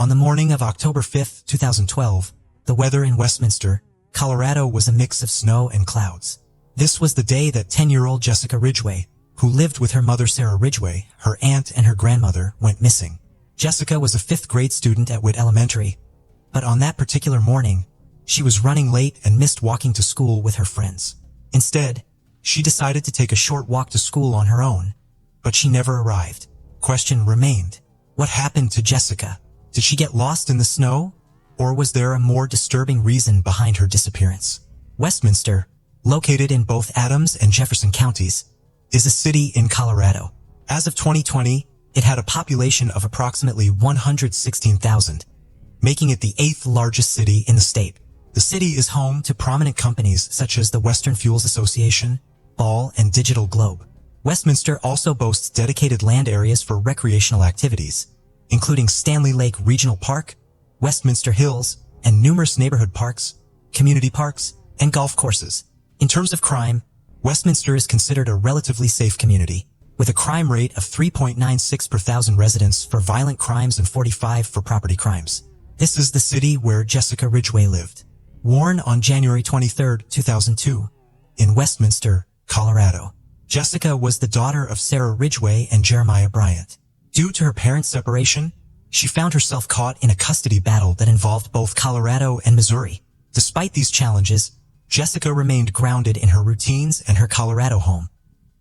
On the morning of October 5, 2012, the weather in Westminster, Colorado was a mix of snow and clouds. This was the day that 10-year-old Jessica Ridgway, who lived with her mother Sarah Ridgway, her aunt and her grandmother, went missing. Jessica was a 5th grade student at Witt Elementary, but on that particular morning, she was running late and missed walking to school with her friends. Instead, she decided to take a short walk to school on her own, but she never arrived. Question remained. What happened to Jessica? Did she get lost in the snow? Or was there a more disturbing reason behind her disappearance? Westminster, located in both Adams and Jefferson counties, is a city in Colorado. As of 2020, it had a population of approximately 116,000, making it the 8th largest city in the state. The city is home to prominent companies such as the Western Fuels Association, Ball, and Digital Globe. Westminster also boasts dedicated land areas for recreational activities, including Stanley Lake Regional Park, Westminster Hills, and numerous neighborhood parks, community parks, and golf courses. In terms of crime, Westminster is considered a relatively safe community, with a crime rate of 3.96 per thousand residents for violent crimes and 45 for property crimes. This is the city where Jessica Ridgway lived. Born on January 23, 2002, in Westminster, Colorado. Jessica was the daughter of Sarah Ridgway and Jeremiah Bryant. Due to her parents' separation, she found herself caught in a custody battle that involved both Colorado and Missouri. Despite these challenges, Jessica remained grounded in her routines and her Colorado home,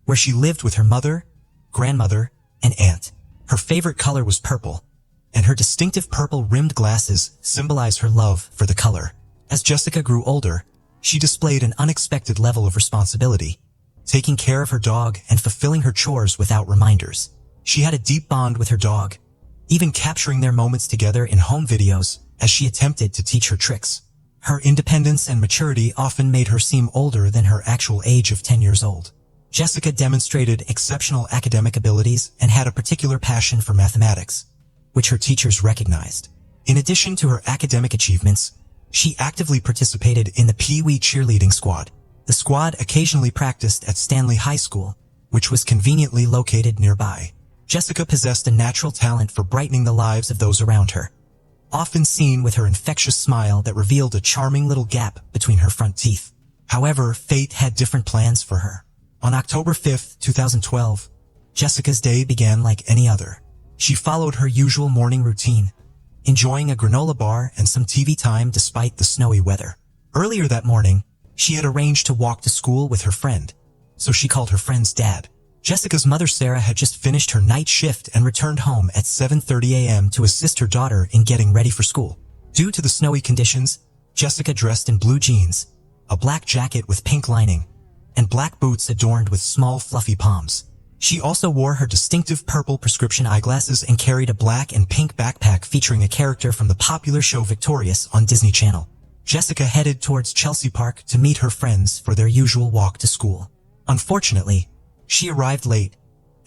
where she lived with her mother, grandmother, and aunt. Her favorite color was purple, and her distinctive purple-rimmed glasses symbolize her love for the color. As Jessica grew older, she displayed an unexpected level of responsibility, taking care of her dog and fulfilling her chores without reminders. She had a deep bond with her dog, even capturing their moments together in home videos as she attempted to teach her tricks. Her independence and maturity often made her seem older than her actual age of 10 years old. Jessica demonstrated exceptional academic abilities and had a particular passion for mathematics, which her teachers recognized. In addition to her academic achievements, she actively participated in the Pee Wee cheerleading squad. The squad occasionally practiced at Stanley High School, which was conveniently located nearby. Jessica possessed a natural talent for brightening the lives of those around her, often seen with her infectious smile that revealed a charming little gap between her front teeth. However, fate had different plans for her. On October 5, 2012, Jessica's day began like any other. She followed her usual morning routine, enjoying a granola bar and some TV time despite the snowy weather. Earlier that morning, she had arranged to walk to school with her friend, so she called her friend's dad. Jessica's mother Sarah had just finished her night shift and returned home at 7:30 a.m. to assist her daughter in getting ready for school. Due to the snowy conditions, Jessica dressed in blue jeans, a black jacket with pink lining, and black boots adorned with small fluffy palms. She also wore her distinctive purple prescription eyeglasses and carried a black and pink backpack featuring a character from the popular show Victorious on Disney Channel. Jessica headed towards Chelsea Park to meet her friends for their usual walk to school. Unfortunately, she arrived late,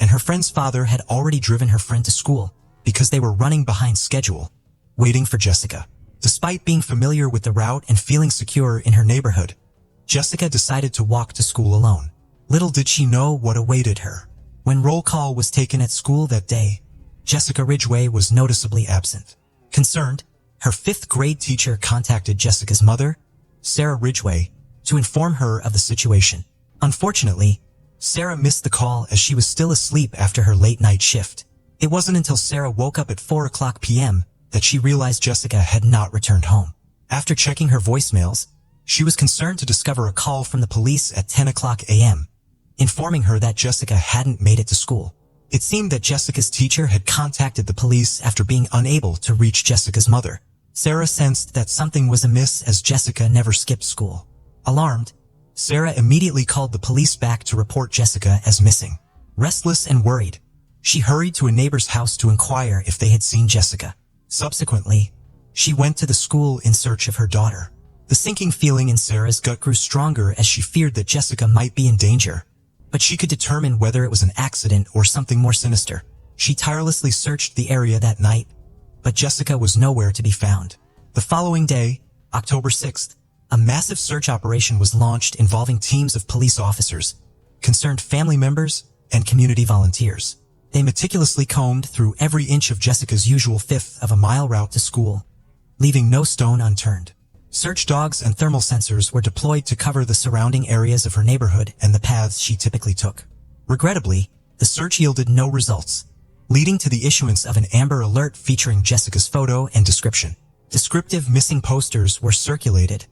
and her friend's father had already driven her friend to school because they were running behind schedule, waiting for Jessica. Despite being familiar with the route and feeling secure in her neighborhood, Jessica decided to walk to school alone. Little did she know what awaited her. When roll call was taken at school that day, Jessica Ridgway was noticeably absent. Concerned, her 5th grade teacher contacted Jessica's mother, Sarah Ridgway, to inform her of the situation. Unfortunately, Sarah missed the call as she was still asleep after her late night shift. It wasn't until Sarah woke up at 4:00 p.m. that she realized Jessica had not returned home. After checking her voicemails, she was concerned to discover a call from the police at 10:00 a.m., informing her that Jessica hadn't made it to school. It seemed that Jessica's teacher had contacted the police after being unable to reach Jessica's mother. Sarah sensed that something was amiss as Jessica never skipped school. Alarmed, Sarah immediately called the police back to report Jessica as missing. Restless and worried, she hurried to a neighbor's house to inquire if they had seen Jessica. Subsequently, she went to the school in search of her daughter. The sinking feeling in Sarah's gut grew stronger as she feared that Jessica might be in danger, but she could determine whether it was an accident or something more sinister. She tirelessly searched the area that night, but Jessica was nowhere to be found. The following day, October 6th, a massive search operation was launched involving teams of police officers, concerned family members, and community volunteers. They meticulously combed through every inch of Jessica's usual fifth of a mile route to school, leaving no stone unturned. Search dogs and thermal sensors were deployed to cover the surrounding areas of her neighborhood and the paths she typically took. Regrettably, the search yielded no results, leading to the issuance of an Amber Alert featuring Jessica's photo and description. Descriptive missing posters were circulated,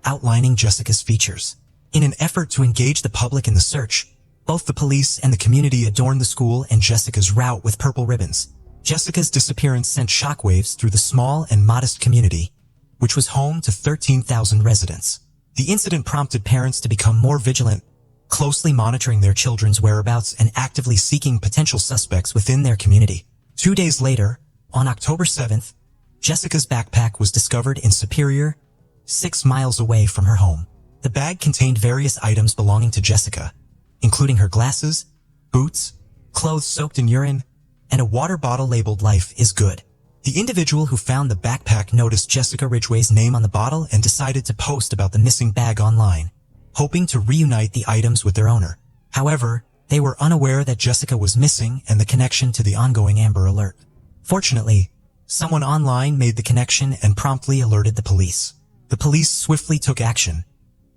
outlining Jessica's features. In an effort to engage the public in the search, both the police and the community adorned the school and Jessica's route with purple ribbons. Jessica's disappearance sent shockwaves through the small and modest community, which was home to 13,000 residents. The incident prompted parents to become more vigilant, closely monitoring their children's whereabouts and actively seeking potential suspects within their community. 2 days later, on October 7th, Jessica's backpack was discovered in Superior, 6 miles away from her home. The bag contained various items belonging to Jessica, including her glasses, boots, clothes soaked in urine, and a water bottle labeled "Life is Good." The individual who found the backpack noticed Jessica Ridgway's name on the bottle and decided to post about the missing bag online, hoping to reunite the items with their owner. However, they were unaware that Jessica was missing and the connection to the ongoing Amber Alert. Fortunately, someone online made the connection and promptly alerted the police. The police swiftly took action,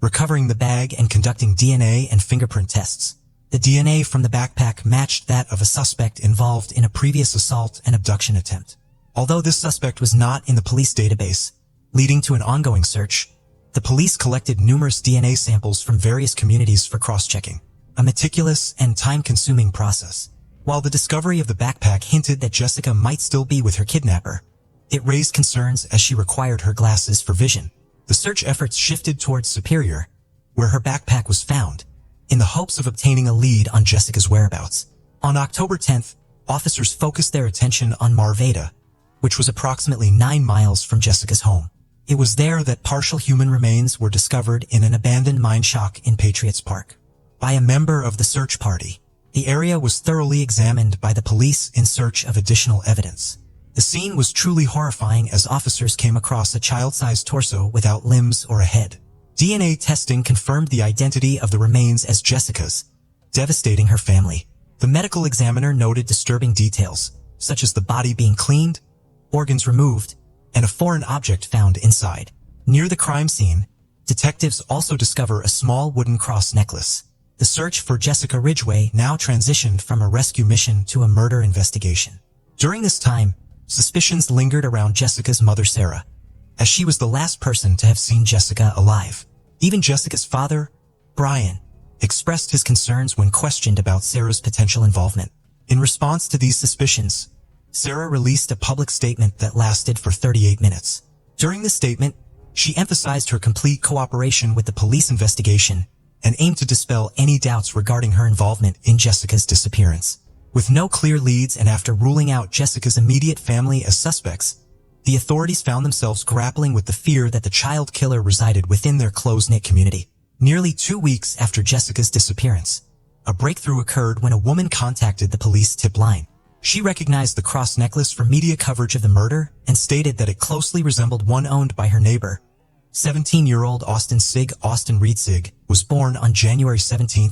recovering the bag and conducting DNA and fingerprint tests. The DNA from the backpack matched that of a suspect involved in a previous assault and abduction attempt. Although this suspect was not in the police database, leading to an ongoing search, the police collected numerous DNA samples from various communities for cross-checking, a meticulous and time-consuming process. While the discovery of the backpack hinted that Jessica might still be with her kidnapper, it raised concerns as she required her glasses for vision. The search efforts shifted towards Superior, where her backpack was found, in the hopes of obtaining a lead on Jessica's whereabouts. On October 10th, officers focused their attention on Marvada, which was approximately 9 miles from Jessica's home. It was there that partial human remains were discovered in an abandoned mine shack in Patriots Park. By a member of the search party, the area was thoroughly examined by the police in search of additional evidence. The scene was truly horrifying as officers came across a child-sized torso without limbs or a head. DNA testing confirmed the identity of the remains as Jessica's, devastating her family. The medical examiner noted disturbing details, such as the body being cleaned, organs removed, and a foreign object found inside. Near the crime scene, detectives also discover a small wooden cross necklace. The search for Jessica Ridgway now transitioned from a rescue mission to a murder investigation. During this time, suspicions lingered around Jessica's mother Sarah, as she was the last person to have seen Jessica alive. Even Jessica's father, Brian, expressed his concerns when questioned about Sarah's potential involvement. In response to these suspicions, Sarah released a public statement that lasted for 38 minutes. During the statement, she emphasized her complete cooperation with the police investigation and aimed to dispel any doubts regarding her involvement in Jessica's disappearance. With no clear leads and after ruling out Jessica's immediate family as suspects, the authorities found themselves grappling with the fear that the child killer resided within their close-knit community. Nearly 2 weeks after Jessica's disappearance, a breakthrough occurred when a woman contacted the police tip line. She recognized the cross necklace from media coverage of the murder and stated that it closely resembled one owned by her neighbor. 17-year-old Austin Reed Sig was born on January 17,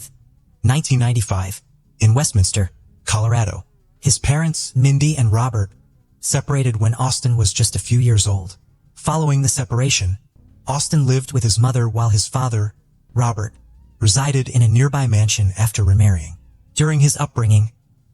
1995, in Westminster, Colorado. His parents, Mindy and Robert, separated when Austin was just a few years old. Following the separation, Austin lived with his mother while his father, Robert, resided in a nearby mansion after remarrying. During his upbringing,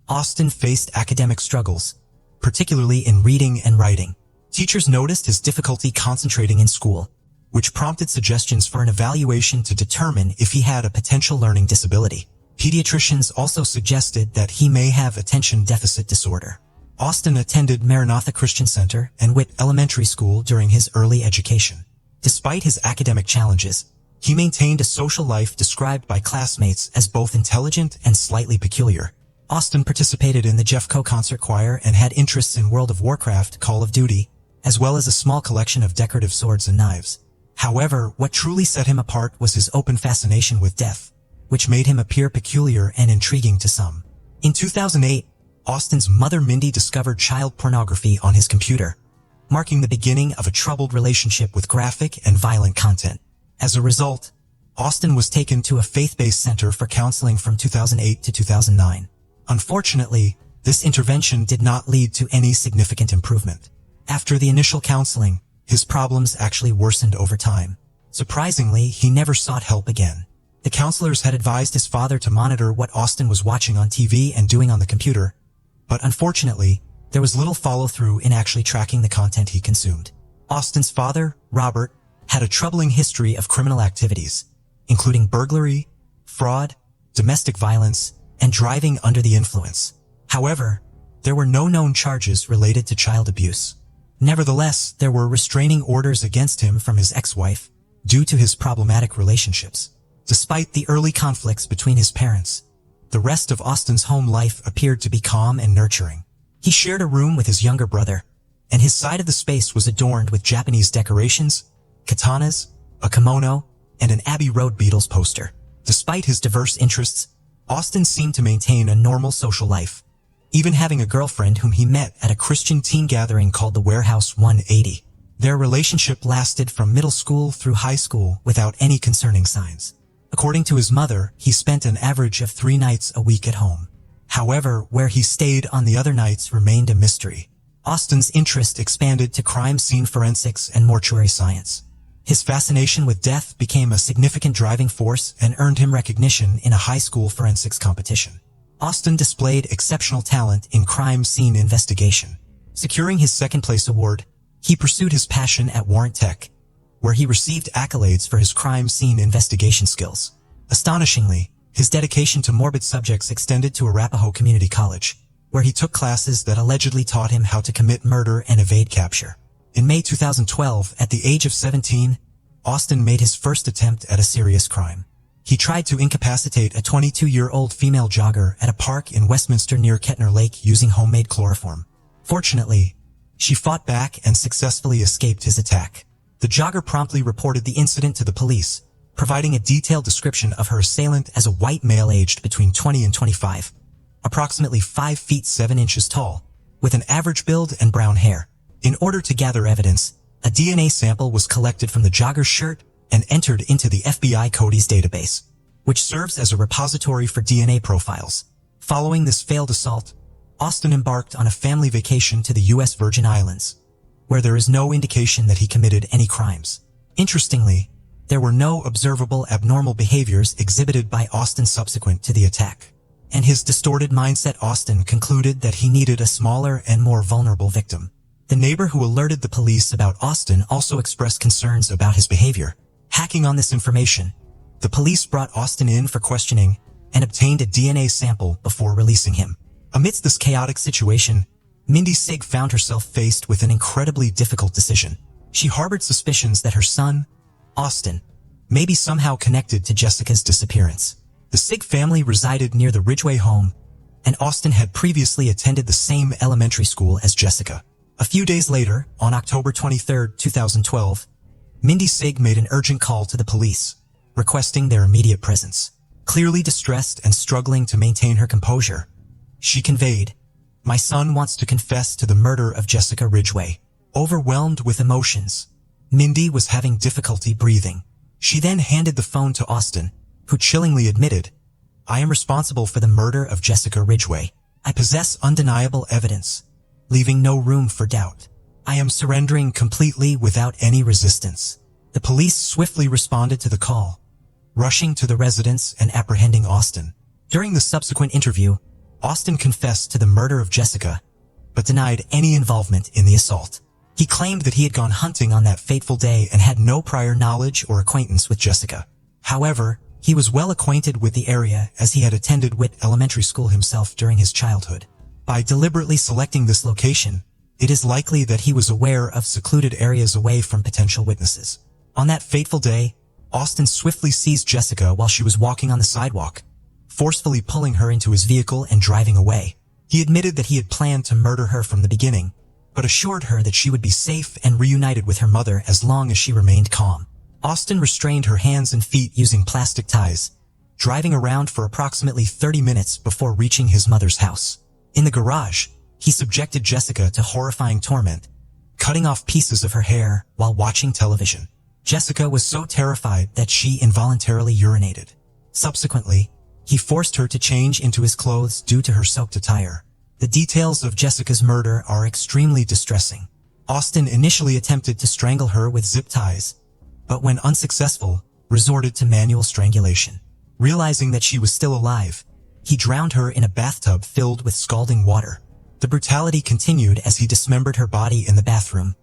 Austin faced academic struggles, particularly in reading and writing. Teachers noticed his difficulty concentrating in school, which prompted suggestions for an evaluation to determine if he had a potential learning disability. Pediatricians also suggested that he may have attention deficit disorder. Austin attended Maranatha Christian Center and Witt Elementary School during his early education. Despite his academic challenges, he maintained a social life described by classmates as both intelligent and slightly peculiar. Austin participated in the Jeffco concert choir and had interests in World of Warcraft, Call of Duty, as well as a small collection of decorative swords and knives. However, what truly set him apart was his open fascination with death, which made him appear peculiar and intriguing to some. In 2008, Austin's mother Mindy discovered child pornography on his computer, marking the beginning of a troubled relationship with graphic and violent content. As a result, Austin was taken to a faith-based center for counseling from 2008 to 2009. Unfortunately, This intervention did not lead to any significant improvement. After the initial counseling, his problems actually worsened over time. Surprisingly, he never sought help again. The counselors had advised his father to monitor what Austin was watching on TV and doing on the computer, but unfortunately, there was little follow-through in actually tracking the content he consumed. Austin's father, Robert, had a troubling history of criminal activities, including burglary, fraud, domestic violence, and driving under the influence. However, there were no known charges related to child abuse. Nevertheless, there were restraining orders against him from his ex-wife due to his problematic relationships. Despite the early conflicts between his parents, the rest of Austin's home life appeared to be calm and nurturing. He shared a room with his younger brother, and his side of the space was adorned with Japanese decorations, katanas, a kimono, and an Abbey Road Beatles poster. Despite his diverse interests, Austin seemed to maintain a normal social life, even having a girlfriend whom he met at a Christian teen gathering called the Warehouse 180. Their relationship lasted from middle school through high school without any concerning signs. According to his mother, he spent an average of 3 nights a week at home. However, where he stayed on the other nights remained a mystery. Austin's interest expanded to crime scene forensics and mortuary science. His fascination with death became a significant driving force and earned him recognition in a high school forensics competition. Austin displayed exceptional talent in crime scene investigation. Securing his second-place award, he pursued his passion at Warrant Tech, where he received accolades for his crime scene investigation skills. Astonishingly, his dedication to morbid subjects extended to Arapahoe Community College, where he took classes that allegedly taught him how to commit murder and evade capture. In May 2012, at the age of 17, Austin made his first attempt at a serious crime. He tried to incapacitate a 22-year-old female jogger at a park in Westminster near Kettner Lake using homemade chloroform. Fortunately, she fought back and successfully escaped his attack. The jogger promptly reported the incident to the police, providing a detailed description of her assailant as a white male aged between 20 and 25, approximately 5 feet 7 inches tall, with an average build and brown hair. In order to gather evidence, a DNA sample was collected from the jogger's shirt and entered into the FBI CODIS database, which serves as a repository for DNA profiles. Following this failed assault, Austin embarked on a family vacation to the U.S. Virgin Islands, where there is no indication that he committed any crimes. Interestingly, there were no observable abnormal behaviors exhibited by Austin subsequent to the attack. And his distorted mindset, Austin concluded that he needed a smaller and more vulnerable victim. The neighbor who alerted the police about Austin also expressed concerns about his behavior. Hacking on this information, the police brought Austin in for questioning and obtained a DNA sample before releasing him. Amidst this chaotic situation, Mindy Sigg found herself faced with an incredibly difficult decision. She harbored suspicions that her son, Austin, may be somehow connected to Jessica's disappearance. The Sigg family resided near the Ridgway home, and Austin had previously attended the same elementary school as Jessica. A few days later, on October 23, 2012, Mindy Sigg made an urgent call to the police, requesting their immediate presence. Clearly distressed and struggling to maintain her composure, she conveyed, "My son wants to confess to the murder of Jessica Ridgway." Overwhelmed with emotions, Mindy was having difficulty breathing. She then handed the phone to Austin, who chillingly admitted, "I am responsible for the murder of Jessica Ridgway. I possess undeniable evidence, leaving no room for doubt. I am surrendering completely without any resistance." The police swiftly responded to the call, rushing to the residence and apprehending Austin. During the subsequent interview, Austin confessed to the murder of Jessica, but denied any involvement in the assault. He claimed that he had gone hunting on that fateful day and had no prior knowledge or acquaintance with Jessica. However, he was well acquainted with the area as he had attended Witt Elementary School himself during his childhood. By deliberately selecting this location, it is likely that he was aware of secluded areas away from potential witnesses. On that fateful day, Austin swiftly seized Jessica while she was walking on the sidewalk, forcefully pulling her into his vehicle and driving away. He admitted that he had planned to murder her from the beginning, but assured her that she would be safe and reunited with her mother as long as she remained calm. Austin restrained her hands and feet using plastic ties, driving around for approximately 30 minutes before reaching his mother's house. In the garage, he subjected Jessica to horrifying torment, cutting off pieces of her hair while watching television. Jessica was so terrified that she involuntarily urinated. Subsequently, he forced her to change into his clothes due to her soaked attire. The details of Jessica's murder are extremely distressing. Austin initially attempted to strangle her with zip ties, but when unsuccessful, resorted to manual strangulation. Realizing that she was still alive, he drowned her in a bathtub filled with scalding water. The brutality continued as he dismembered her body in the bathroom,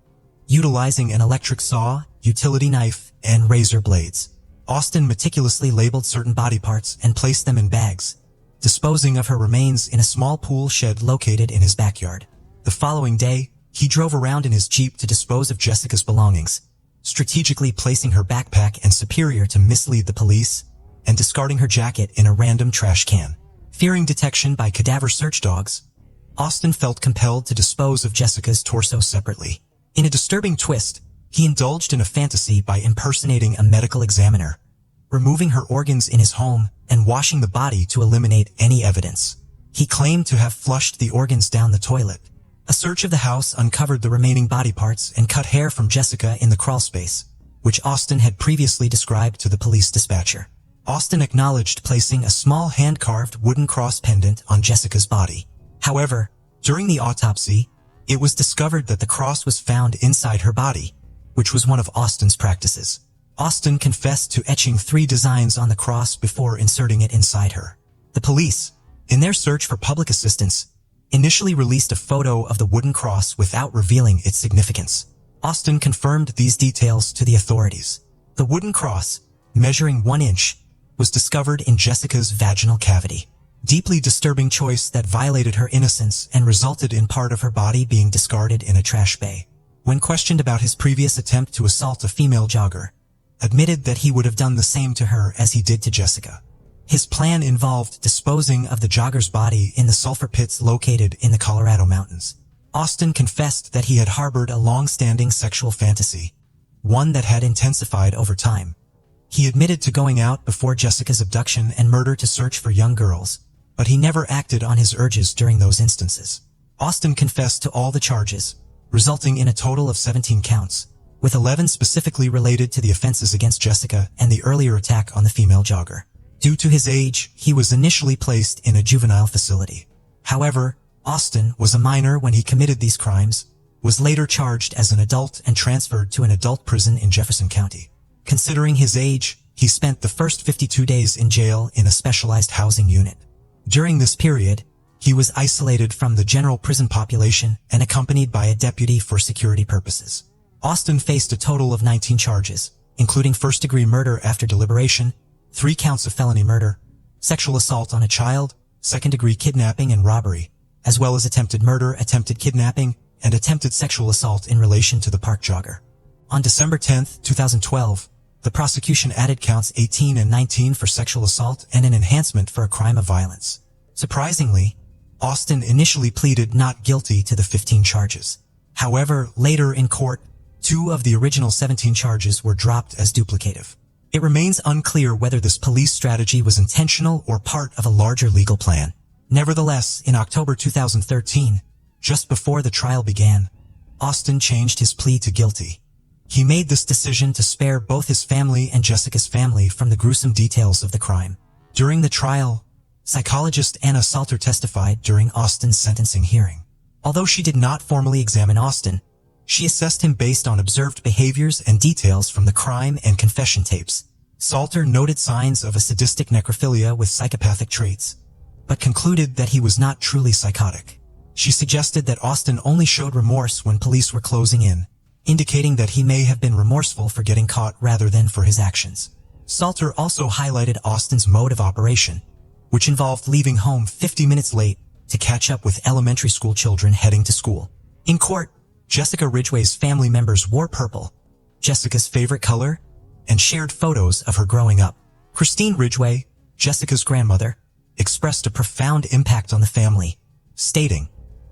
utilizing an electric saw, utility knife, and razor blades. Austin meticulously labeled certain body parts and placed them in bags, disposing of her remains in a small pool shed located in his backyard. The following day, he drove around in his Jeep to dispose of Jessica's belongings, strategically placing her backpack and superior to mislead the police, and discarding her jacket in a random trash can. Fearing detection by cadaver search dogs, Austin felt compelled to dispose of Jessica's torso separately. In a disturbing twist, he indulged in a fantasy by impersonating a medical examiner, removing her organs in his home and washing the body to eliminate any evidence. He claimed to have flushed the organs down the toilet. A search of the house uncovered the remaining body parts and cut hair from Jessica in the crawlspace, which Austin had previously described to the police dispatcher. Austin acknowledged placing a small hand-carved wooden cross pendant on Jessica's body. However, during the autopsy, it was discovered that the cross was found inside her body, which was one of Austin's practices. Austin confessed to etching 3 designs on the cross before inserting it inside her. The police, in their search for public assistance, initially released a photo of the wooden cross without revealing its significance. Austin confirmed these details to the authorities. The wooden cross, measuring 1 inch, was discovered in Jessica's vaginal cavity. Deeply disturbing choice that violated her innocence and resulted in part of her body being discarded in a trash bay. When questioned about his previous attempt to assault a female jogger, admitted that he would have done the same to her as he did to Jessica. His plan involved disposing of the jogger's body in the sulfur pits located in the Colorado mountains. Austin confessed that he had harbored a long-standing sexual fantasy, one that had intensified over time. He admitted to going out before Jessica's abduction and murder to search for young girls, but he never acted on his urges during those instances. Austin confessed to all the charges, resulting in a total of 17 counts, with 11 specifically related to the offenses against Jessica and the earlier attack on the female jogger. Due to his age, he was initially placed in a juvenile facility. However, Austin was a minor when he committed these crimes, was later charged as an adult and transferred to an adult prison in Jefferson County. Considering his age, he spent the first 52 days in jail in a specialized housing unit. During this period, he was isolated from the general prison population and accompanied by a deputy for security purposes. Austin faced a total of 19 charges, including first-degree murder after deliberation, 3 counts of felony murder, sexual assault on a child, second-degree kidnapping and robbery, as well as attempted murder, attempted kidnapping, and attempted sexual assault in relation to the park jogger. On December 10, 2012, the prosecution added counts 18 and 19 for sexual assault and an enhancement for a crime of violence. Surprisingly, Austin initially pleaded not guilty to the 15 charges. However, later in court, 2 of the original 17 charges were dropped as duplicative. It remains unclear whether this police strategy was intentional or part of a larger legal plan. Nevertheless, in October 2013, just before the trial began, Austin changed his plea to guilty. He made this decision to spare both his family and Jessica's family from the gruesome details of the crime. During the trial, psychologist Anna Salter testified during Austin's sentencing hearing. Although she did not formally examine Austin, she assessed him based on observed behaviors and details from the crime and confession tapes. Salter noted signs of a sadistic necrophilia with psychopathic traits, but concluded that he was not truly psychotic. She suggested that Austin only showed remorse when police were closing in, indicating that he may have been remorseful for getting caught rather than for his actions. Salter also highlighted Austin's mode of operation, which involved leaving home 50 minutes late to catch up with elementary school children heading to school. In court, Jessica Ridgway's family members wore purple, Jessica's favorite color, and shared photos of her growing up. Christine Ridgway, Jessica's grandmother, expressed a profound impact on the family, stating,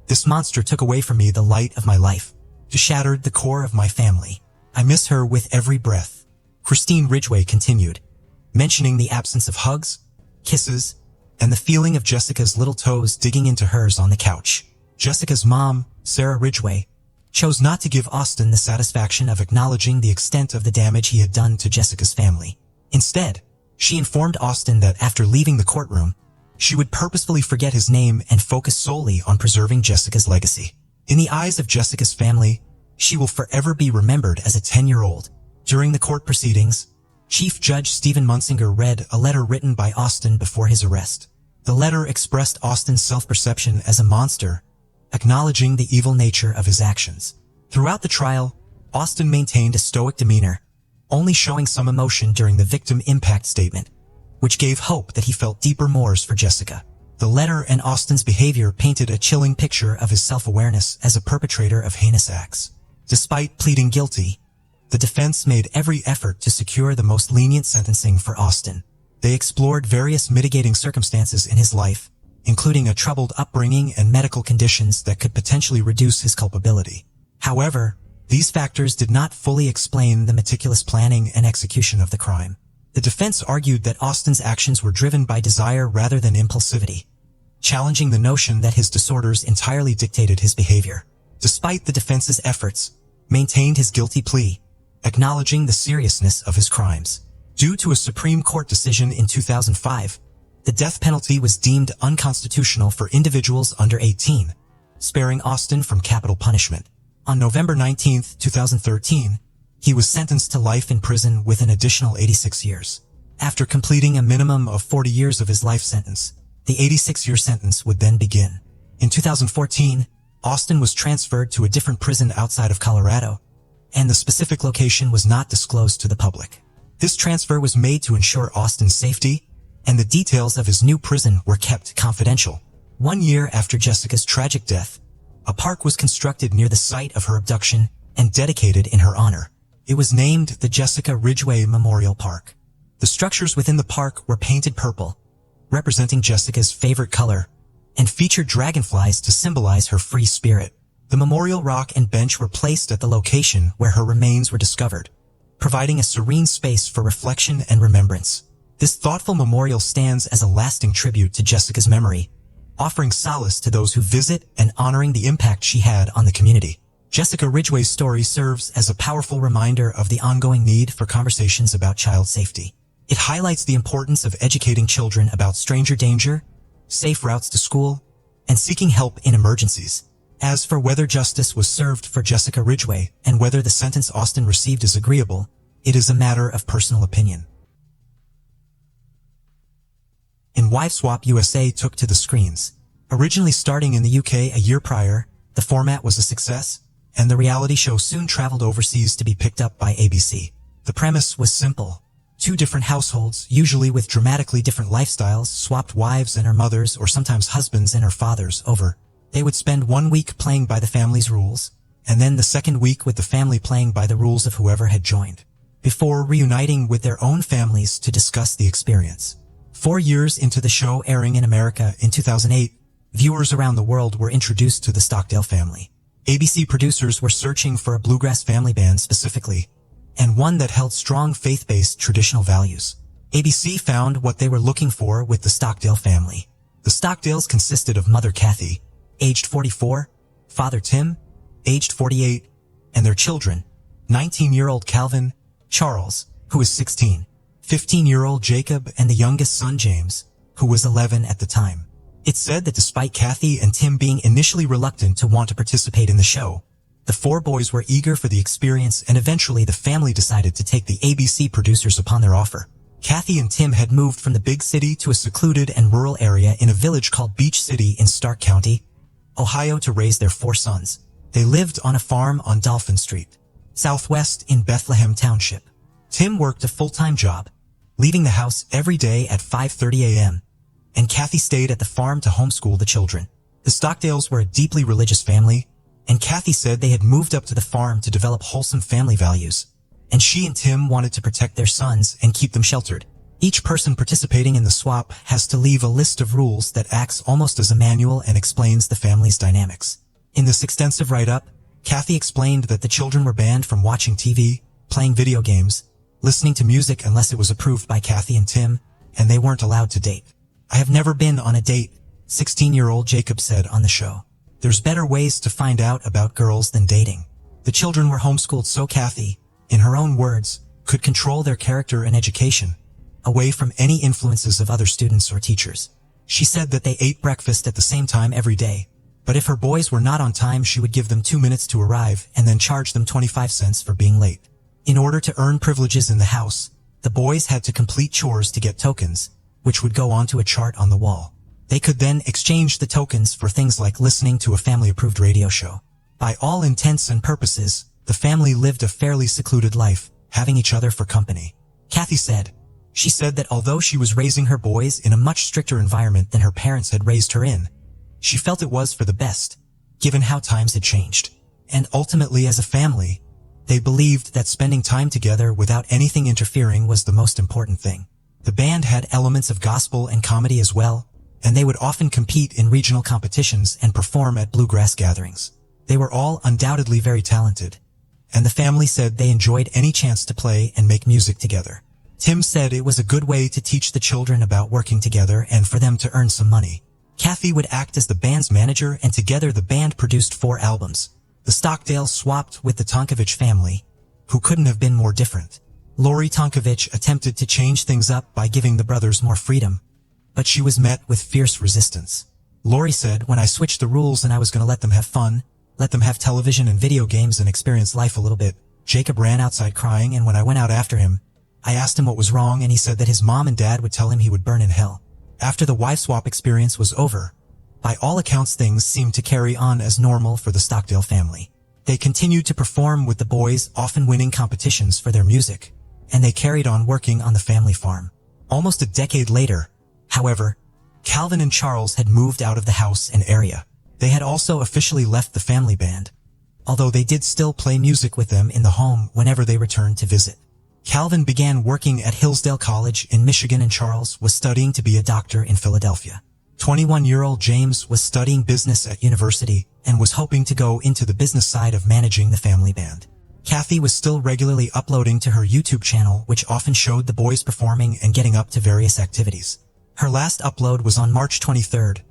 "This monster took away from me the light of my life. She shattered the core of my family. I miss her with every breath." Christine Ridgway continued, mentioning the absence of hugs, kisses, and the feeling of Jessica's little toes digging into hers on the couch. Jessica's mom, Sarah Ridgway, chose not to give Austin the satisfaction of acknowledging the extent of the damage he had done to Jessica's family. Instead, she informed Austin that after leaving the courtroom, She would purposefully forget his name and focus solely on preserving Jessica's legacy. In the eyes of Jessica's family, she will forever be remembered as a 10-year-old. During the court proceedings, Chief Judge Stephen Munsinger read a letter written by Austin before his arrest. The letter expressed Austin's self-perception as a monster, acknowledging the evil nature of his actions. Throughout the trial, Austin maintained a stoic demeanor, only showing some emotion during the victim impact statement, which gave hope that he felt deep remorse for Jessica. The letter and Austin's behavior painted a chilling picture of his self-awareness as a perpetrator of heinous acts. Despite pleading guilty, the defense made every effort to secure the most lenient sentencing for Austin. They explored various mitigating circumstances in his life, including a troubled upbringing and medical conditions that could potentially reduce his culpability. However, these factors did not fully explain the meticulous planning and execution of the crime. The defense argued that Austin's actions were driven by desire rather than impulsivity, challenging the notion that his disorders entirely dictated his behavior. Despite the defense's efforts, maintained his guilty plea, acknowledging the seriousness of his crimes. Due to a Supreme Court decision in 2005, the death penalty was deemed unconstitutional for individuals under 18, sparing Austin from capital punishment. On November 19, 2013, he was sentenced to life in prison with an additional 86 years. After completing a minimum of 40 years of his life sentence, the 86-year sentence would then begin. In 2014, Austin was transferred to a different prison outside of Colorado, and the specific location was not disclosed to the public. This transfer was made to ensure Austin's safety, and the details of his new prison were kept confidential. 1 year after Jessica's tragic death, a park was constructed near the site of her abduction and dedicated in her honor. It was named the Jessica Ridgway Memorial Park. The structures within the park were painted purple, representing Jessica's favorite color, and featured dragonflies to symbolize her free spirit. The memorial rock and bench were placed at the location where her remains were discovered, providing a serene space for reflection and remembrance. This thoughtful memorial stands as a lasting tribute to Jessica's memory, offering solace to those who visit and honoring the impact she had on the community. Jessica Ridgway's story serves as a powerful reminder of the ongoing need for conversations about child safety. It highlights the importance of educating children about stranger danger, safe routes to school, and seeking help in emergencies. As for whether justice was served for Jessica Ridgway and whether the sentence Austin received is agreeable, it is a matter of personal opinion. In Wives Swap USA took to the screens. Originally starting in the UK a year prior, the format was a success, and the reality show soon traveled overseas to be picked up by ABC. The premise was simple. Two different households, usually with dramatically different lifestyles, swapped wives and her mothers or sometimes husbands and her fathers over. They would spend 1 week playing by the family's rules, and then the second week with the family playing by the rules of whoever had joined, before reuniting with their own families to discuss the experience. 4 years into the show airing in America in 2008, viewers around the world were introduced to the Stockdale family. ABC producers were searching for a bluegrass family band specifically, and one that held strong faith-based traditional values. ABC found what they were looking for with the Stockdale family. The Stockdales consisted of Mother Kathy, aged 44, Father Tim, aged 48, and their children, 19-year-old Calvin, Charles, who was 16, 15-year-old Jacob, and the youngest son James, who was 11 at the time. It's said that despite Kathy and Tim being initially reluctant to want to participate in the show, the four boys were eager for the experience, and eventually the family decided to take the ABC producers upon their offer. Kathy and Tim had moved from the big city to a secluded and rural area in a village called Beach City in Stark County, Ohio, to raise their 4 sons. They lived on a farm on Dolphin Street, southwest in Bethlehem Township. Tim worked a full-time job, leaving the house every day at 5:30 a.m., and Kathy stayed at the farm to homeschool the children. The Stockdales were a deeply religious family, and Kathy said they had moved up to the farm to develop wholesome family values, and she and Tim wanted to protect their sons and keep them sheltered. Each person participating in the swap has to leave a list of rules that acts almost as a manual and explains the family's dynamics. In this extensive write-up, Kathy explained that the children were banned from watching TV, playing video games, listening to music unless it was approved by Kathy and Tim, and they weren't allowed to date. "I have never been on a date," 16-year-old Jacob said on the show. "There's better ways to find out about girls than dating." The children were homeschooled so Kathy, in her own words, could control their character and education, away from any influences of other students or teachers. She said that they ate breakfast at the same time every day, but if her boys were not on time, she would give them 2 minutes to arrive and then charge them 25 cents for being late. In order to earn privileges in the house, the boys had to complete chores to get tokens, which would go onto a chart on the wall. They could then exchange the tokens for things like listening to a family-approved radio show. By all intents and purposes, the family lived a fairly secluded life, having each other for company. Kathy said. She said that although she was raising her boys in a much stricter environment than her parents had raised her in, she felt it was for the best, given how times had changed. And ultimately, as a family, they believed that spending time together without anything interfering was the most important thing. The band had elements of gospel and comedy as well, and they would often compete in regional competitions and perform at bluegrass gatherings. They were all undoubtedly very talented, and the family said they enjoyed any chance to play and make music together. Tim said it was a good way to teach the children about working together and for them to earn some money. Kathy would act as the band's manager, and together the band produced 4 albums. The Stockdale swapped with the Tonkovich family, who couldn't have been more different. Lori Tonkovich attempted to change things up by giving the brothers more freedom, but she was met with fierce resistance. Lori said, "When I switched the rules and I was going to let them have fun, let them have television and video games and experience life a little bit, Jacob ran outside crying, and when I went out after him, I asked him what was wrong, and he said that his mom and dad would tell him he would burn in hell." After the wife swap experience was over, by all accounts things seemed to carry on as normal for the Stockdale family. They continued to perform with the boys, often winning competitions for their music, and they carried on working on the family farm. Almost a decade later, however, Calvin and Charles had moved out of the house and area. They had also officially left the family band, although they did still play music with them in the home whenever they returned to visit. Calvin began working at Hillsdale College in Michigan, and Charles was studying to be a doctor in Philadelphia. 21-year-old James was studying business at university and was hoping to go into the business side of managing the family band. Kathy was still regularly uploading to her YouTube channel, which often showed the boys performing and getting up to various activities. Her last upload was on March 23,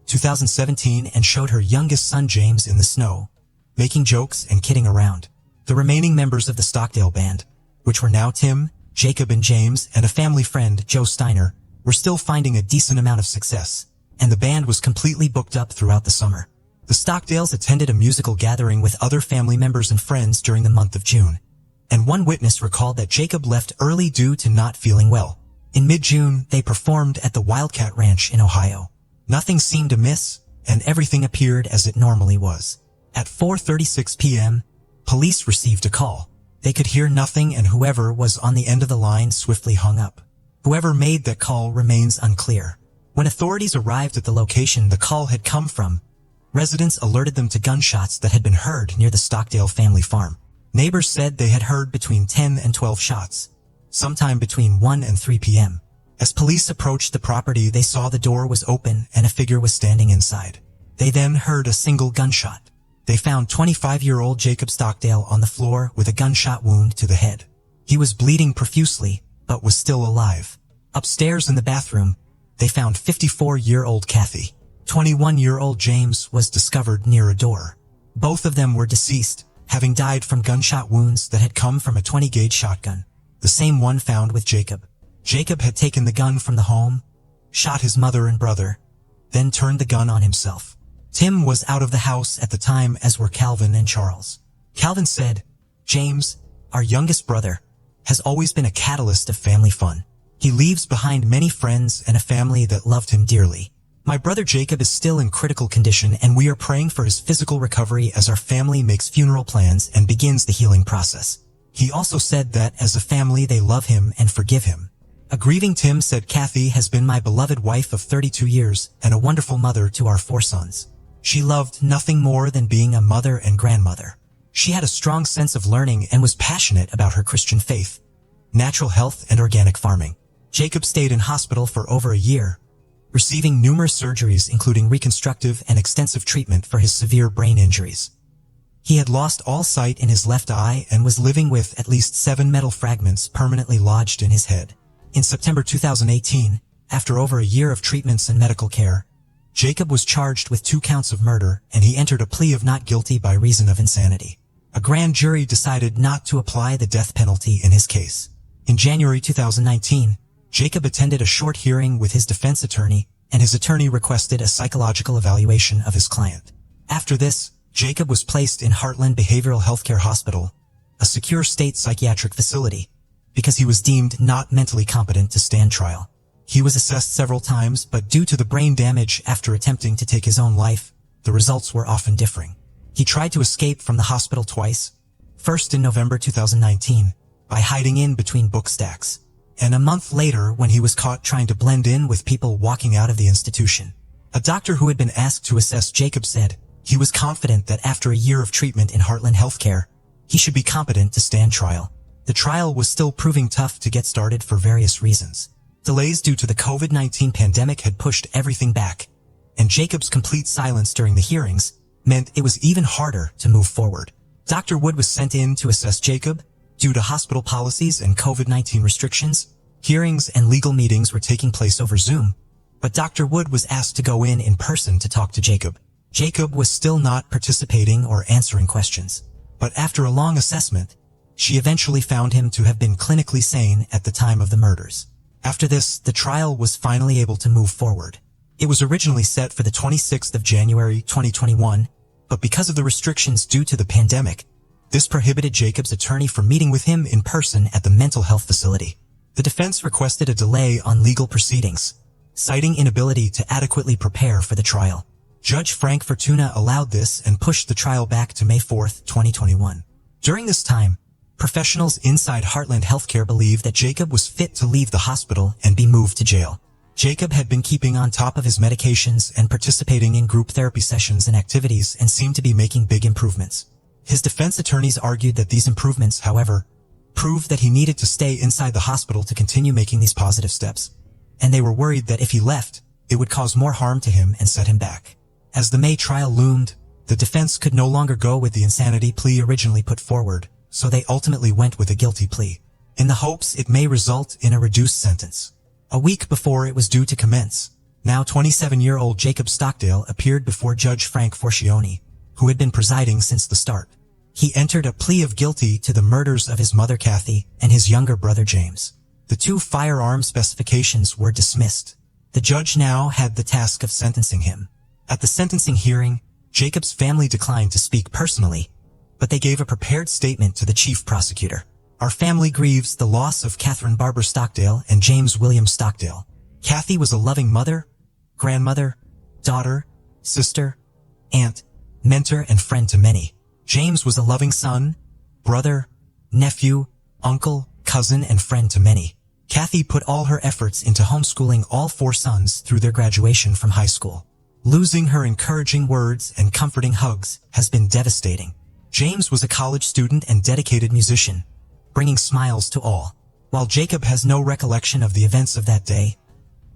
2017, and showed her youngest son James in the snow, making jokes and kidding around. The remaining members of the Stockdale band, which were now Tim, Jacob, and James, and a family friend, Joe Steiner, were still finding a decent amount of success, and the band was completely booked up throughout the summer. The Stockdales attended a musical gathering with other family members and friends during the month of June, and one witness recalled that Jacob left early due to not feeling well. In mid-June, they performed at the Wildcat Ranch in Ohio. Nothing seemed amiss, and everything appeared as it normally was. At 4:36 p.m., police received a call. They could hear nothing, and whoever was on the end of the line swiftly hung up. Whoever made that call remains unclear. When authorities arrived at the location the call had come from, residents alerted them to gunshots that had been heard near the Stockdale family farm. Neighbors said they had heard between 10 and 12 shots, sometime between 1 and 3 p.m. As police approached the property, they saw the door was open and a figure was standing inside. They then heard a single gunshot. They found 25-year-old Jacob Stockdale on the floor with a gunshot wound to the head. He was bleeding profusely, but was still alive. Upstairs in the bathroom, they found 54-year-old Kathy. 21-year-old James was discovered near a door. Both of them were deceased, having died from gunshot wounds that had come from a 20-gauge shotgun, the same one found with Jacob. Jacob had taken the gun from the home, shot his mother and brother, then turned the gun on himself. Tim was out of the house at the time, as were Calvin and Charles. Calvin said, "James, our youngest brother, has always been a catalyst of family fun. He leaves behind many friends and a family that loved him dearly. My brother Jacob is still in critical condition, and we are praying for his physical recovery as our family makes funeral plans and begins the healing process." He also said that as a family they love him and forgive him. A grieving Tim said, "Kathy has been my beloved wife of 32 years and a wonderful mother to our 4 sons. She loved nothing more than being a mother and grandmother. She had a strong sense of learning and was passionate about her Christian faith, natural health, and organic farming." Jacob stayed in hospital for over a year, receiving numerous surgeries including reconstructive and extensive treatment for his severe brain injuries. He had lost all sight in his left eye and was living with at least 7 metal fragments permanently lodged in his head. In September 2018, after over a year of treatments and medical care, Jacob was charged with 2 counts of murder, and he entered a plea of not guilty by reason of insanity. A grand jury decided not to apply the death penalty in his case. In January 2019, Jacob attended a short hearing with his defense attorney and his attorney requested a psychological evaluation of his client. After this, Jacob was placed in Heartland Behavioral Healthcare Hospital, a secure state psychiatric facility, because he was deemed not mentally competent to stand trial. He was assessed several times, but due to the brain damage after attempting to take his own life, the results were often differing. He tried to escape from the hospital twice, first in November 2019, by hiding in between book stacks, and a month later when he was caught trying to blend in with people walking out of the institution. A doctor who had been asked to assess Jacob said he was confident that after a year of treatment in Heartland Healthcare, he should be competent to stand trial. The trial was still proving tough to get started for various reasons. Delays due to the COVID-19 pandemic had pushed everything back, and Jacob's complete silence during the hearings meant it was even harder to move forward. Dr. Wood was sent in to assess Jacob. Due to hospital policies and COVID-19 restrictions, hearings and legal meetings were taking place over Zoom, but Dr. Wood was asked to go in person to talk to Jacob. Jacob was still not participating or answering questions, but after a long assessment, she eventually found him to have been clinically sane at the time of the murders. After this, the trial was finally able to move forward. It was originally set for the 26th of January 2021, but because of the restrictions due to the pandemic, this prohibited Jacob's attorney from meeting with him in person at the mental health facility. The defense requested a delay on legal proceedings, citing inability to adequately prepare for the trial. Judge Frank Fortuna allowed this and pushed the trial back to May 4, 2021. During this time, professionals inside Heartland Healthcare believed that Jacob was fit to leave the hospital and be moved to jail. Jacob had been keeping on top of his medications and participating in group therapy sessions and activities and seemed to be making big improvements. His defense attorneys argued that these improvements, however, proved that he needed to stay inside the hospital to continue making these positive steps, and they were worried that if he left, it would cause more harm to him and set him back. As the May trial loomed, the defense could no longer go with the insanity plea originally put forward, so they ultimately went with a guilty plea, in the hopes it may result in a reduced sentence. A week before it was due to commence, now 27-year-old Jacob Stockdale appeared before Judge Frank Forcione, who had been presiding since the start. He entered a plea of guilty to the murders of his mother Kathy and his younger brother James. The two firearm specifications were dismissed. The judge now had the task of sentencing him. At the sentencing hearing, Jacob's family declined to speak personally, but they gave a prepared statement to the chief prosecutor. Our family grieves the loss of Catherine Barbara Stockdale and James William Stockdale. Kathy was a loving mother, grandmother, daughter, sister, aunt, mentor, and friend to many. James was a loving son, brother, nephew, uncle, cousin, and friend to many. Kathy put all her efforts into homeschooling all four sons through their graduation from high school. Losing her encouraging words and comforting hugs has been devastating. James was a college student and dedicated musician, bringing smiles to all. While Jacob has no recollection of the events of that day,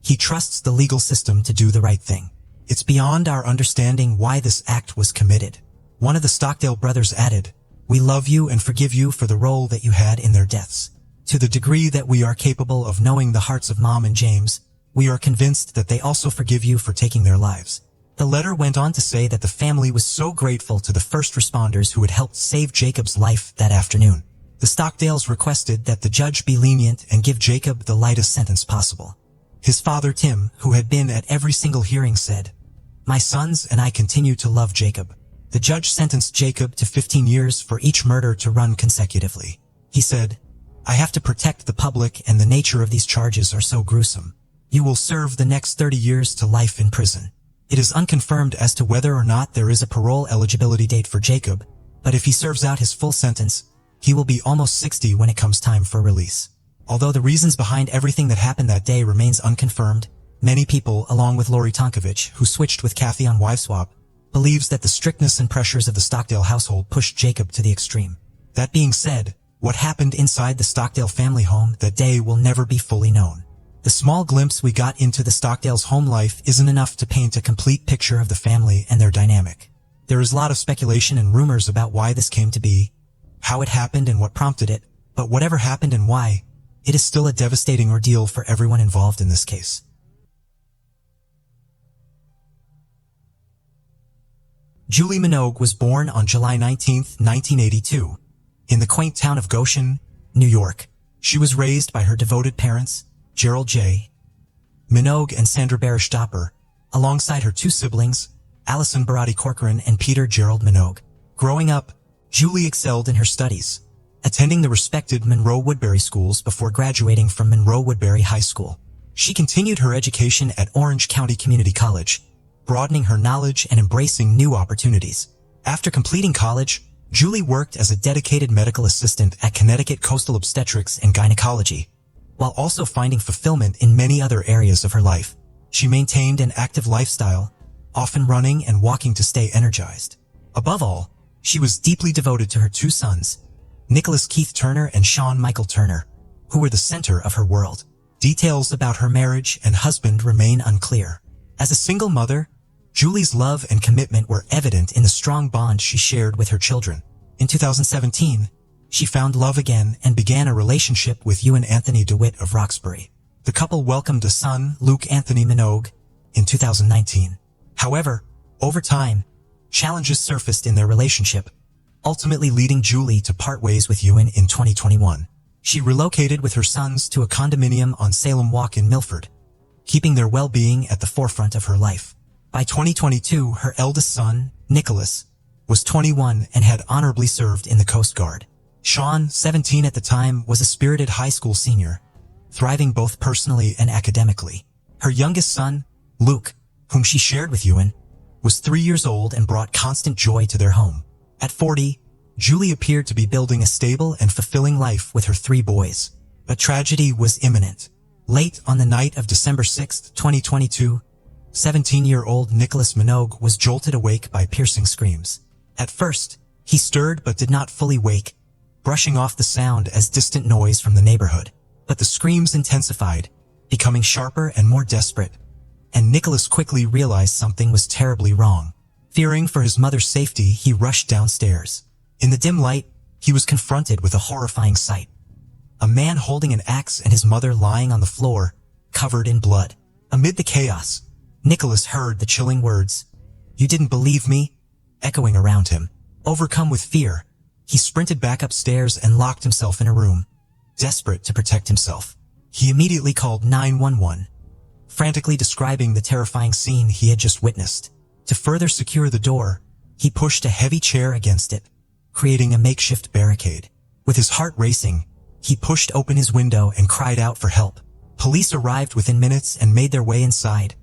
he trusts the legal system to do the right thing. It's beyond our understanding why this act was committed. One of the Stockdale brothers added, "We love you and forgive you for the role that you had in their deaths. To the degree that we are capable of knowing the hearts of Mom and James, we are convinced that they also forgive you for taking their lives." The letter went on to say that the family was so grateful to the first responders who had helped save Jacob's life that afternoon. The Stockdales requested that the judge be lenient and give Jacob the lightest sentence possible. His father Tim, who had been at every single hearing, said, "My sons and I continue to love Jacob." The judge sentenced Jacob to 15 years for each murder to run consecutively. He said, "I have to protect the public and the nature of these charges are so gruesome. You will serve the next 30 years to life in prison." It is unconfirmed as to whether or not there is a parole eligibility date for Jacob, but if he serves out his full sentence, he will be almost 60 when it comes time for release. Although the reasons behind everything that happened that day remains unconfirmed, many people, along with Lori Tonkovich, who switched with Kathy on WiveSwap, believes that the strictness and pressures of the Stockdale household pushed Jacob to the extreme. That being said, what happened inside the Stockdale family home that day will never be fully known. The small glimpse we got into the Stockdales' home life isn't enough to paint a complete picture of the family and their dynamic. There is a lot of speculation and rumors about why this came to be, how it happened and what prompted it, but whatever happened and why, it is still a devastating ordeal for everyone involved in this case. Julie Minogue was born on July 19, 1982, in the quaint town of Goshen, New York. She was raised by her devoted parents, Gerald J. Minogue and Sandra Barish-Dopper, alongside her two siblings, Alison Barati Corcoran and Peter Gerald Minogue. Growing up, Julie excelled in her studies, attending the respected Monroe-Woodbury schools before graduating from Monroe-Woodbury High School. She continued her education at Orange County Community College, broadening her knowledge and embracing new opportunities. After completing college, Julie worked as a dedicated medical assistant at Connecticut Coastal Obstetrics and Gynecology, while also finding fulfillment in many other areas of her life. She maintained an active lifestyle, often running and walking to stay energized. Above all, she was deeply devoted to her two sons, Nicholas Keith Turner and Sean Michael Turner, who were the center of her world. Details about her marriage and husband remain unclear. As a single mother, Julie's love and commitment were evident in the strong bond she shared with her children. In 2017, she found love again and began a relationship with Ewan Anthony DeWitt of Roxbury. The couple welcomed a son, Luke Anthony Minogue, in 2019. However, over time, challenges surfaced in their relationship, ultimately leading Julie to part ways with Ewan in 2021. She relocated with her sons to a condominium on Salem Walk in Milford, keeping their well-being at the forefront of her life. By 2022, her eldest son, Nicholas, was 21 and had honorably served in the Coast Guard. Sean, 17 at the time, was a spirited high school senior, thriving both personally and academically. Her youngest son, Luke, whom she shared with Ewan, was 3 years old and brought constant joy to their home. At 40, Julie appeared to be building a stable and fulfilling life with her 3 boys. But tragedy was imminent. Late on the night of December 6, 2022, 17-year-old Nicholas Minogue was jolted awake by piercing screams. At first, he stirred but did not fully wake, brushing off the sound as distant noise from the neighborhood. But the screams intensified, becoming sharper and more desperate, and Nicholas quickly realized something was terribly wrong. Fearing for his mother's safety, he rushed downstairs. In the dim light, he was confronted with a horrifying sight. A man holding an axe and his mother lying on the floor, covered in blood. Amid the chaos, Nicholas heard the chilling words, "You didn't believe me?" echoing around him. Overcome with fear, he sprinted back upstairs and locked himself in a room, desperate to protect himself. He immediately called 911, frantically describing the terrifying scene he had just witnessed. To further secure the door, he pushed a heavy chair against it, creating a makeshift barricade. With his heart racing, he pushed open his window and cried out for help. Police arrived within minutes and made their way inside,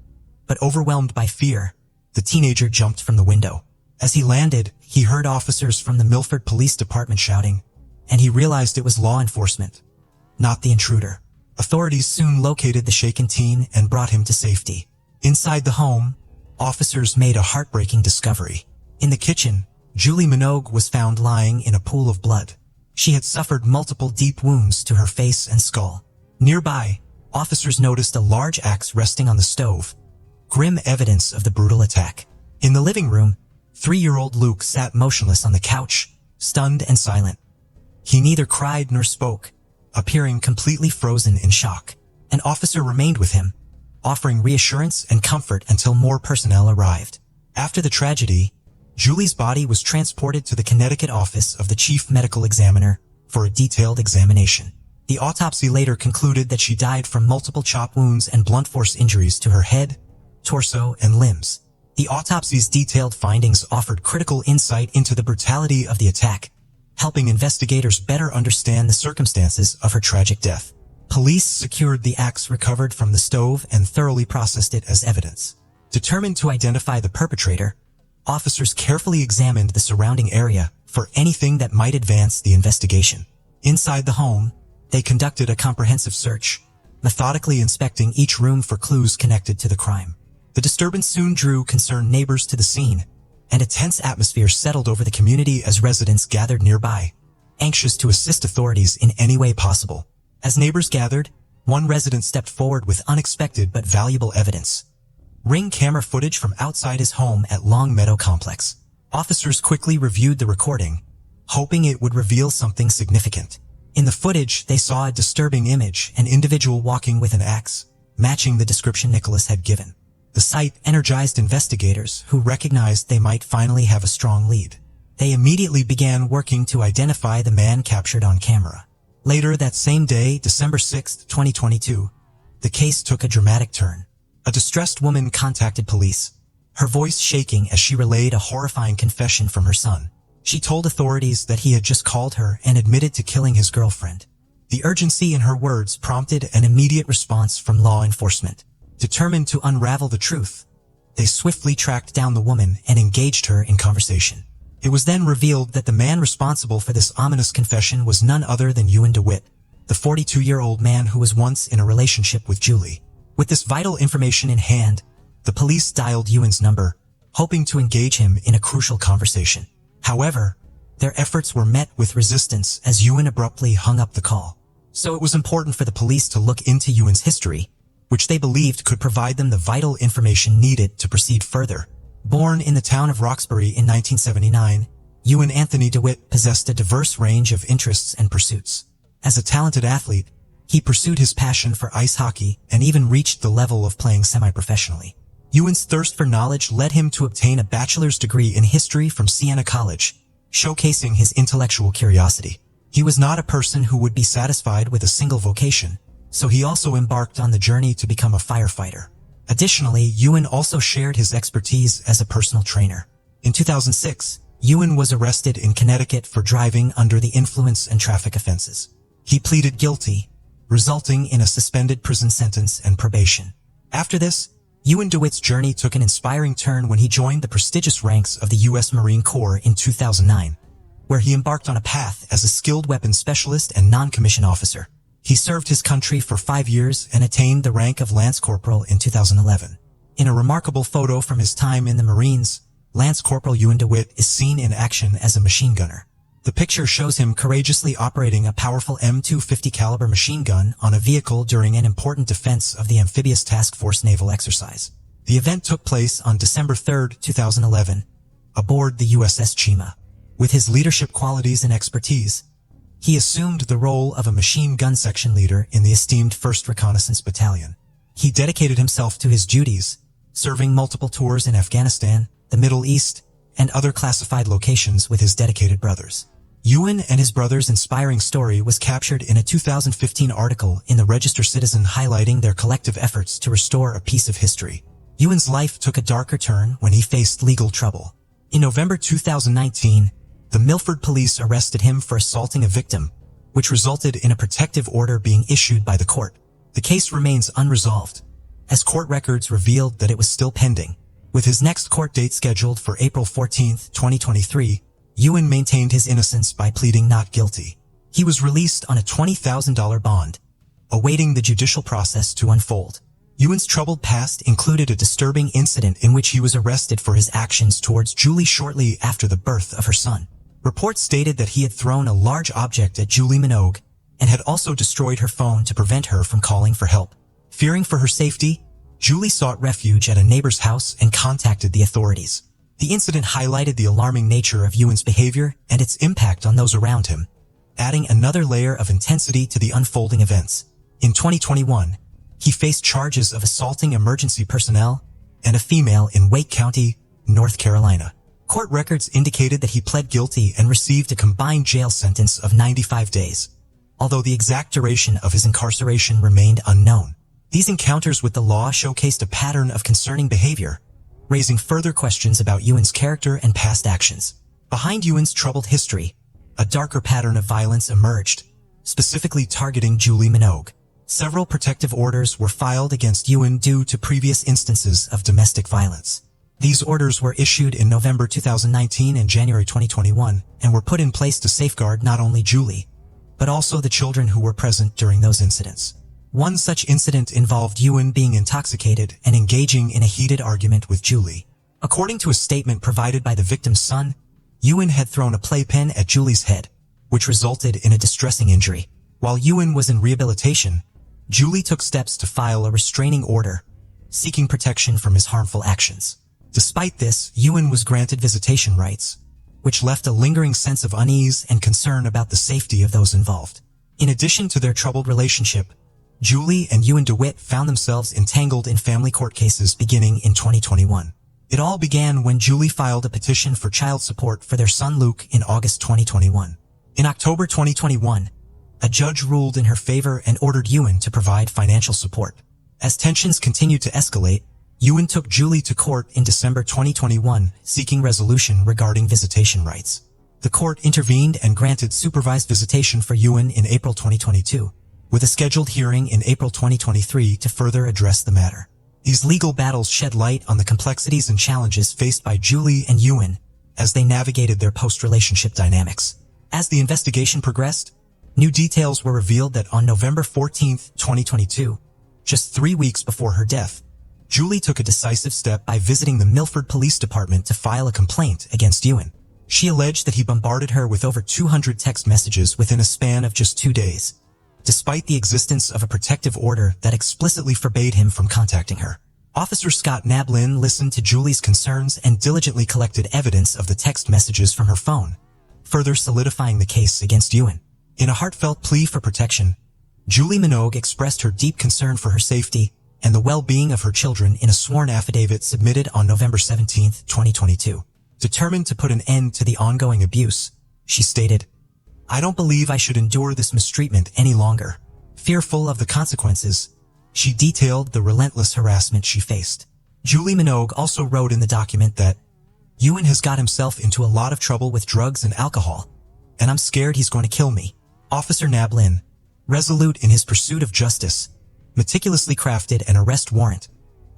but overwhelmed by fear, the teenager jumped from the window. As he landed, he heard officers from the Milford Police Department shouting, and he realized it was law enforcement, not the intruder. Authorities soon located the shaken teen and brought him to safety. Inside the home, officers made a heartbreaking discovery. In the kitchen, Julie Minogue was found lying in a pool of blood. She had suffered multiple deep wounds to her face and skull. Nearby, officers noticed a large axe resting on the stove, grim evidence of the brutal attack. In the living room, 3-year-old Luke sat motionless on the couch, stunned and silent. He neither cried nor spoke, appearing completely frozen in shock. An officer remained with him, offering reassurance and comfort until more personnel arrived. After the tragedy, Julie's body was transported to the Connecticut office of the chief medical examiner for a detailed examination. The autopsy later concluded that she died from multiple chop wounds and blunt force injuries to her head, torso, and limbs. The autopsy's detailed findings offered critical insight into the brutality of the attack, helping investigators better understand the circumstances of her tragic death. Police secured the axe recovered from the stove and thoroughly processed it as evidence. Determined to identify the perpetrator, officers carefully examined the surrounding area for anything that might advance the investigation. Inside the home, they conducted a comprehensive search, methodically inspecting each room for clues connected to the crime. The disturbance soon drew concerned neighbors to the scene, and a tense atmosphere settled over the community as residents gathered nearby, anxious to assist authorities in any way possible. As neighbors gathered, one resident stepped forward with unexpected but valuable evidence: Ring camera footage from outside his home at Long Meadow Complex. Officers quickly reviewed the recording, hoping it would reveal something significant. In the footage, they saw a disturbing image: an individual walking with an axe, matching the description Nicholas had given. The sight energized investigators, who recognized they might finally have a strong lead. They immediately began working to identify the man captured on camera. Later that same day, December 6, 2022, the case took a dramatic turn. A distressed woman contacted police, her voice shaking as she relayed a horrifying confession from her son. She told authorities that he had just called her and admitted to killing his girlfriend. The urgency in her words prompted an immediate response from law enforcement. Determined to unravel the truth, they swiftly tracked down the woman and engaged her in conversation. It was then revealed that the man responsible for this ominous confession was none other than Ewan DeWitt, the 42-year-old man who was once in a relationship with Julie. With this vital information in hand, the police dialed Ewan's number, hoping to engage him in a crucial conversation. However, their efforts were met with resistance as Ewan abruptly hung up the call. So it was important for the police to look into Ewan's history, which they believed could provide them the vital information needed to proceed further. Born in the town of Roxbury in 1979, Ewan Anthony DeWitt possessed a diverse range of interests and pursuits. As a talented athlete, he pursued his passion for ice hockey and even reached the level of playing semi-professionally. Ewan's thirst for knowledge led him to obtain a bachelor's degree in history from Siena College, showcasing his intellectual curiosity. He was not a person who would be satisfied with a single vocation, so he also embarked on the journey to become a firefighter. Additionally, Ewan also shared his expertise as a personal trainer. In 2006, Ewan was arrested in Connecticut for driving under the influence and traffic offenses. He pleaded guilty, resulting in a suspended prison sentence and probation. After this, Ewan DeWitt's journey took an inspiring turn when he joined the prestigious ranks of the U.S. Marine Corps in 2009, where he embarked on a path as a skilled weapons specialist and non-commissioned officer. He served his country for 5 years and attained the rank of Lance Corporal in 2011. In a remarkable photo from his time in the Marines, Lance Corporal Ewan DeWitt is seen in action as a machine gunner. The picture shows him courageously operating a powerful M250 caliber machine gun on a vehicle during an important defense of the Amphibious Task Force naval exercise. The event took place on December 3, 2011, aboard the USS Chima. With his leadership qualities and expertise, he assumed the role of a machine gun section leader in the esteemed 1st Reconnaissance Battalion. He dedicated himself to his duties, serving multiple tours in Afghanistan, the Middle East, and other classified locations with his dedicated brothers. Ewan and his brothers' inspiring story was captured in a 2015 article in the Register Citizen highlighting their collective efforts to restore a piece of history. Ewan's life took a darker turn when he faced legal trouble. In November 2019, the Milford police arrested him for assaulting a victim, which resulted in a protective order being issued by the court. The case remains unresolved, as court records revealed that it was still pending. With his next court date scheduled for April 14, 2023, Ewan maintained his innocence by pleading not guilty. He was released on a $20,000 bond, awaiting the judicial process to unfold. Ewan's troubled past included a disturbing incident in which he was arrested for his actions towards Julie shortly after the birth of her son. Reports stated that he had thrown a large object at Julie Minogue and had also destroyed her phone to prevent her from calling for help. Fearing for her safety, Julie sought refuge at a neighbor's house and contacted the authorities. The incident highlighted the alarming nature of Ewan's behavior and its impact on those around him, adding another layer of intensity to the unfolding events. In 2021, he faced charges of assaulting emergency personnel and a female in Wake County, North Carolina. Court records indicated that he pled guilty and received a combined jail sentence of 95 days, although the exact duration of his incarceration remained unknown. These encounters with the law showcased a pattern of concerning behavior, raising further questions about Ewan's character and past actions. Behind Ewan's troubled history, a darker pattern of violence emerged, specifically targeting Julie Minogue. Several protective orders were filed against Ewan due to previous instances of domestic violence. These orders were issued in November 2019 and January 2021 and were put in place to safeguard not only Julie, but also the children who were present during those incidents. One such incident involved Ewan being intoxicated and engaging in a heated argument with Julie. According to a statement provided by the victim's son, Ewan had thrown a playpen at Julie's head, which resulted in a distressing injury. While Ewan was in rehabilitation, Julie took steps to file a restraining order, seeking protection from his harmful actions. Despite this, Ewan was granted visitation rights, which left a lingering sense of unease and concern about the safety of those involved. In addition to their troubled relationship, Julie and Ewan DeWitt found themselves entangled in family court cases beginning in 2021. It all began when Julie filed a petition for child support for their son Luke in August 2021. In October 2021, a judge ruled in her favor and ordered Ewan to provide financial support. As tensions continued to escalate, Ewan took Julie to court in December 2021, seeking resolution regarding visitation rights. The court intervened and granted supervised visitation for Ewan in April 2022, with a scheduled hearing in April 2023 to further address the matter. These legal battles shed light on the complexities and challenges faced by Julie and Ewan as they navigated their post-relationship dynamics. As the investigation progressed, new details were revealed that on November 14, 2022, just 3 weeks before her death, Julie took a decisive step by visiting the Milford Police Department to file a complaint against Ewan. She alleged that he bombarded her with over 200 text messages within a span of just 2 days, despite the existence of a protective order that explicitly forbade him from contacting her. Officer Scott Nablin listened to Julie's concerns and diligently collected evidence of the text messages from her phone, further solidifying the case against Ewan. In a heartfelt plea for protection, Julie Minogue expressed her deep concern for her safety and the well-being of her children in a sworn affidavit submitted on November 17, 2022. Determined to put an end to the ongoing abuse, she stated, "I don't believe I should endure this mistreatment any longer." Fearful of the consequences, she detailed the relentless harassment she faced. Julie Minogue also wrote in the document that, "Ewan has got himself into a lot of trouble with drugs and alcohol, and I'm scared he's going to kill me." Officer Nablin, resolute in his pursuit of justice, meticulously crafted an arrest warrant,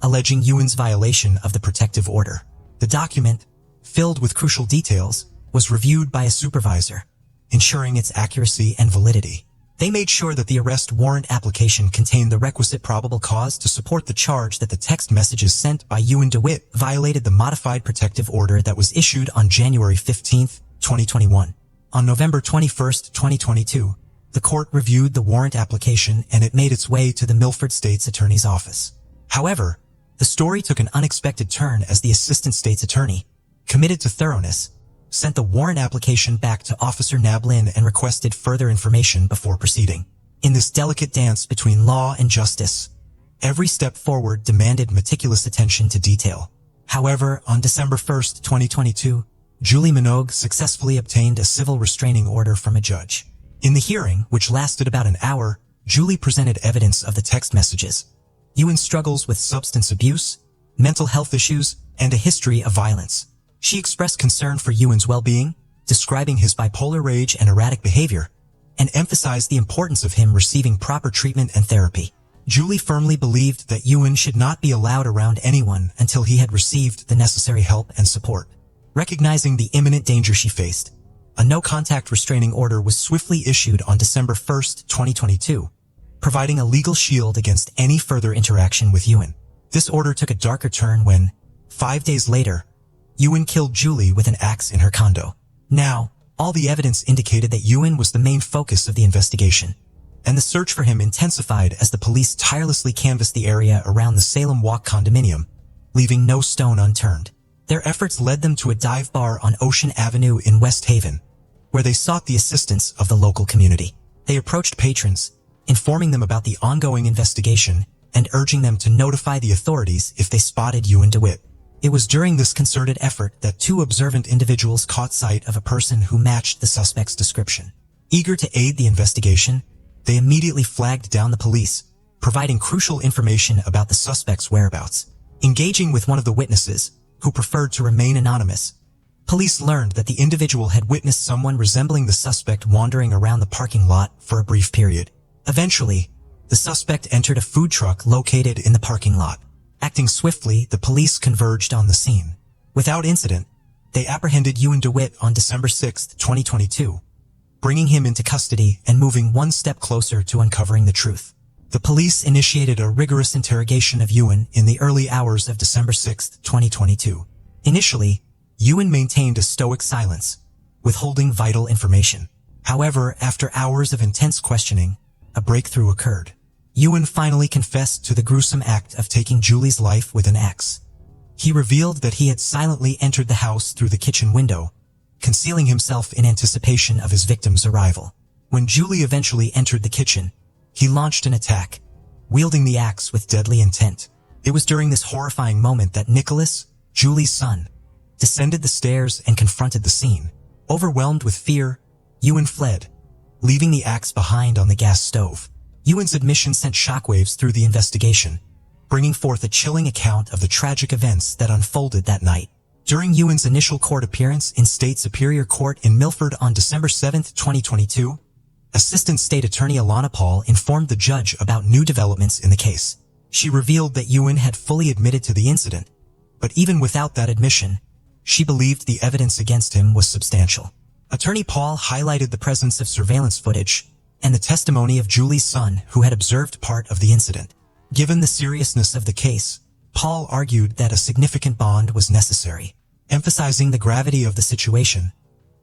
alleging Ewan's violation of the protective order. The document, filled with crucial details, was reviewed by a supervisor, ensuring its accuracy and validity. They made sure that the arrest warrant application contained the requisite probable cause to support the charge that the text messages sent by Ewan DeWitt violated the modified protective order that was issued on January 15, 2021. On November 21, 2022, the court reviewed the warrant application and it made its way to the Milford State's Attorney's office. However, the story took an unexpected turn as the Assistant State's Attorney, committed to thoroughness, sent the warrant application back to Officer Nablin and requested further information before proceeding. In this delicate dance between law and justice, every step forward demanded meticulous attention to detail. However, on December 1, 2022, Julie Minogue successfully obtained a civil restraining order from a judge. In the hearing, which lasted about an hour, Julie presented evidence of the text messages. Ewan struggles with substance abuse, mental health issues, and a history of violence. She expressed concern for Ewan's well-being, describing his bipolar rage and erratic behavior, and emphasized the importance of him receiving proper treatment and therapy. Julie firmly believed that Ewan should not be allowed around anyone until he had received the necessary help and support. Recognizing the imminent danger she faced, a no-contact restraining order was swiftly issued on December 1, 2022, providing a legal shield against any further interaction with Ewan. This order took a darker turn when, 5 days later, Ewan killed Julie with an axe in her condo. Now, all the evidence indicated that Ewan was the main focus of the investigation, and the search for him intensified as the police tirelessly canvassed the area around the Salem Walk condominium, leaving no stone unturned. Their efforts led them to a dive bar on Ocean Avenue in West Haven, where they sought the assistance of the local community. They approached patrons, informing them about the ongoing investigation and urging them to notify the authorities if they spotted Ewan DeWitt. It was during this concerted effort that 2 observant individuals caught sight of a person who matched the suspect's description. Eager to aid the investigation, they immediately flagged down the police, providing crucial information about the suspect's whereabouts. Engaging with one of the witnesses, who preferred to remain anonymous, police learned that the individual had witnessed someone resembling the suspect wandering around the parking lot for a brief period. Eventually, the suspect entered a food truck located in the parking lot. Acting swiftly, the police converged on the scene. Without incident, they apprehended Ewan DeWitt on December 6, 2022, bringing him into custody and moving one step closer to uncovering the truth. The police initiated a rigorous interrogation of Ewan in the early hours of December 6, 2022. Initially, Ewan maintained a stoic silence, withholding vital information. However, after hours of intense questioning, a breakthrough occurred. Ewan finally confessed to the gruesome act of taking Julie's life with an axe. He revealed that he had silently entered the house through the kitchen window, concealing himself in anticipation of his victim's arrival. When Julie eventually entered the kitchen, he launched an attack, wielding the axe with deadly intent. It was during this horrifying moment that Nicholas, Julie's son, descended the stairs and confronted the scene. Overwhelmed with fear, Ewan fled, leaving the axe behind on the gas stove. Ewan's admission sent shockwaves through the investigation, bringing forth a chilling account of the tragic events that unfolded that night. During Ewan's initial court appearance in State Superior Court in Milford on December 7, 2022, Assistant State Attorney Alana Paul informed the judge about new developments in the case. She revealed that Ewan had fully admitted to the incident, but even without that admission, she believed the evidence against him was substantial. Attorney Paul highlighted the presence of surveillance footage and the testimony of Julie's son, who had observed part of the incident. Given the seriousness of the case, Paul argued that a significant bond was necessary. Emphasizing the gravity of the situation,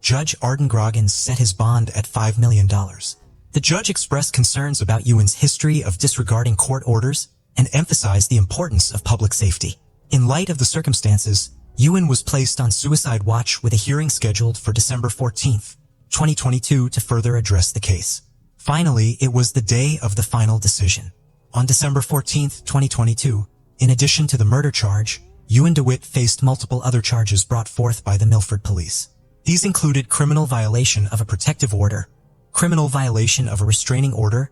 Judge Arden Groggins set his bond at $5 million. The judge expressed concerns about Ewan's history of disregarding court orders and emphasized the importance of public safety. In light of the circumstances, Ewan was placed on suicide watch with a hearing scheduled for December 14, 2022 to further address the case. Finally, it was the day of the final decision. On December 14, 2022, in addition to the murder charge, Ewan DeWitt faced multiple other charges brought forth by the Milford police. These included criminal violation of a protective order, criminal violation of a restraining order,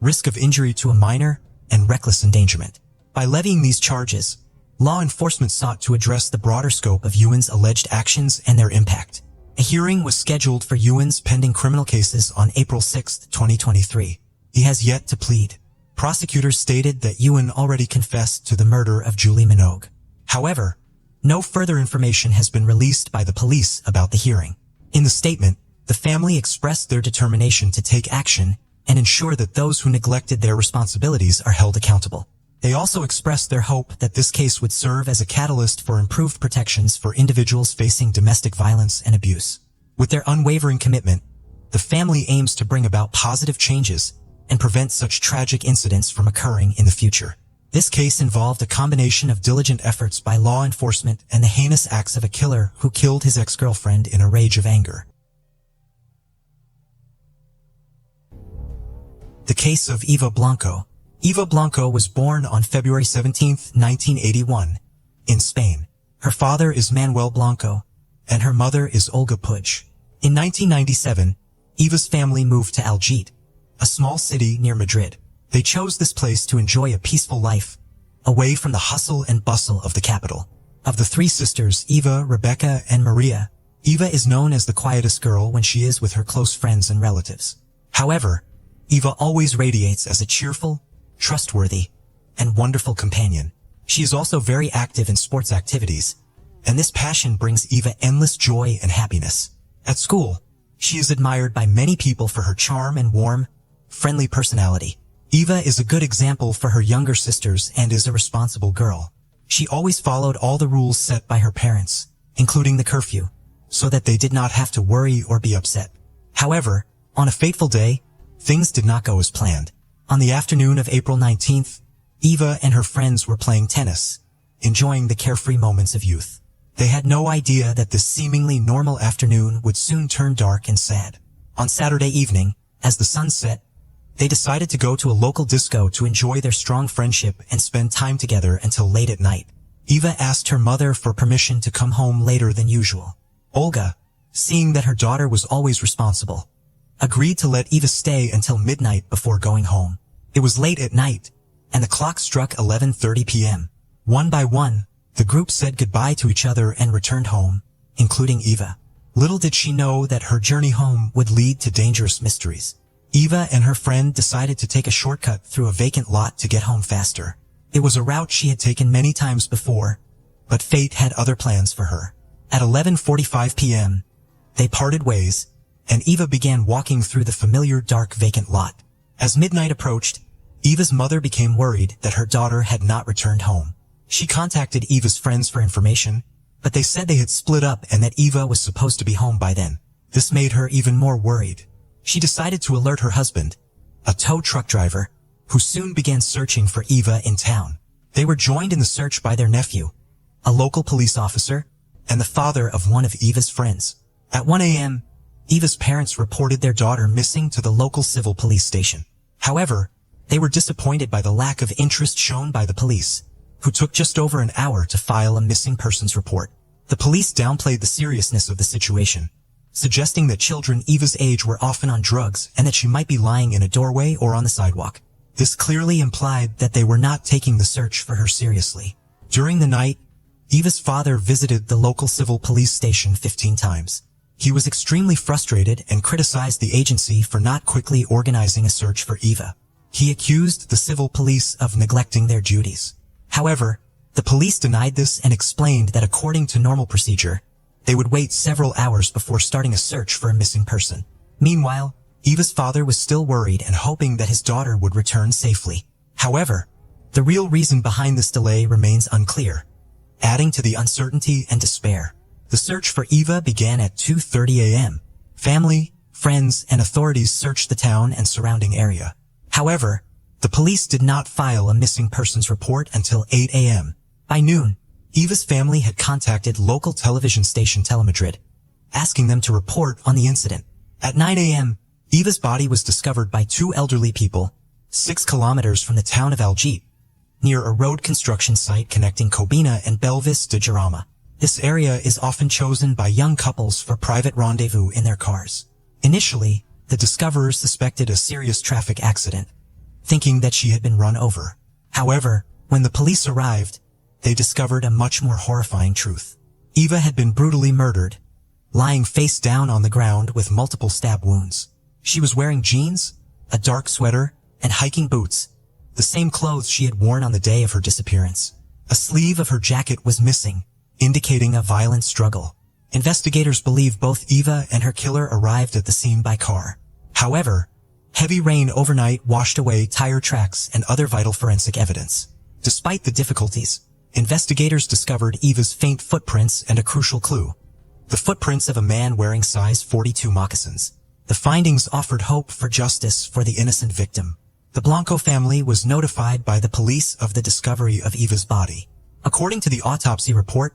risk of injury to a minor, and reckless endangerment. By levying these charges, law enforcement sought to address the broader scope of Ewan's alleged actions and their impact. A hearing was scheduled for Ewan's pending criminal cases on April 6, 2023. He has yet to plead. Prosecutors stated that Ewan already confessed to the murder of Julie Minogue. However, no further information has been released by the police about the hearing. In the statement, the family expressed their determination to take action and ensure that those who neglected their responsibilities are held accountable. They also expressed their hope that this case would serve as a catalyst for improved protections for individuals facing domestic violence and abuse. With their unwavering commitment, the family aims to bring about positive changes and prevent such tragic incidents from occurring in the future. This case involved a combination of diligent efforts by law enforcement and the heinous acts of a killer who killed his ex-girlfriend in a rage of anger. The case of Eva Blanco. Eva Blanco was born on February 17, 1981, in Spain. Her father is Manuel Blanco, and her mother is Olga Puig. In 1997, Eva's family moved to Algete, a small city near Madrid. They chose this place to enjoy a peaceful life, away from the hustle and bustle of the capital. Of the three sisters, Eva, Rebecca, and Maria, Eva is known as the quietest girl when she is with her close friends and relatives. However, Eva always radiates as a cheerful, trustworthy, and wonderful companion. She is also very active in sports activities, and this passion brings Eva endless joy and happiness. At school, she is admired by many people for her charm and warm, friendly personality. Eva is a good example for her younger sisters and is a responsible girl. She always followed all the rules set by her parents, including the curfew, so that they did not have to worry or be upset. However, on a fateful day, things did not go as planned. On the afternoon of April 19th, Eva and her friends were playing tennis, enjoying the carefree moments of youth. They had no idea that this seemingly normal afternoon would soon turn dark and sad. On Saturday evening, as the sun set, they decided to go to a local disco to enjoy their strong friendship and spend time together until late at night. Eva asked her mother for permission to come home later than usual. Olga, seeing that her daughter was always responsible, agreed to let Eva stay until midnight before going home. It was late at night, and the clock struck 11:30 p.m. One by one, the group said goodbye to each other and returned home, including Eva. Little did she know that her journey home would lead to dangerous mysteries. Eva and her friend decided to take a shortcut through a vacant lot to get home faster. It was a route she had taken many times before, but fate had other plans for her. At 11:45 p.m., they parted ways, and Eva began walking through the familiar dark vacant lot. As midnight approached, Eva's mother became worried that her daughter had not returned home. She contacted Eva's friends for information, but they said they had split up and that Eva was supposed to be home by then. This made her even more worried. She decided to alert her husband, a tow truck driver, who soon began searching for Eva in town. They were joined in the search by their nephew, a local police officer, and the father of one of Eva's friends. At 1 a.m., Eva's parents reported their daughter missing to the local civil police station. However, they were disappointed by the lack of interest shown by the police, who took just over an hour to file a missing persons report. The police downplayed the seriousness of the situation, suggesting that children Eva's age were often on drugs and that she might be lying in a doorway or on the sidewalk. This clearly implied that they were not taking the search for her seriously. During the night, Eva's father visited the local civil police station 15 times. He was extremely frustrated and criticized the agency for not quickly organizing a search for Eva. He accused the civil police of neglecting their duties. However, the police denied this and explained that according to normal procedure, they would wait several hours before starting a search for a missing person. Meanwhile, Eva's father was still worried and hoping that his daughter would return safely. However, the real reason behind this delay remains unclear, adding to the uncertainty and despair. The search for Eva began at 2:30 a.m. Family, friends, and authorities searched the town and surrounding area. However, the police did not file a missing persons report until 8 a.m. By noon, Eva's family had contacted local television station Telemadrid, asking them to report on the incident. At 9 a.m., Eva's body was discovered by two elderly people, 6 kilometers from the town of Algete, near a road construction site connecting Cobina and Belvis de Jarama. This area is often chosen by young couples for private rendezvous in their cars. Initially, the discoverers suspected a serious traffic accident, thinking that she had been run over. However, when the police arrived, they discovered a much more horrifying truth. Eva had been brutally murdered, lying face down on the ground with multiple stab wounds. She was wearing jeans, a dark sweater, and hiking boots, the same clothes she had worn on the day of her disappearance. A sleeve of her jacket was missing, indicating a violent struggle. Investigators believe both Eva and her killer arrived at the scene by car. However, heavy rain overnight washed away tire tracks and other vital forensic evidence. Despite the difficulties, investigators discovered Eva's faint footprints and a crucial clue: the footprints of a man wearing size 42 moccasins. The findings offered hope for justice for the innocent victim. The Blanco family was notified by the police of the discovery of Eva's body. According to the autopsy report,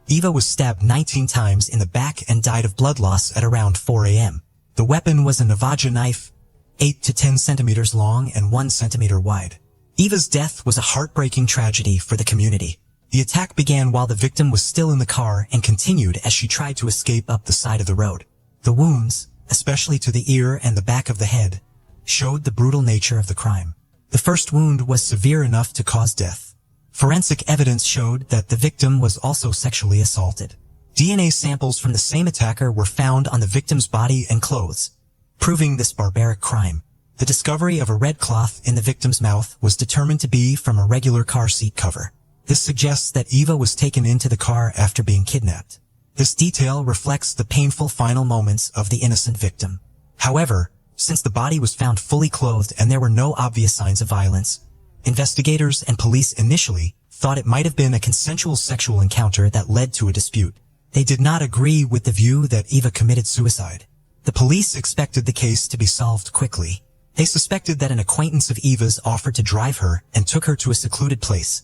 Eva was stabbed 19 times in the back and died of blood loss at around 4 a.m. The weapon was a Navaja knife, 8 to 10 centimeters long and 1 centimeter wide. Eva's death was a heartbreaking tragedy for the community. The attack began while the victim was still in the car and continued as she tried to escape up the side of the road. The wounds, especially to the ear and the back of the head, showed the brutal nature of the crime. The first wound was severe enough to cause death. Forensic evidence showed that the victim was also sexually assaulted. DNA samples from the same attacker were found on the victim's body and clothes, proving this barbaric crime. The discovery of a red cloth in the victim's mouth was determined to be from a regular car seat cover. This suggests that Eva was taken into the car after being kidnapped. This detail reflects the painful final moments of the innocent victim. However, since the body was found fully clothed and there were no obvious signs of violence, investigators and police initially thought it might have been a consensual sexual encounter that led to a dispute. They did not agree with the view that Eva committed suicide. The police expected the case to be solved quickly. They suspected that an acquaintance of Eva's offered to drive her and took her to a secluded place,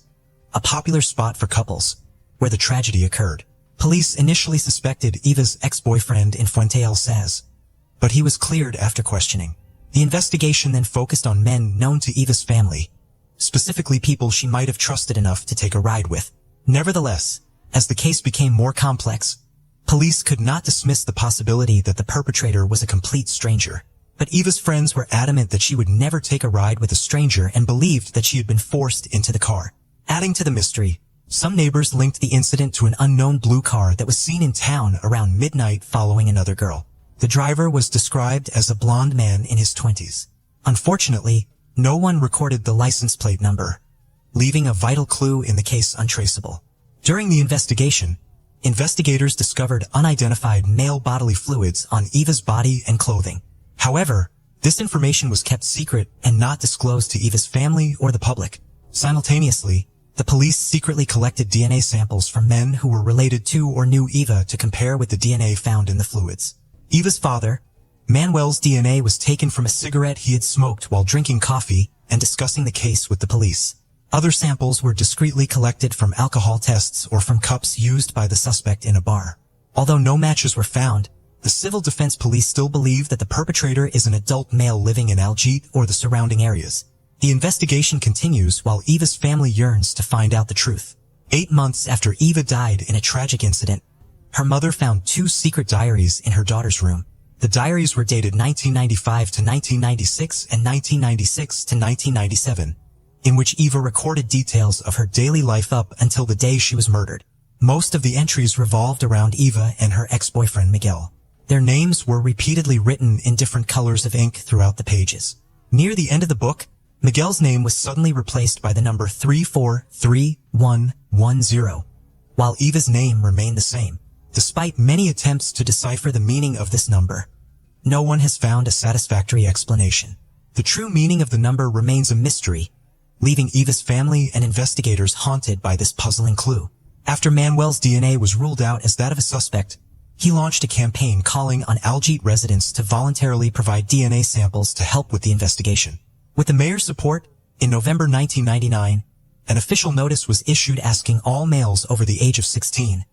a popular spot for couples, where the tragedy occurred. Police initially suspected Eva's ex-boyfriend in Fuente Alsace, but he was cleared after questioning. The investigation then focused on men known to Eva's family, specifically people she might have trusted enough to take a ride with. Nevertheless, as the case became more complex, police could not dismiss the possibility that the perpetrator was a complete stranger. But Eva's friends were adamant that she would never take a ride with a stranger and believed that she had been forced into the car. Adding to the mystery, some neighbors linked the incident to an unknown blue car that was seen in town around midnight following another girl. The driver was described as a blonde man in his 20s. Unfortunately, no one recorded the license plate number, leaving a vital clue in the case untraceable. During the investigation, investigators discovered unidentified male bodily fluids on Eva's body and clothing. However, this information was kept secret and not disclosed to Eva's family or the public. Simultaneously, the police secretly collected DNA samples from men who were related to or knew Eva to compare with the DNA found in the fluids. Eva's father, Manuel's DNA was taken from a cigarette he had smoked while drinking coffee and discussing the case with the police. Other samples were discreetly collected from alcohol tests or from cups used by the suspect in a bar. Although no matches were found, the Civil Defense Police still believe that the perpetrator is an adult male living in Algete or the surrounding areas. The investigation continues while Eva's family yearns to find out the truth. 8 months after Eva died in a tragic incident, her mother found 2 secret diaries in her daughter's room. The diaries were dated 1995 to 1996 and 1996 to 1997, in which Eva recorded details of her daily life up until the day she was murdered. Most of the entries revolved around Eva and her ex-boyfriend Miguel. Their names were repeatedly written in different colors of ink throughout the pages. Near the end of the book, Miguel's name was suddenly replaced by the number 343110, while Eva's name remained the same. Despite many attempts to decipher the meaning of this number, no one has found a satisfactory explanation. The true meaning of the number remains a mystery, leaving Eva's family and investigators haunted by this puzzling clue. After Manuel's DNA was ruled out as that of a suspect, he launched a campaign calling on Algete residents to voluntarily provide DNA samples to help with the investigation. With the mayor's support, in November 1999, an official notice was issued asking all males over the age of 16,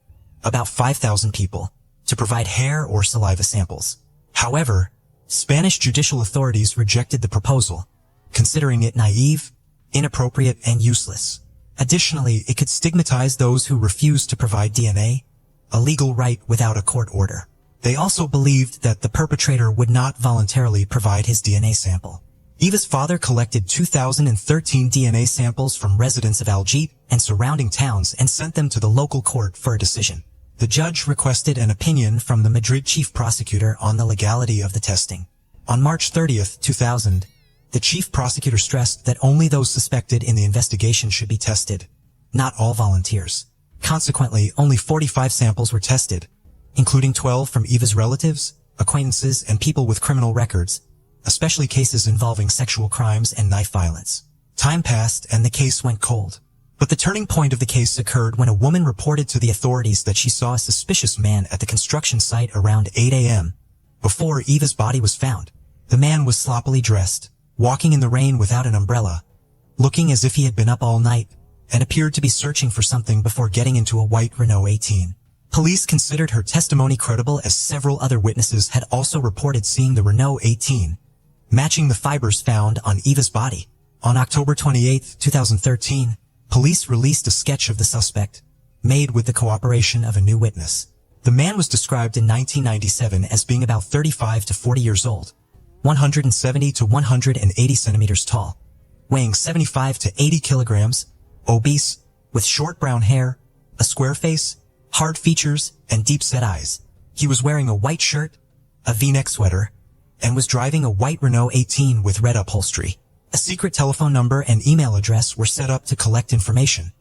about 5,000 people, to provide hair or saliva samples. However, Spanish judicial authorities rejected the proposal, considering it naive, inappropriate, and useless. Additionally, it could stigmatize those who refused to provide DNA, a legal right without a court order. They also believed that the perpetrator would not voluntarily provide his DNA sample. Eva's father collected 2013 DNA samples from residents of Algete and surrounding towns and sent them to the local court for a decision. The judge requested an opinion from the Madrid chief prosecutor on the legality of the testing. On March 30, 2000, the chief prosecutor stressed that only those suspected in the investigation should be tested, not all volunteers. Consequently, only 45 samples were tested, including 12 from Eva's relatives, acquaintances, and people with criminal records, especially cases involving sexual crimes and knife violence. Time passed and the case went cold. But the turning point of the case occurred when a woman reported to the authorities that she saw a suspicious man at the construction site around 8 a.m. before Eva's body was found. The man was sloppily dressed, walking in the rain without an umbrella, looking as if he had been up all night, and appeared to be searching for something before getting into a white Renault 18. Police considered her testimony credible as several other witnesses had also reported seeing the Renault 18, matching the fibers found on Eva's body. On October 28, 2013, police released a sketch of the suspect, made with the cooperation of a new witness. The man was described in 1997 as being about 35 to 40 years old, 170 to 180 centimeters tall, weighing 75 to 80 kilograms, obese, with short brown hair, a square face, hard features, and deep-set eyes. He was wearing a white shirt, a V-neck sweater, and was driving a white Renault 18 with red upholstery. A secret telephone number and email address were set up to collect information,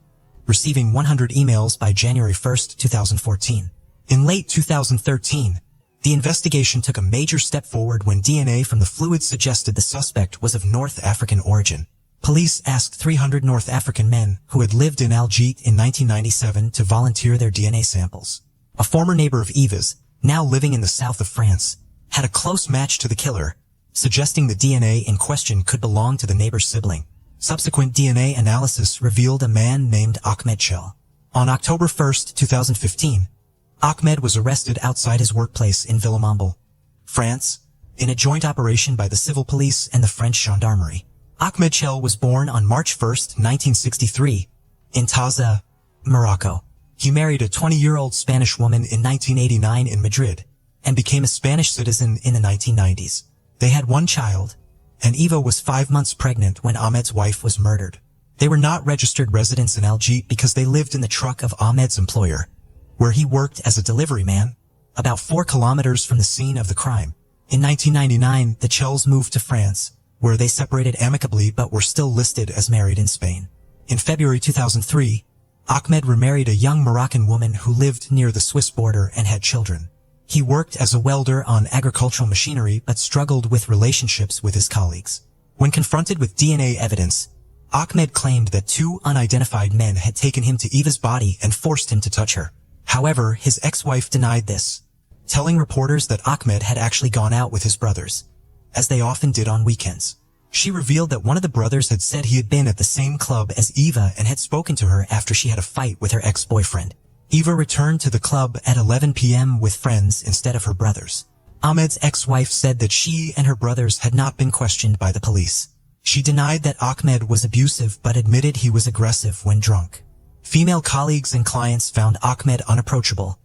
receiving 100 emails by January 1, 2014. In late 2013, the investigation took a major step forward when DNA from the fluid suggested the suspect was of North African origin. Police asked 300 North African men who had lived in Algete in 1997 to volunteer their DNA samples. A former neighbor of Eva's, now living in the south of France, had a close match to the killer, suggesting the DNA in question could belong to the neighbor's sibling. Subsequent DNA analysis revealed a man named Ahmed Chell. On October 1, 2015, Ahmed was arrested outside his workplace in Villemomble, France, in a joint operation by the civil police and the French gendarmerie. Ahmed Chell was born on March 1, 1963, in Taza, Morocco. He married a 20-year-old Spanish woman in 1989 in Madrid, and became a Spanish citizen in the 1990s. They had one child, and Eva was 5 months pregnant when Ahmed's wife was murdered. They were not registered residents in Algete because they lived in the truck of Ahmed's employer, where he worked as a delivery man, about 4 kilometers from the scene of the crime. In 1999, the Chells moved to France, where they separated amicably but were still listed as married in Spain. In February 2003, Ahmed remarried a young Moroccan woman who lived near the Swiss border and had children. He worked as a welder on agricultural machinery but struggled with relationships with his colleagues. When confronted with DNA evidence, Ahmed claimed that 2 unidentified men had taken him to Eva's body and forced him to touch her. However, his ex-wife denied this, telling reporters that Ahmed had actually gone out with his brothers, as they often did on weekends. She revealed that one of the brothers had said he had been at the same club as Eva and had spoken to her after she had a fight with her ex-boyfriend. Eva returned to the club at 11 p.m. with friends instead of her brothers. Ahmed's ex-wife said that she and her brothers had not been questioned by the police. She denied that Ahmed was abusive but admitted he was aggressive when drunk. Female colleagues and clients found Ahmed unapproachable,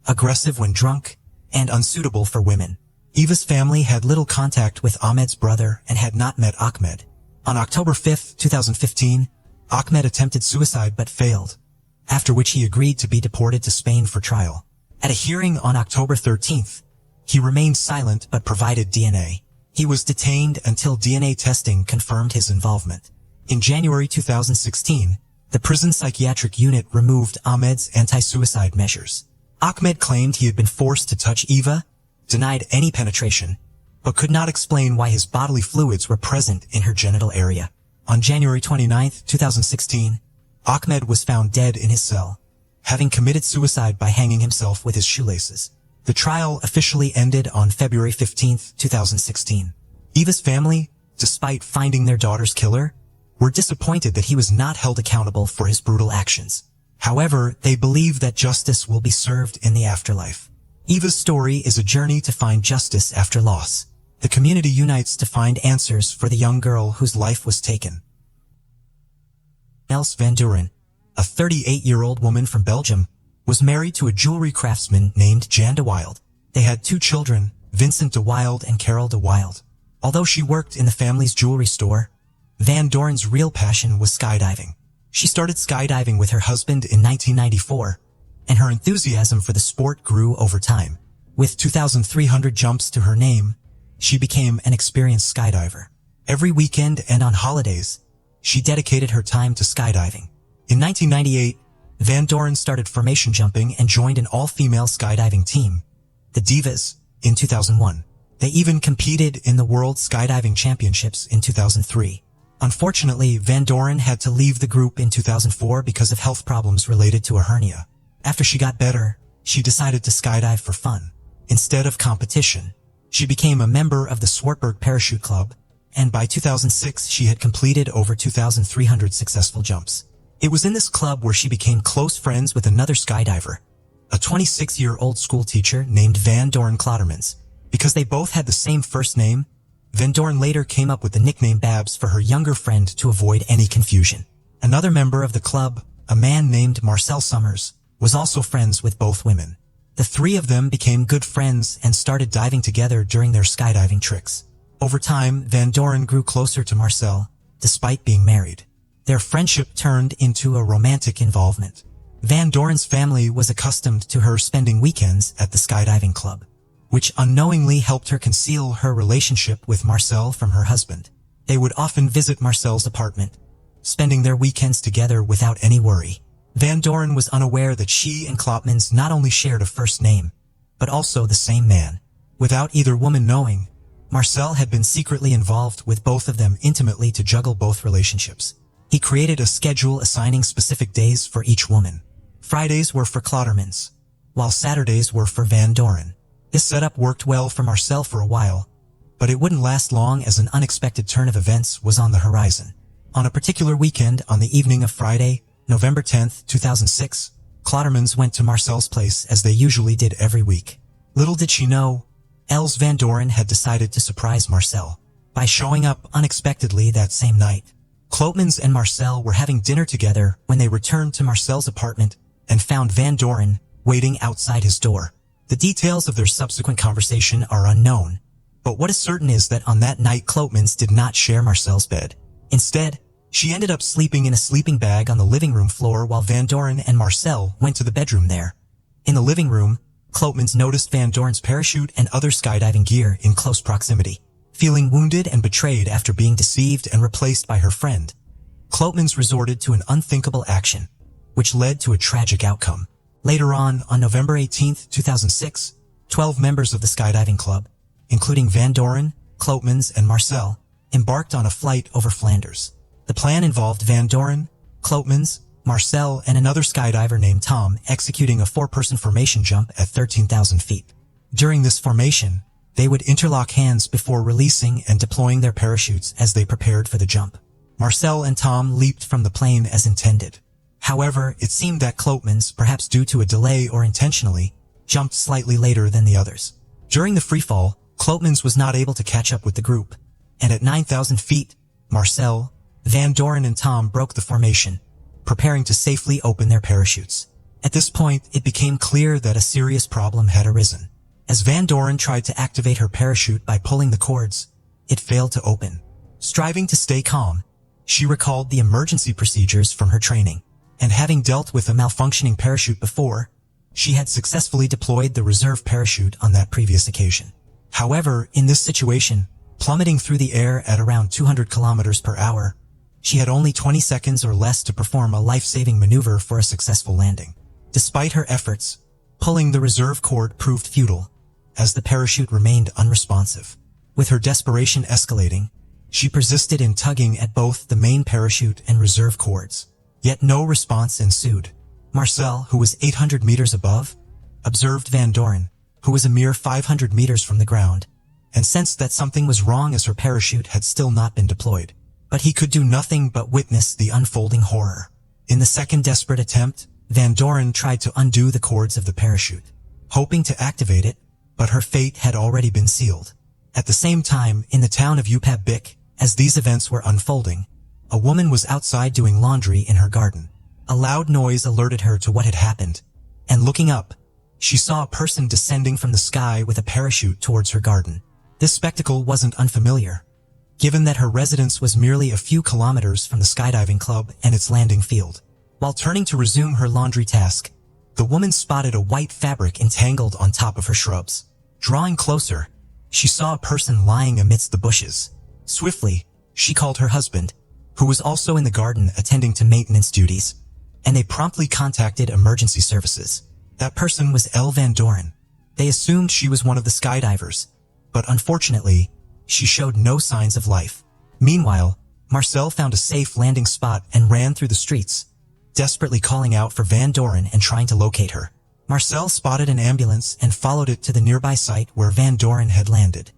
aggressive when drunk, and unsuitable for women. Eva's family had little contact with Ahmed's brother and had not met Ahmed. On October 5, 2015, Ahmed attempted suicide but failed, after which he agreed to be deported to Spain for trial. At a hearing on October 13th, he remained silent but provided DNA. He was detained until DNA testing confirmed his involvement. In January 2016, the prison psychiatric unit removed Ahmed's anti-suicide measures. Ahmed claimed he had been forced to touch Eva, denied any penetration, but could not explain why his bodily fluids were present in her genital area. On January 29, 2016, Ahmed was found dead in his cell, having committed suicide by hanging himself with his shoelaces. The trial officially ended on February 15, 2016. Eva's family, despite finding their daughter's killer, were disappointed that he was not held accountable for his brutal actions. However, they believe that justice will be served in the afterlife. Eva's story is a journey to find justice after loss. The community unites to find answers for the young girl whose life was taken. Els van Duren, a 38-year-old woman from Belgium, was married to a jewelry craftsman named Jan de Wilde. They had 2 children, Vincent de Wilde and Carol de Wilde. Although she worked in the family's jewelry store, Van Doren's real passion was skydiving. She started skydiving with her husband in 1994, and her enthusiasm for the sport grew over time. With 2,300 jumps to her name, she became an experienced skydiver. Every weekend and on holidays, she dedicated her time to skydiving. In 1998, Van Doren started formation jumping and joined an all-female skydiving team, the Divas, in 2001. They even competed in the World Skydiving Championships in 2003. Unfortunately, Van Doren had to leave the group in 2004 because of health problems related to a hernia. After she got better, she decided to skydive for fun. Instead of competition, she became a member of the Swartberg Parachute Club, and by 2006 she had completed over 2,300 successful jumps. It was in this club where she became close friends with another skydiver, a 26-year-old school teacher named Van Doren Klottermans. Because they both had the same first name, Van Doren later came up with the nickname Babs for her younger friend to avoid any confusion. Another member of the club, a man named Marcel Summers, was also friends with both women. The 3 of them became good friends and started diving together during their skydiving tricks. Over time, Van Doren grew closer to Marcel, despite being married. Their friendship turned into a romantic involvement. Van Doren's family was accustomed to her spending weekends at the skydiving club, which unknowingly helped her conceal her relationship with Marcel from her husband. They would often visit Marcel's apartment, spending their weekends together without any worry. Van Doren was unaware that she and Klotmans not only shared a first name, but also the same man. Without either woman knowing, Marcel had been secretly involved with both of them intimately to juggle both relationships. He created a schedule assigning specific days for each woman. Fridays were for Klottermans, while Saturdays were for Van Doren. This setup worked well for Marcel for a while, but it wouldn't last long as an unexpected turn of events was on the horizon. On a particular weekend, on the evening of Friday, November 10, 2006, Klottermans went to Marcel's place as they usually did every week. Little did she know, Els van Doren had decided to surprise Marcel by showing up unexpectedly that same night. Klotmans and Marcel were having dinner together when they returned to Marcel's apartment and found Van Doren waiting outside his door. The details of their subsequent conversation are unknown, but what is certain is that on that night Klotmans did not share Marcel's bed. Instead, she ended up sleeping in a sleeping bag on the living room floor while Van Doren and Marcel went to the bedroom there. In the living room, Klotmans noticed Van Doren's parachute and other skydiving gear in close proximity. Feeling wounded and betrayed after being deceived and replaced by her friend, Klotmans resorted to an unthinkable action, which led to a tragic outcome. Later on November 18, 2006, 12 members of the skydiving club, including Van Doren, Klotmans, and Marcel, embarked on a flight over Flanders. The plan involved Van Doren, Klotmans, Marcel, and another skydiver named Tom executing a 4-person formation jump at 13,000 feet. During this formation, they would interlock hands before releasing and deploying their parachutes as they prepared for the jump. Marcel and Tom leaped from the plane as intended. However, it seemed that Klotmans, perhaps due to a delay or intentionally, jumped slightly later than the others. During the freefall, Klotmans was not able to catch up with the group, and at 9,000 feet, Marcel, Van Doren, and Tom broke the formation, preparing to safely open their parachutes. At this point, it became clear that a serious problem had arisen. As Van Doren tried to activate her parachute by pulling the cords, it failed to open. Striving to stay calm, she recalled the emergency procedures from her training, and having dealt with a malfunctioning parachute before, she had successfully deployed the reserve parachute on that previous occasion. However, in this situation, plummeting through the air at around 200 kilometers per hour, she had only 20 seconds or less to perform a life-saving maneuver for a successful landing. Despite her efforts, pulling the reserve cord proved futile, as the parachute remained unresponsive. With her desperation escalating, she persisted in tugging at both the main parachute and reserve cords. Yet no response ensued. Marcel, who was 800 meters above, observed Van Doren, who was a mere 500 meters from the ground, and sensed that something was wrong as her parachute had still not been deployed. But he could do nothing but witness the unfolding horror. In the second desperate attempt, Van Doren tried to undo the cords of the parachute, hoping to activate it, but her fate had already been sealed. At the same time, in the town of Upabik, as these events were unfolding, a woman was outside doing laundry in her garden. A loud noise alerted her to what had happened, and looking up, she saw a person descending from the sky with a parachute towards her garden. This spectacle wasn't unfamiliar, given that her residence was merely a few kilometers from the skydiving club and its landing field. While turning to resume her laundry task, the woman spotted a white fabric entangled on top of her shrubs. Drawing closer, she saw a person lying amidst the bushes. Swiftly, she called her husband, who was also in the garden attending to maintenance duties, and they promptly contacted emergency services. That person was Elle Van Doren. They assumed she was one of the skydivers, but unfortunately, she showed no signs of life. Meanwhile, Marcel found a safe landing spot and ran through the streets, desperately calling out for Van Doren and trying to locate her. Marcel spotted an ambulance and followed it to the nearby site where Van Doren had landed.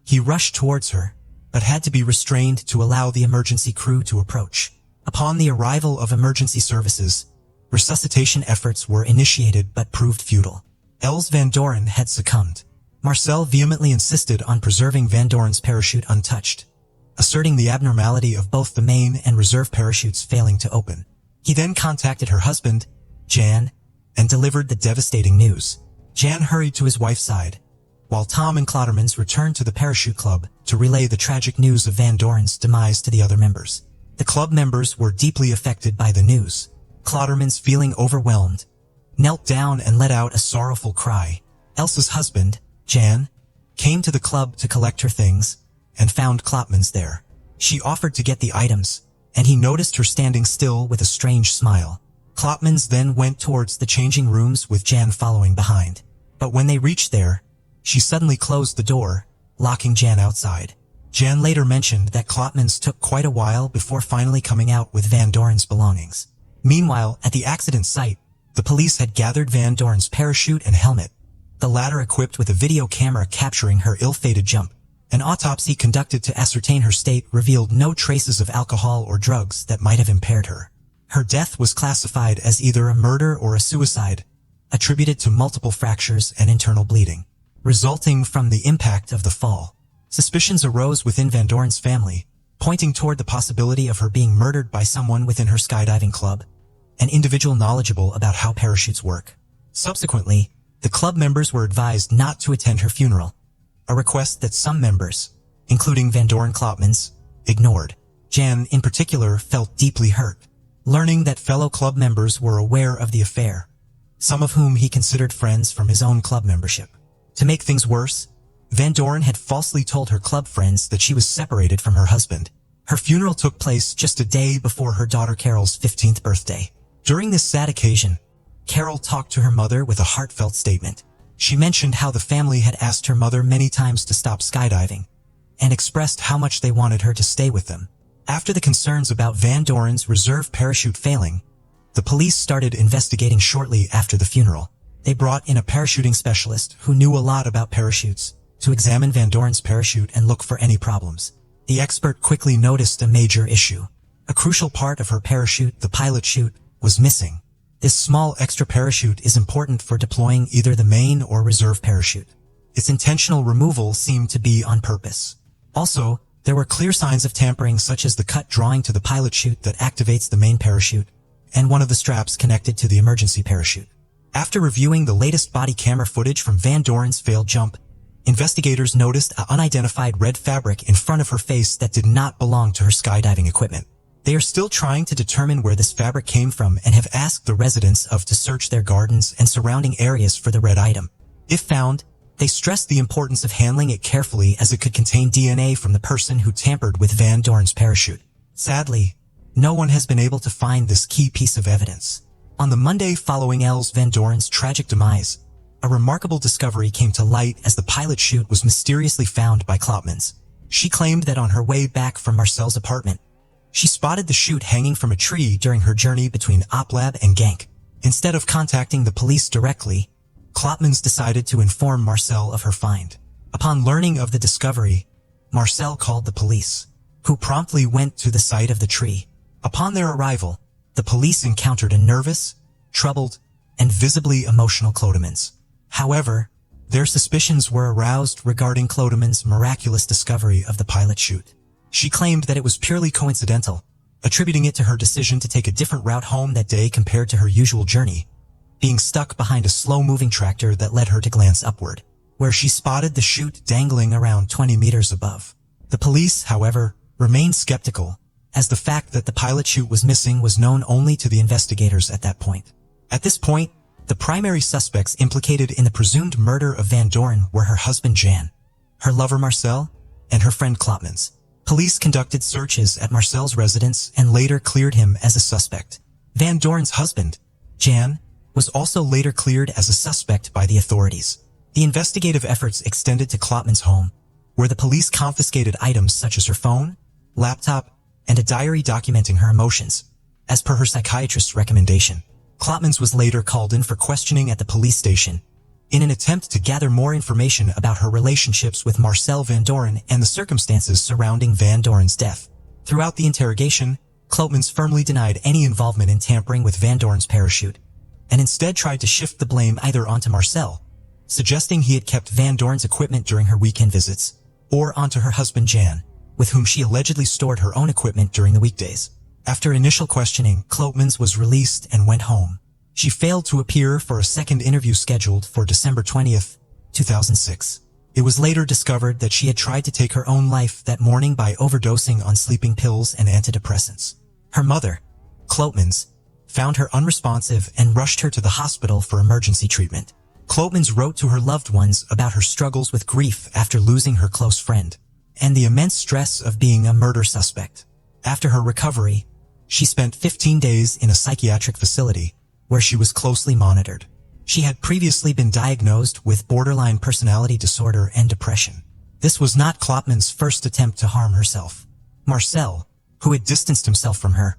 He rushed towards her, but had to be restrained to allow the emergency crew to approach. Upon the arrival of emergency services, resuscitation efforts were initiated but proved futile. Els Van Doren had succumbed. Marcel vehemently insisted on preserving Van Doren's parachute untouched, asserting the abnormality of both the main and reserve parachutes failing to open. He then contacted her husband, Jan, and delivered the devastating news. Jan hurried to his wife's side, while Tom and Klottermans returned to the parachute club to relay the tragic news of Van Doren's demise to the other members. The club members were deeply affected by the news. Klottermans, feeling overwhelmed, knelt down and let out a sorrowful cry. Elsa's husband, Jan, came to the club to collect her things and found Klottermans there. She offered to get the items, and he noticed her standing still with a strange smile. Klottermans then went towards the changing rooms with Jan following behind. But when they reached there, she suddenly closed the door, locking Jan outside. Jan later mentioned that Klottermans took quite a while before finally coming out with Van Doren's belongings. Meanwhile, at the accident site, the police had gathered Van Doren's parachute and helmet, the latter equipped with a video camera capturing her ill-fated jump. An autopsy conducted to ascertain her state revealed no traces of alcohol or drugs that might have impaired her. Her death was classified as either a murder or a suicide, attributed to multiple fractures and internal bleeding, resulting from the impact of the fall. Suspicions arose within Van Doren's family, pointing toward the possibility of her being murdered by someone within her skydiving club, an individual knowledgeable about how parachutes work. Subsequently, the club members were advised not to attend her funeral, a request that some members, including Van Doren Klottermans, ignored. Jan, in particular, felt deeply hurt, learning that fellow club members were aware of the affair, some of whom he considered friends from his own club membership. To make things worse, Van Doren had falsely told her club friends that she was separated from her husband. Her funeral took place just a day before her daughter Carol's 15th birthday. During this sad occasion, Carol talked to her mother with a heartfelt statement. She mentioned how the family had asked her mother many times to stop skydiving, and expressed how much they wanted her to stay with them. After the concerns about Van Doren's reserve parachute failing, the police started investigating shortly after the funeral. They brought in a parachuting specialist who knew a lot about parachutes to examine Van Doren's parachute and look for any problems. The expert quickly noticed a major issue. A crucial part of her parachute, the pilot chute, was missing. This small extra parachute is important for deploying either the main or reserve parachute. Its intentional removal seemed to be on purpose. Also, there were clear signs of tampering, such as the cut drawing to the pilot chute that activates the main parachute, and one of the straps connected to the emergency parachute. After reviewing the latest body camera footage from Van Doren's failed jump, investigators noticed an unidentified red fabric in front of her face that did not belong to her skydiving equipment. They are still trying to determine where this fabric came from and have asked the residents to search their gardens and surrounding areas for the red item. If found, they stressed the importance of handling it carefully as it could contain DNA from the person who tampered with Van Doren's parachute. Sadly, no one has been able to find this key piece of evidence. On the Monday following Els Van Doren's tragic demise, a remarkable discovery came to light as the pilot chute was mysteriously found by Klopmans. She claimed that on her way back from Marcel's apartment, she spotted the chute hanging from a tree during her journey between Oplab and Genk. Instead of contacting the police directly, Klopmans decided to inform Marcel of her find. Upon learning of the discovery, Marcel called the police, who promptly went to the site of the tree. Upon their arrival, the police encountered a nervous, troubled, and visibly emotional Klopmans. However, their suspicions were aroused regarding Klopmans' miraculous discovery of the pilot chute. She claimed that it was purely coincidental, attributing it to her decision to take a different route home that day compared to her usual journey, being stuck behind a slow-moving tractor that led her to glance upward, where she spotted the chute dangling around 20 meters above. The police, however, remained skeptical, as the fact that the pilot chute was missing was known only to the investigators at that point. At this point, the primary suspects implicated in the presumed murder of Van Doren were her husband Jan, her lover Marcel, and her friend Klopmans. Police conducted searches at Marcel's residence and later cleared him as a suspect. Van Doren's husband, Jan, was also later cleared as a suspect by the authorities. The investigative efforts extended to Klopmans' home, where the police confiscated items such as her phone, laptop, and a diary documenting her emotions. As per her psychiatrist's recommendation, Klopmans was later called in for questioning at the police station, in an attempt to gather more information about her relationships with Marcel Van Doren and the circumstances surrounding Van Doren's death. Throughout the interrogation, Klopmans firmly denied any involvement in tampering with Van Doren's parachute, and instead tried to shift the blame either onto Marcel, suggesting he had kept Van Doren's equipment during her weekend visits, or onto her husband Jan, with whom she allegedly stored her own equipment during the weekdays. After initial questioning, Klopmans was released and went home. She failed to appear for a second interview scheduled for December 20th, 2006. It was later discovered that she had tried to take her own life that morning by overdosing on sleeping pills and antidepressants. Her mother, Klopmans, found her unresponsive and rushed her to the hospital for emergency treatment. Klopmans wrote to her loved ones about her struggles with grief after losing her close friend, and the immense stress of being a murder suspect. After her recovery, she spent 15 days in a psychiatric facility, where she was closely monitored. She had previously been diagnosed with borderline personality disorder and depression. This was not Klopmans' first attempt to harm herself. Marcel, who had distanced himself from her,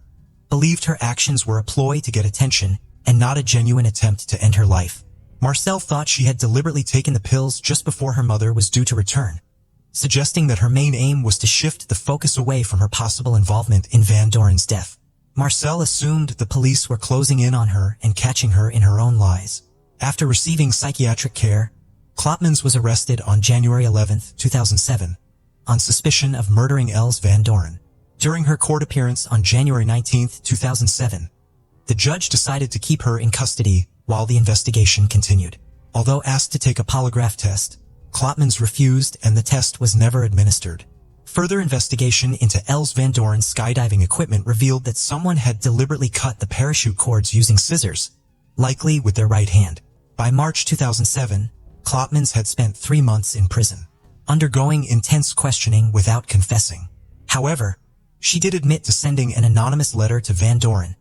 believed her actions were a ploy to get attention and not a genuine attempt to end her life. Marcel thought she had deliberately taken the pills just before her mother was due to return, suggesting that her main aim was to shift the focus away from her possible involvement in Van Doren's death. Marcel assumed the police were closing in on her and catching her in her own lies. After receiving psychiatric care, Klopmans was arrested on January 11, 2007, on suspicion of murdering Els Van Doren. During her court appearance on January 19, 2007, the judge decided to keep her in custody while the investigation continued. Although asked to take a polygraph test, Klopmans refused and the test was never administered. Further investigation into Els Van Doren's skydiving equipment revealed that someone had deliberately cut the parachute cords using scissors, likely with their right hand. By March 2007, Klopmans had spent 3 months in prison, undergoing intense questioning without confessing. However, she did admit to sending an anonymous letter to Van Doren,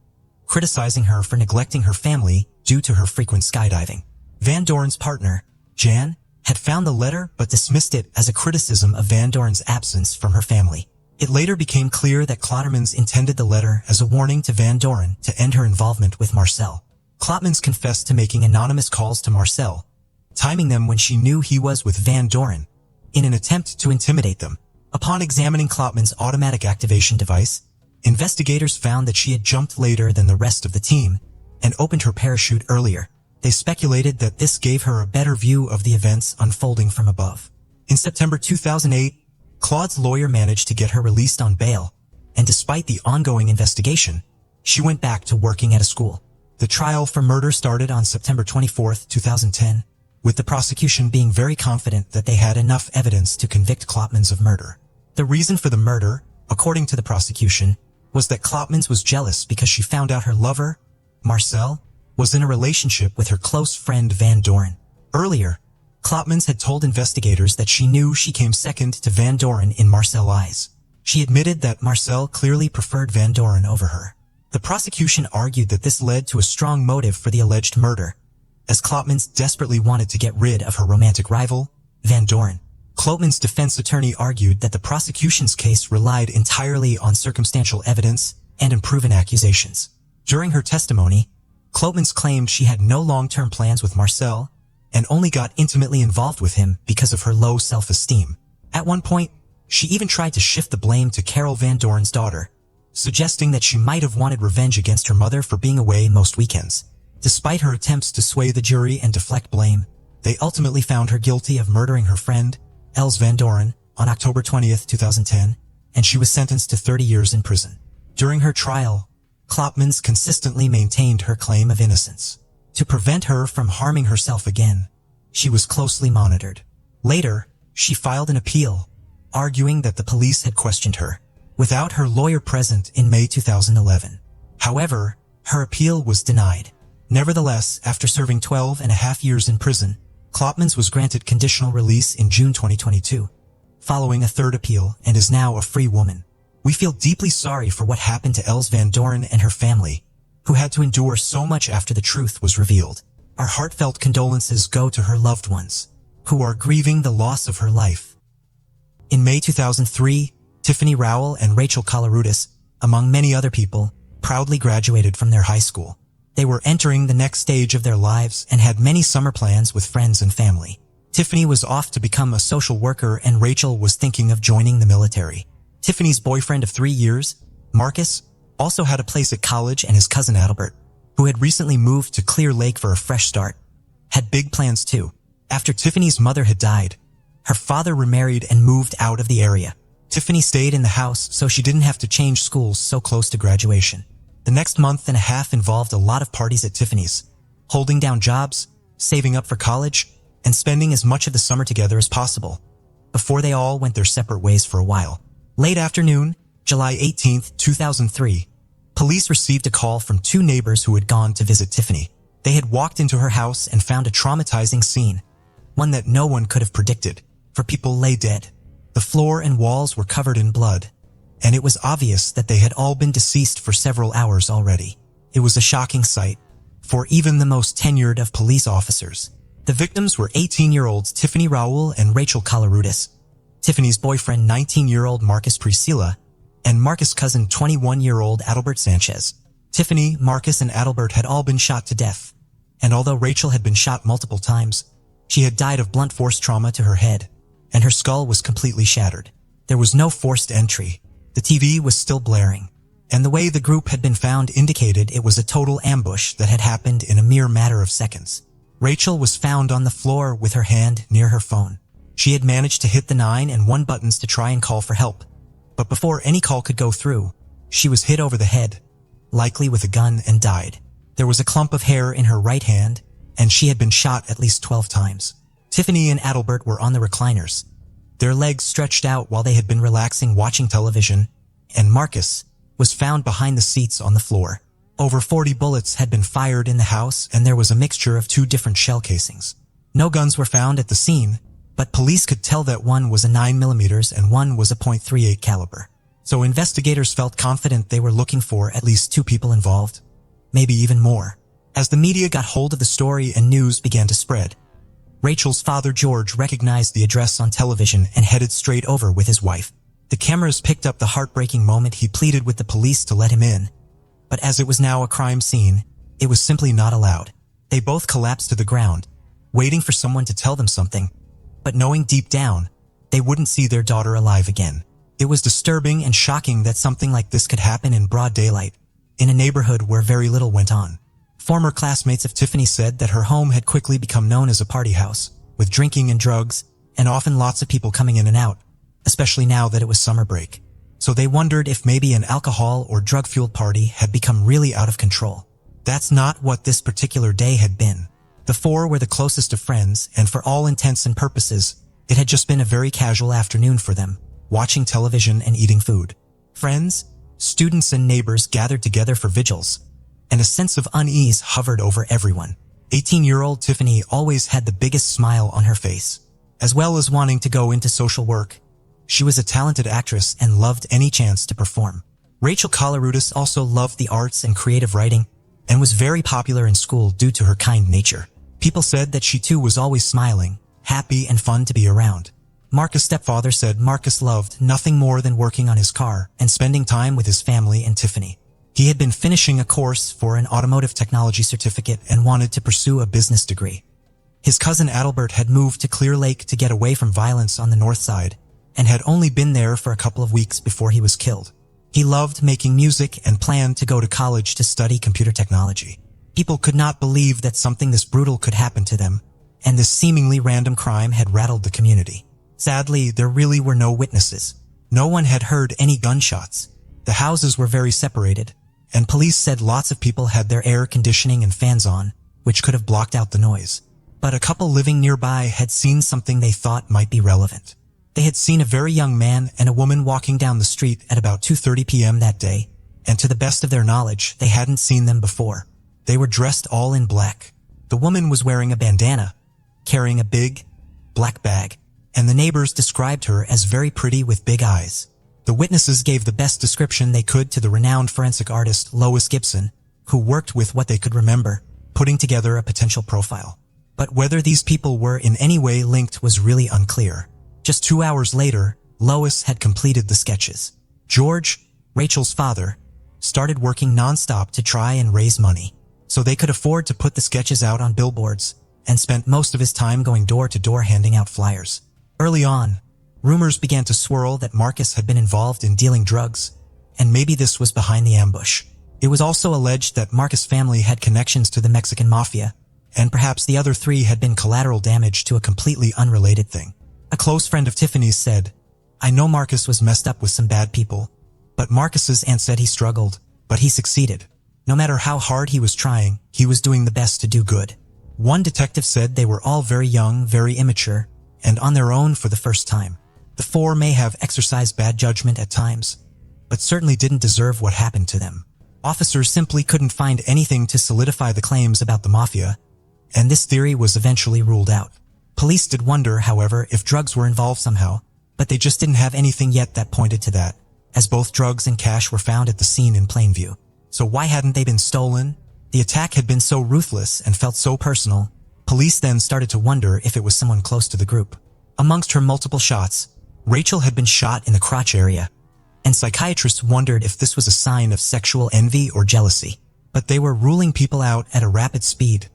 criticizing her for neglecting her family due to her frequent skydiving. Van Doren's partner, Jan, had found the letter but dismissed it as a criticism of Van Doren's absence from her family. It later became clear that Klopmans intended the letter as a warning to Van Doren to end her involvement with Marcel. Klopmans confessed to making anonymous calls to Marcel, timing them when she knew he was with Van Doren, in an attempt to intimidate them. Upon examining Klopmans' automatic activation device, investigators found that she had jumped later than the rest of the team and opened her parachute earlier. They speculated that this gave her a better view of the events unfolding from above. In September 2008, Claude's lawyer managed to get her released on bail, and despite the ongoing investigation, she went back to working at a school. The trial for murder started on September 24, 2010, with the prosecution being very confident that they had enough evidence to convict Klopmans of murder. The reason for the murder, according to the prosecution, was that Klopmans was jealous because she found out her lover, Marcel, was in a relationship with her close friend Van Doren. Earlier, Klopmans had told investigators that she knew she came second to Van Doren in Marcel's eyes. She admitted that Marcel clearly preferred Van Doren over her. The prosecution argued that this led to a strong motive for the alleged murder, as Klopmans desperately wanted to get rid of her romantic rival, Van Doren. Klopmans' defense attorney argued that the prosecution's case relied entirely on circumstantial evidence and unproven accusations. During her testimony, Klopmans claimed she had no long-term plans with Marcel and only got intimately involved with him because of her low self-esteem. At one point, she even tried to shift the blame to Carol Van Doren's daughter, suggesting that she might have wanted revenge against her mother for being away most weekends. Despite her attempts to sway the jury and deflect blame, they ultimately found her guilty of murdering her friend, Els Van Doren, on October 20, 2010, and she was sentenced to 30 years in prison. During her trial, Klopmans consistently maintained her claim of innocence. To prevent her from harming herself again, she was closely monitored. Later, she filed an appeal, arguing that the police had questioned her, without her lawyer present in May 2011. However, her appeal was denied. Nevertheless, after serving 12.5 years in prison, Klopmans was granted conditional release in June 2022, following a third appeal, and is now a free woman. We feel deeply sorry for what happened to Els Van Doren and her family, who had to endure so much after the truth was revealed. Our heartfelt condolences go to her loved ones, who are grieving the loss of her life. In May 2003, Tiffany Rowell and Rachel Colarutis, among many other people, proudly graduated from their high school. They were entering the next stage of their lives and had many summer plans with friends and family. Tiffany was off to become a social worker and Rachel was thinking of joining the military. Tiffany's boyfriend of 3 years, Marcus, also had a place at college, and his cousin Adalbert, who had recently moved to Clear Lake for a fresh start, had big plans too. After Tiffany's mother had died, her father remarried and moved out of the area. Tiffany stayed in the house so she didn't have to change schools so close to graduation. The next month and a half involved a lot of parties at Tiffany's, holding down jobs, saving up for college, and spending as much of the summer together as possible, before they all went their separate ways for a while. Late afternoon, July 18, 2003, police received a call from 2 neighbors who had gone to visit Tiffany. They had walked into her house and found a traumatizing scene, one that no one could have predicted, for people lay dead. The floor and walls were covered in blood, and it was obvious that they had all been deceased for several hours already. It was a shocking sight, for even the most tenured of police officers. The victims were 18-year-olds Tiffany Rowell and Rachel Colarutis, Tiffany's boyfriend 19-year-old Marcus Priscilla, and Marcus' cousin 21-year-old Adalbert Sanchez. Tiffany, Marcus, and Adalbert had all been shot to death, and although Rachel had been shot multiple times, she had died of blunt force trauma to her head, and her skull was completely shattered. There was no forced entry. The TV was still blaring, and the way the group had been found indicated it was a total ambush that had happened in a mere matter of seconds. Rachel was found on the floor with her hand near her phone. She had managed to hit the 911 buttons to try and call for help, but before any call could go through, she was hit over the head, likely with a gun, and died. There was a clump of hair in her right hand, and she had been shot at least 12 times. Tiffany and Adalbert were on the recliners, their legs stretched out while they had been relaxing watching television, and Marcus was found behind the seats on the floor. Over 40 bullets had been fired in the house, and there was a mixture of 2 different shell casings. No guns were found at the scene, but police could tell that one was a 9mm and one was a .38 caliber. So investigators felt confident they were looking for at least 2 people involved, maybe even more. As the media got hold of the story and news began to spread, Rachel's father George recognized the address on television and headed straight over with his wife. The cameras picked up the heartbreaking moment. He pleaded with the police to let him in, but as it was now a crime scene, it was simply not allowed. They both collapsed to the ground, waiting for someone to tell them something, but knowing deep down, they wouldn't see their daughter alive again. It was disturbing and shocking that something like this could happen in broad daylight, in a neighborhood where very little went on. Former classmates of Tiffany said that her home had quickly become known as a party house, with drinking and drugs, and often lots of people coming in and out, especially now that it was summer break. So they wondered if maybe an alcohol or drug-fueled party had become really out of control. That's not what this particular day had been. The four were the closest of friends, and for all intents and purposes, it had just been a very casual afternoon for them, watching television and eating food. Friends, students, and neighbors gathered together for vigils, and a sense of unease hovered over everyone. 18-year-old Tiffany always had the biggest smile on her face. As well as wanting to go into social work, she was a talented actress and loved any chance to perform. Rachel Colorudis also loved the arts and creative writing, and was very popular in school due to her kind nature. People said that she too was always smiling, happy, and fun to be around. Marcus' stepfather said Marcus loved nothing more than working on his car and spending time with his family and Tiffany. He had been finishing a course for an automotive technology certificate and wanted to pursue a business degree. His cousin Adalbert had moved to Clear Lake to get away from violence on the north side, and had only been there for a couple of weeks before he was killed. He loved making music and planned to go to college to study computer technology. People could not believe that something this brutal could happen to them, and this seemingly random crime had rattled the community. Sadly, there really were no witnesses. No one had heard any gunshots. The houses were very separated, and police said lots of people had their air conditioning and fans on, which could have blocked out the noise. But a couple living nearby had seen something they thought might be relevant. They had seen a very young man and a woman walking down the street at about 2:30 p.m. that day, and to the best of their knowledge, they hadn't seen them before. They were dressed all in black. The woman was wearing a bandana, carrying a big, black bag, and the neighbors described her as very pretty with big eyes. The witnesses gave the best description they could to the renowned forensic artist Lois Gibson, who worked with what they could remember, putting together a potential profile. But whether these people were in any way linked was really unclear. Just 2 hours later, Lois had completed the sketches. George, Rachel's father, started working nonstop to try and raise money, so they could afford to put the sketches out on billboards, and spent most of his time going door to door handing out flyers. Early on, rumors began to swirl that Marcus had been involved in dealing drugs, and maybe this was behind the ambush. It was also alleged that Marcus' family had connections to the Mexican mafia, and perhaps the other three had been collateral damage to a completely unrelated thing. A close friend of Tiffany's said, "I know Marcus was messed up with some bad people, but Marcus's aunt said he struggled, but he succeeded. No matter how hard he was trying, he was doing the best to do good." One detective said they were all very young, very immature, and on their own for the first time. The four may have exercised bad judgment at times, but certainly didn't deserve what happened to them. Officers simply couldn't find anything to solidify the claims about the mafia, and this theory was eventually ruled out. Police did wonder, however, if drugs were involved somehow, but they just didn't have anything yet that pointed to that, as both drugs and cash were found at the scene in plain view. So why hadn't they been stolen? The attack had been so ruthless and felt so personal. Police then started to wonder if it was someone close to the group. Amongst her multiple shots, Rachel had been shot in the crotch area, and psychiatrists wondered if this was a sign of sexual envy or jealousy. But they were ruling people out at a rapid speed,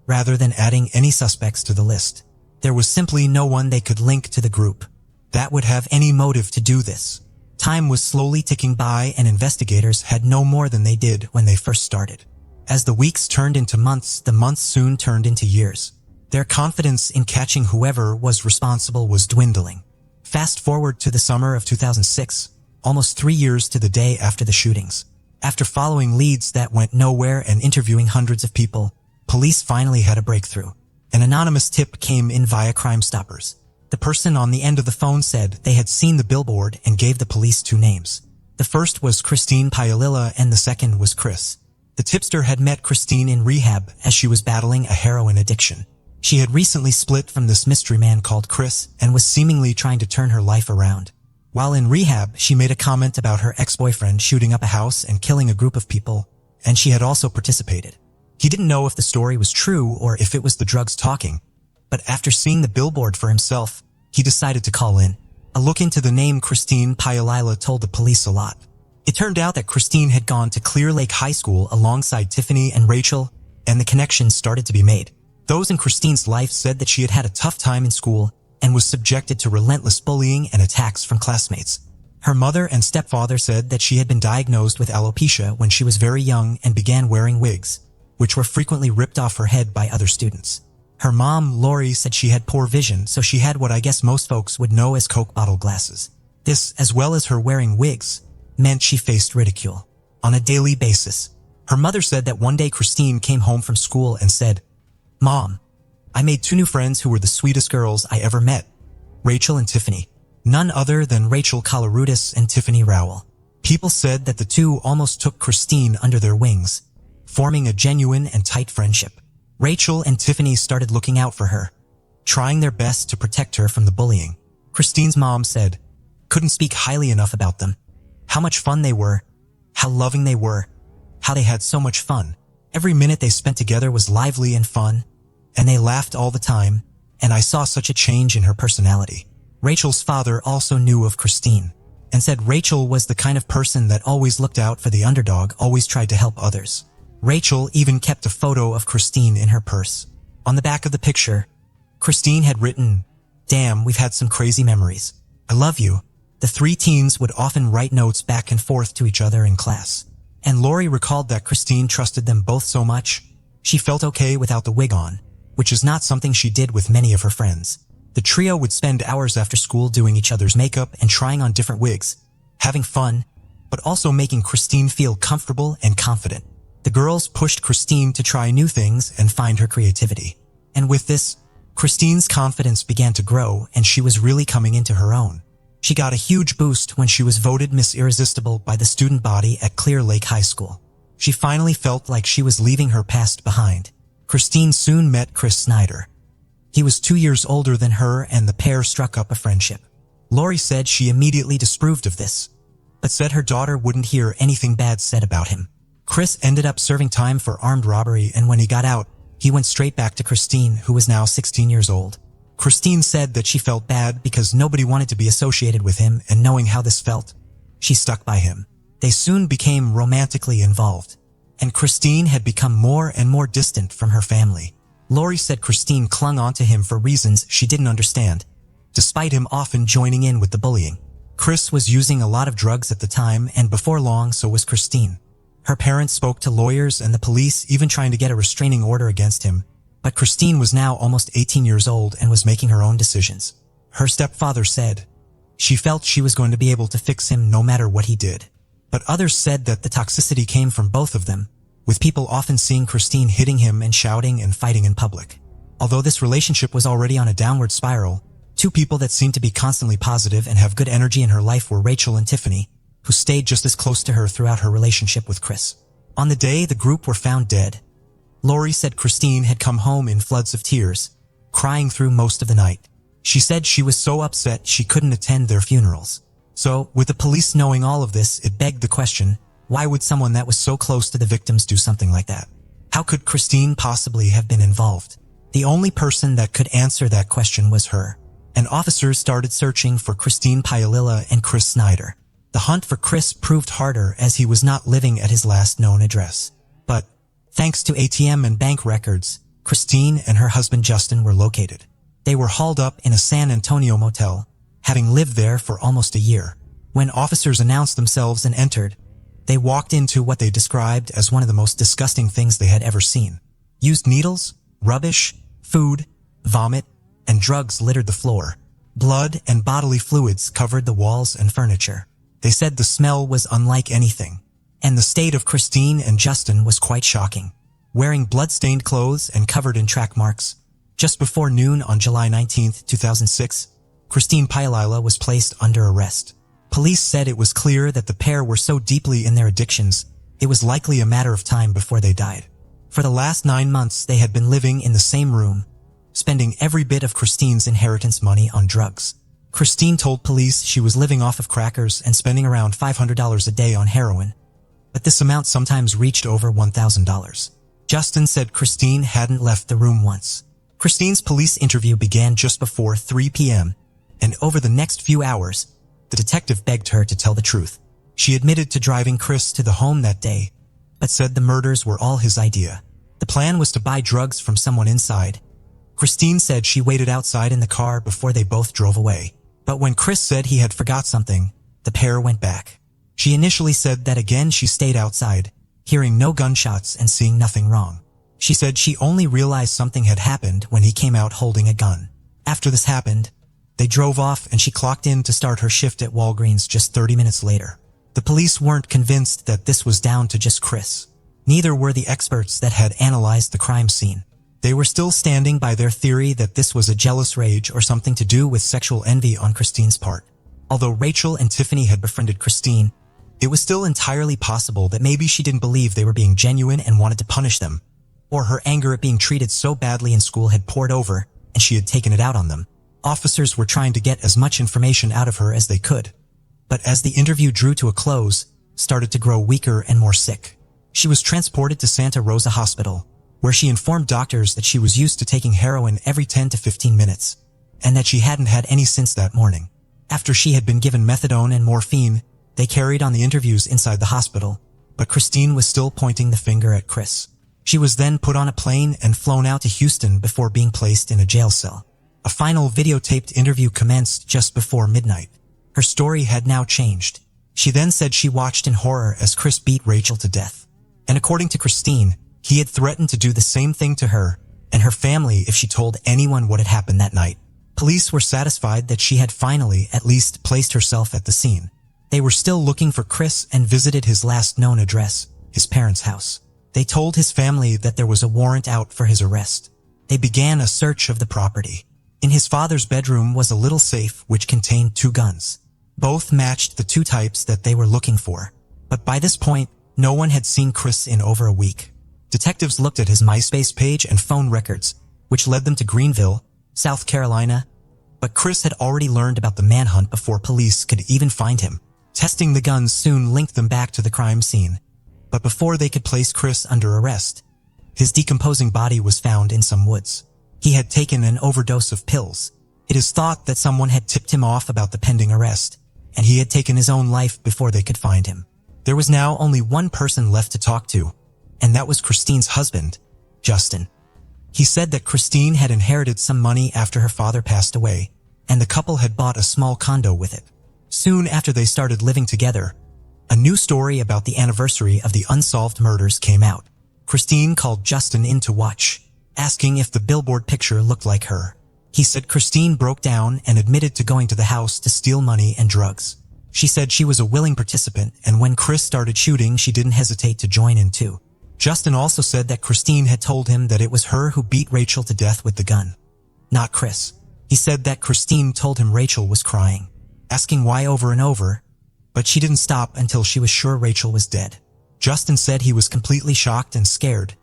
rather than adding any suspects to the list. There was simply no one they could link to the group that would have any motive to do this. Time was slowly ticking by, and investigators had no more than they did when they first started. As the weeks turned into months, the months soon turned into years. Their confidence in catching whoever was responsible was dwindling. Fast forward to the summer of 2006, almost 3 years to the day after the shootings. After following leads that went nowhere and interviewing hundreds of people, police finally had a breakthrough. An anonymous tip came in via Crime Stoppers. The person on the end of the phone said they had seen the billboard and gave the police 2 names. The first was Christine Paolilla and the second was Chris. The tipster had met Christine in rehab as she was battling a heroin addiction. She had recently split from this mystery man called Chris and was seemingly trying to turn her life around. While in rehab, she made a comment about her ex-boyfriend shooting up a house and killing a group of people, and she had also participated. He didn't know if the story was true or if it was the drugs talking, but after seeing the billboard for himself, he decided to call in. A look into the name Christine Paolilla told the police a lot. It turned out that Christine had gone to Clear Lake High School alongside Tiffany and Rachel, and the connections started to be made. Those in Christine's life said that she had had a tough time in school and was subjected to relentless bullying and attacks from classmates. Her mother and stepfather said that she had been diagnosed with alopecia when she was very young and began wearing wigs, which were frequently ripped off her head by other students. Her mom, Lori, said she had poor vision, so she had what I guess most folks would know as Coke bottle glasses. This, as well as her wearing wigs, meant she faced ridicule on a daily basis. Her mother said that one day Christine came home from school and said, "Mom, I made 2 new friends who were the sweetest girls I ever met, Rachel and Tiffany. None other than Rachel Kalaroutis and Tiffany Rowell." People said that the two almost took Christine under their wings, forming a genuine and tight friendship. Rachel and Tiffany started looking out for her, trying their best to protect her from the bullying. Christine's mom said, "Couldn't speak highly enough about them. How much fun they were, how loving they were, how they had so much fun. Every minute they spent together was lively and fun, and they laughed all the time, and I saw such a change in her personality." Rachel's father also knew of Christine and said Rachel was the kind of person that always looked out for the underdog, always tried to help others. Rachel even kept a photo of Christine in her purse. On the back of the picture, Christine had written, "Damn, we've had some crazy memories. I love you." The 3 teens would often write notes back and forth to each other in class. And Lori recalled that Christine trusted them both so much, she felt okay without the wig on, which is not something she did with many of her friends. The trio would spend hours after school doing each other's makeup and trying on different wigs, having fun, but also making Christine feel comfortable and confident. The girls pushed Christine to try new things and find her creativity. And with this, Christine's confidence began to grow and she was really coming into her own. She got a huge boost when she was voted Miss Irresistible by the student body at Clear Lake High School. She finally felt like she was leaving her past behind. Christine soon met Chris Snyder. He was 2 years older than her and the pair struck up a friendship. Lori said she immediately disapproved of this, but said her daughter wouldn't hear anything bad said about him. Chris ended up serving time for armed robbery, and when he got out, he went straight back to Christine, who was now 16 years old. Christine said that she felt bad because nobody wanted to be associated with him, and knowing how this felt, she stuck by him. They soon became romantically involved, and Christine had become more and more distant from her family. Lori said Christine clung onto him for reasons she didn't understand, despite him often joining in with the bullying. Chris was using a lot of drugs at the time, and before long, so was Christine. Her parents spoke to lawyers and the police, even trying to get a restraining order against him, but Christine was now almost 18 years old and was making her own decisions. Her stepfather said she felt she was going to be able to fix him no matter what he did. But others said that the toxicity came from both of them, with people often seeing Christine hitting him and shouting and fighting in public. Although this relationship was already on a downward spiral, 2 people that seemed to be constantly positive and have good energy in her life were Rachel and Tiffany, who stayed just as close to her throughout her relationship with Chris. On the day the group were found dead, Lori said Christine had come home in floods of tears, crying through most of the night. She said she was so upset she couldn't attend their funerals. So, with the police knowing all of this, it begged the question, why would someone that was so close to the victims do something like that? How could Christine possibly have been involved? The only person that could answer that question was her, and officers started searching for Christine Paolilla and Chris Snyder. The hunt for Chris proved harder as he was not living at his last known address. But, thanks to ATM and bank records, Christine and her husband Justin were located. They were hauled up in a San Antonio motel, having lived there for almost a year. When officers announced themselves and entered, they walked into what they described as one of the most disgusting things they had ever seen. Used needles, rubbish, food, vomit, and drugs littered the floor. Blood and bodily fluids covered the walls and furniture. They said the smell was unlike anything, and the state of Christine and Justin was quite shocking. Wearing blood-stained clothes and covered in track marks, just before noon on July 19, 2006, Christine Paolilla was placed under arrest. Police said it was clear that the pair were so deeply in their addictions, it was likely a matter of time before they died. For the last 9 months, they had been living in the same room, spending every bit of Christine's inheritance money on drugs. Christine told police she was living off of crackers and spending around $500 a day on heroin, but this amount sometimes reached over $1,000. Justin said Christine hadn't left the room once. Christine's police interview began just before 3 p.m., and over the next few hours, the detective begged her to tell the truth. She admitted to driving Chris to the home that day, but said the murders were all his idea. The plan was to buy drugs from someone inside. Christine said she waited outside in the car before they both drove away. But when Chris said he had forgot something, the pair went back. She initially said that again she stayed outside, hearing no gunshots and seeing nothing wrong. She said she only realized something had happened when he came out holding a gun. After this happened, they drove off and she clocked in to start her shift at Walgreens just 30 minutes later. The police weren't convinced that this was down to just Chris. Neither were the experts that had analyzed the crime scene. They were still standing by their theory that this was a jealous rage or something to do with sexual envy on Christine's part. Although Rachel and Tiffany had befriended Christine, it was still entirely possible that maybe she didn't believe they were being genuine and wanted to punish them, or her anger at being treated so badly in school had poured over and she had taken it out on them. Officers were trying to get as much information out of her as they could, but as the interview drew to a close, started to grow weaker and more sick. She was transported to Santa Rosa Hospital, where she informed doctors that she was used to taking heroin every 10 to 15 minutes, and that she hadn't had any since that morning. After she had been given methadone and morphine, they carried on the interviews inside the hospital, but Christine was still pointing the finger at Chris. She was then put on a plane and flown out to Houston before being placed in a jail cell. A final videotaped interview commenced just before midnight. Her story had now changed. She then said she watched in horror as Chris beat Rachel to death. And according to Christine, he had threatened to do the same thing to her and her family if she told anyone what had happened that night. Police were satisfied that she had finally, at least, placed herself at the scene. They were still looking for Chris and visited his last known address, his parents' house. They told his family that there was a warrant out for his arrest. They began a search of the property. In his father's bedroom was a little safe which contained 2 guns. Both matched the 2 types that they were looking for. But by this point, no one had seen Chris in over a week. Detectives looked at his MySpace page and phone records, which led them to Greenville, South Carolina, but Chris had already learned about the manhunt before police could even find him. Testing the guns soon linked them back to the crime scene, but before they could place Chris under arrest, his decomposing body was found in some woods. He had taken an overdose of pills. It is thought that someone had tipped him off about the pending arrest, and he had taken his own life before they could find him. There was now only one person left to talk to, and that was Christine's husband, Justin. He said that Christine had inherited some money after her father passed away, and the couple had bought a small condo with it. Soon after they started living together, a new story about the anniversary of the unsolved murders came out. Christine called Justin in to watch, asking if the billboard picture looked like her. He said Christine broke down and admitted to going to the house to steal money and drugs. She said she was a willing participant, and when Chris started shooting, she didn't hesitate to join in too. Justin also said that Christine had told him that it was her who beat Rachel to death with the gun, not Chris. He said that Christine told him Rachel was crying, asking why over and over, but she didn't stop until she was sure Rachel was dead. Justin said he was completely shocked and scared,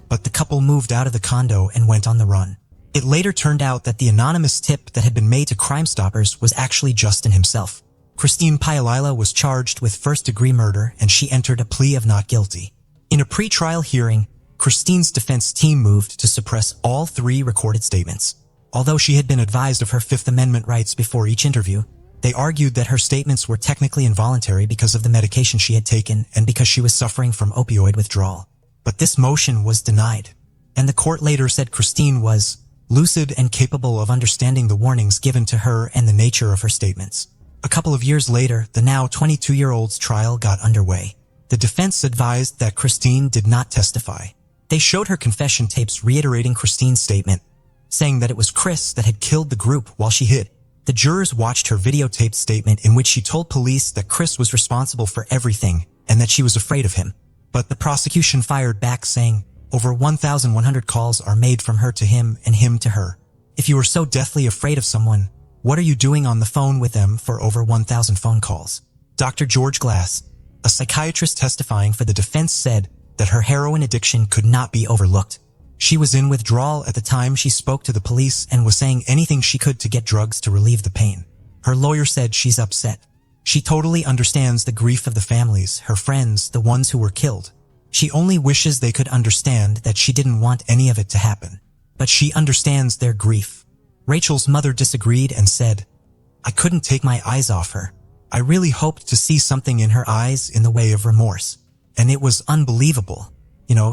but the couple moved out of the condo and went on the run. It later turned out that the anonymous tip that had been made to Crime Stoppers was actually Justin himself. Christine Paolila was charged with first-degree murder, and she entered a plea of not guilty. In a pre-trial hearing, Christine's defense team moved to suppress all 3 recorded statements. Although she had been advised of her Fifth Amendment rights before each interview, they argued that her statements were technically involuntary because of the medication she had taken and because she was suffering from opioid withdrawal. But this motion was denied, and the court later said Christine was lucid and capable of understanding the warnings given to her and the nature of her statements. A couple of years later, the now 22-year-old's trial got underway. The defense advised that Christine did not testify. They showed her confession tapes reiterating Christine's statement, saying that it was Chris that had killed the group while she hid. The jurors watched her videotaped statement in which she told police that Chris was responsible for everything and that she was afraid of him. But the prosecution fired back saying, over 1,100 calls are made from her to him and him to her. If you are so deathly afraid of someone, what are you doing on the phone with them for over 1,000 phone calls? Dr. George Glass, a psychiatrist testifying for the defense, said that her heroin addiction could not be overlooked. She was in withdrawal at the time she spoke to the police and was saying anything she could to get drugs to relieve the pain. Her lawyer said she's upset. She totally understands the grief of the families, her friends, the ones who were killed. She only wishes they could understand that she didn't want any of it to happen. But she understands their grief. Rachel's mother disagreed and said, I couldn't take my eyes off her. I really hoped to see something in her eyes in the way of remorse. And it was unbelievable.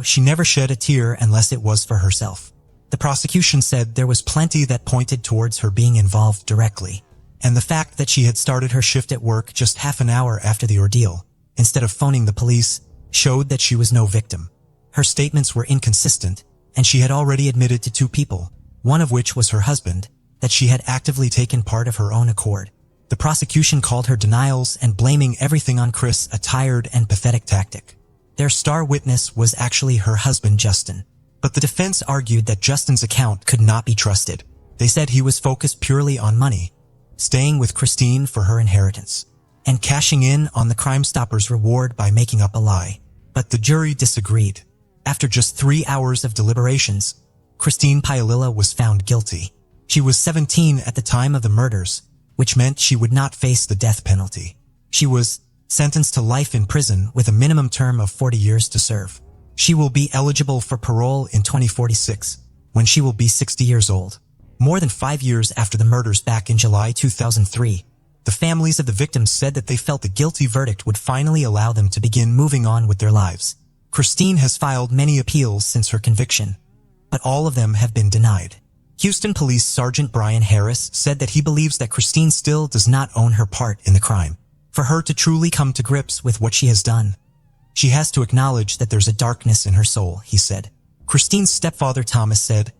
She never shed a tear unless it was for herself. The prosecution said there was plenty that pointed towards her being involved directly. And the fact that she had started her shift at work just half an hour after the ordeal, instead of phoning the police, showed that she was no victim. Her statements were inconsistent, and she had already admitted to 2 people, one of which was her husband, that she had actively taken part of her own accord. The prosecution called her denials and blaming everything on Chris a tired and pathetic tactic. Their star witness was actually her husband Justin. But the defense argued that Justin's account could not be trusted. They said he was focused purely on money, staying with Christine for her inheritance, and cashing in on the Crime Stoppers' reward by making up a lie. But the jury disagreed. After just 3 hours of deliberations, Christine Paolilla was found guilty. She was 17 at the time of the murders, which meant she would not face the death penalty. She was sentenced to life in prison with a minimum term of 40 years to serve. She will be eligible for parole in 2046, when she will be 60 years old. More than 5 years after the murders back in July 2003, the families of the victims said that they felt the guilty verdict would finally allow them to begin moving on with their lives. Christine has filed many appeals since her conviction, but all of them have been denied. Houston Police Sergeant Brian Harris said that he believes that Christine still does not own her part in the crime. For her to truly come to grips with what she has done, she has to acknowledge that there's a darkness in her soul, he said. Christine's stepfather Thomas said,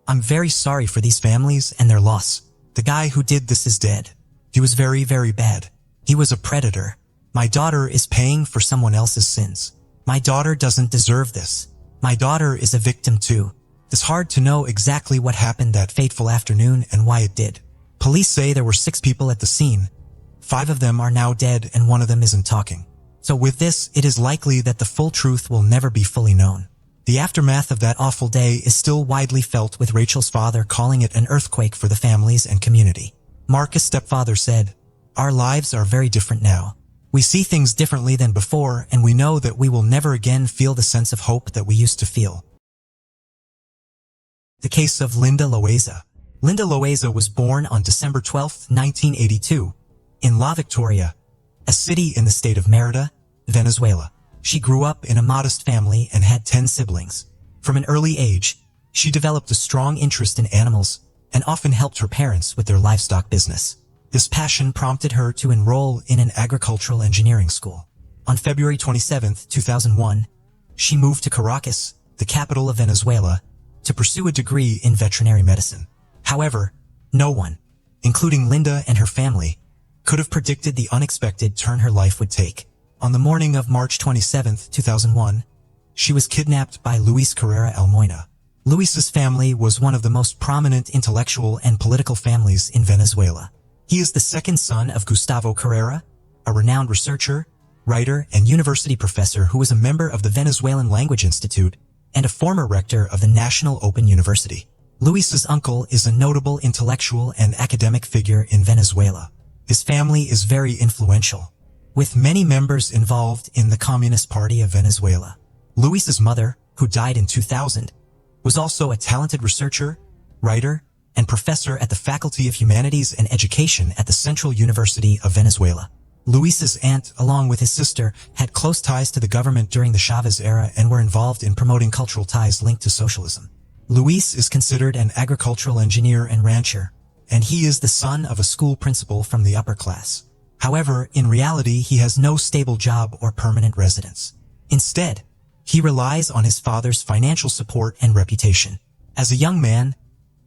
"I'm very sorry for these families and their loss. The guy who did this is dead. He was very, very bad. He was a predator. My daughter is paying for someone else's sins. My daughter doesn't deserve this. My daughter is a victim too." It's hard to know exactly what happened that fateful afternoon and why it did. Police say there were 6 people at the scene. 5 of them are now dead and 1 of them isn't talking. So with this, it is likely that the full truth will never be fully known. The aftermath of that awful day is still widely felt, with Rachel's father calling it an earthquake for the families and community. Marcus' stepfather said, "Our lives are very different now. We see things differently than before, and we know that we will never again feel the sense of hope that we used to feel." The case of Linda Loaiza. Linda Loaiza was born on December 12, 1982, in La Victoria, a city in the state of Merida, Venezuela. She grew up in a modest family and had 10 siblings. From an early age, she developed a strong interest in animals and often helped her parents with their livestock business. This passion prompted her to enroll in an agricultural engineering school. On February 27, 2001, she moved to Caracas, the capital of Venezuela, to pursue a degree in veterinary medicine. However, no one, including Linda and her family, could have predicted the unexpected turn her life would take. On the morning of March 27, 2001, she was kidnapped by Luis Carrera Almoina. Luis's family was one of the most prominent intellectual and political families in Venezuela. He is the second son of Gustavo Carrera, a renowned researcher, writer, and university professor who was a member of the Venezuelan Language Institute and a former rector of the National Open University. Luis's uncle is a notable intellectual and academic figure in Venezuela. His family is very influential, with many members involved in the Communist Party of Venezuela. Luis's mother, who died in 2000, was also a talented researcher, writer, and professor at the Faculty of Humanities and Education at the Central University of Venezuela. Luis's aunt, along with his sister, had close ties to the government during the Chavez era and were involved in promoting cultural ties linked to socialism. Luis is considered an agricultural engineer and rancher, and he is the son of a school principal from the upper class. However, in reality, he has no stable job or permanent residence. Instead, he relies on his father's financial support and reputation. As a young man,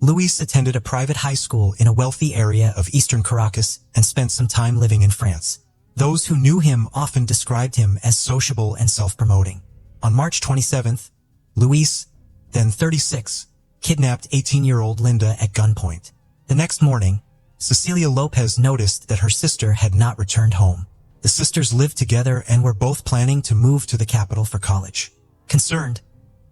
Luis attended a private high school in a wealthy area of eastern Caracas and spent some time living in France. Those who knew him often described him as sociable and self-promoting. On March 27th, Luis, then 36, kidnapped 18-year-old Linda at gunpoint. The next morning, Cecilia Lopez noticed that her sister had not returned home. The sisters lived together and were both planning to move to the capital for college. Concerned,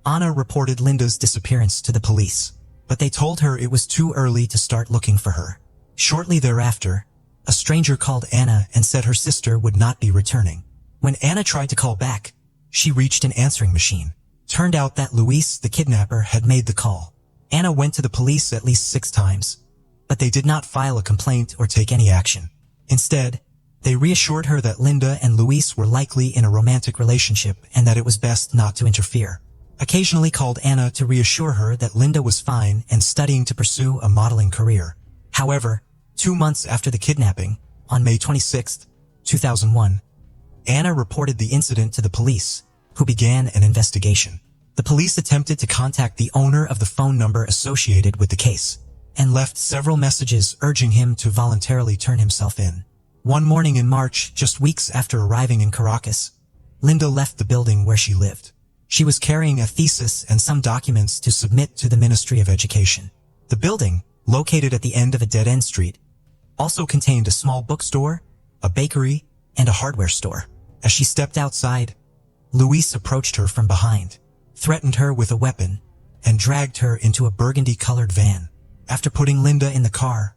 Ana reported Linda's disappearance to the police, but they told her it was too early to start looking for her. Shortly thereafter, a stranger called Anna and said her sister would not be returning. When Anna tried to call back, she reached an answering machine. Turned out that Luis, the kidnapper, had made the call. Anna went to the police at least 6 times, but they did not file a complaint or take any action. Instead, they reassured her that Linda and Luis were likely in a romantic relationship and that it was best not to interfere. Occasionally called Anna to reassure her that Linda was fine and studying to pursue a modeling career. However, 2 months after the kidnapping, on May 26, 2001, Anna reported the incident to the police, who began an investigation. The police attempted to contact the owner of the phone number associated with the case, and left several messages urging him to voluntarily turn himself in. One morning in March, just weeks after arriving in Caracas, Linda left the building where she lived. She was carrying a thesis and some documents to submit to the Ministry of Education. The building, located at the end of a dead-end street, also contained a small bookstore, a bakery, and a hardware store. As she stepped outside, Luis approached her from behind, threatened her with a weapon, and dragged her into a burgundy-colored van. After putting Linda in the car,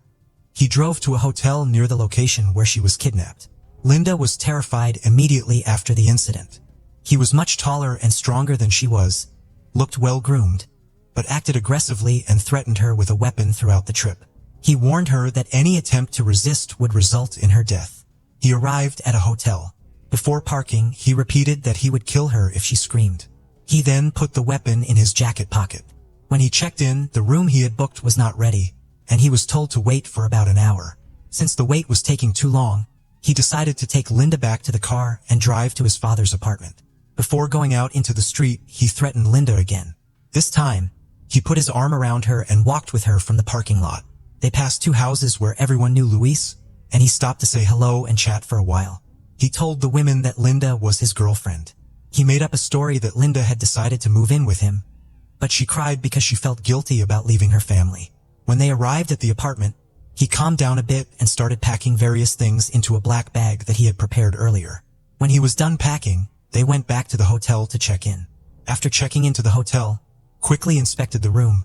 he drove to a hotel near the location where she was kidnapped. Linda was terrified immediately after the incident. He was much taller and stronger than she was, looked well-groomed, but acted aggressively and threatened her with a weapon throughout the trip. He warned her that any attempt to resist would result in her death. He arrived at a hotel. Before parking, he repeated that he would kill her if she screamed. He then put the weapon in his jacket pocket. When he checked in, the room he had booked was not ready, and he was told to wait for about an hour. Since the wait was taking too long, he decided to take Linda back to the car and drive to his father's apartment. Before going out into the street, he threatened Linda again. This time, he put his arm around her and walked with her from the parking lot. They passed two houses where everyone knew Luis, and he stopped to say hello and chat for a while. He told the women that Linda was his girlfriend. He made up a story that Linda had decided to move in with him, but she cried because she felt guilty about leaving her family. When they arrived at the apartment, he calmed down a bit and started packing various things into a black bag that he had prepared earlier. When he was done packing, they went back to the hotel to check in. After checking into the hotel, quickly inspected the room,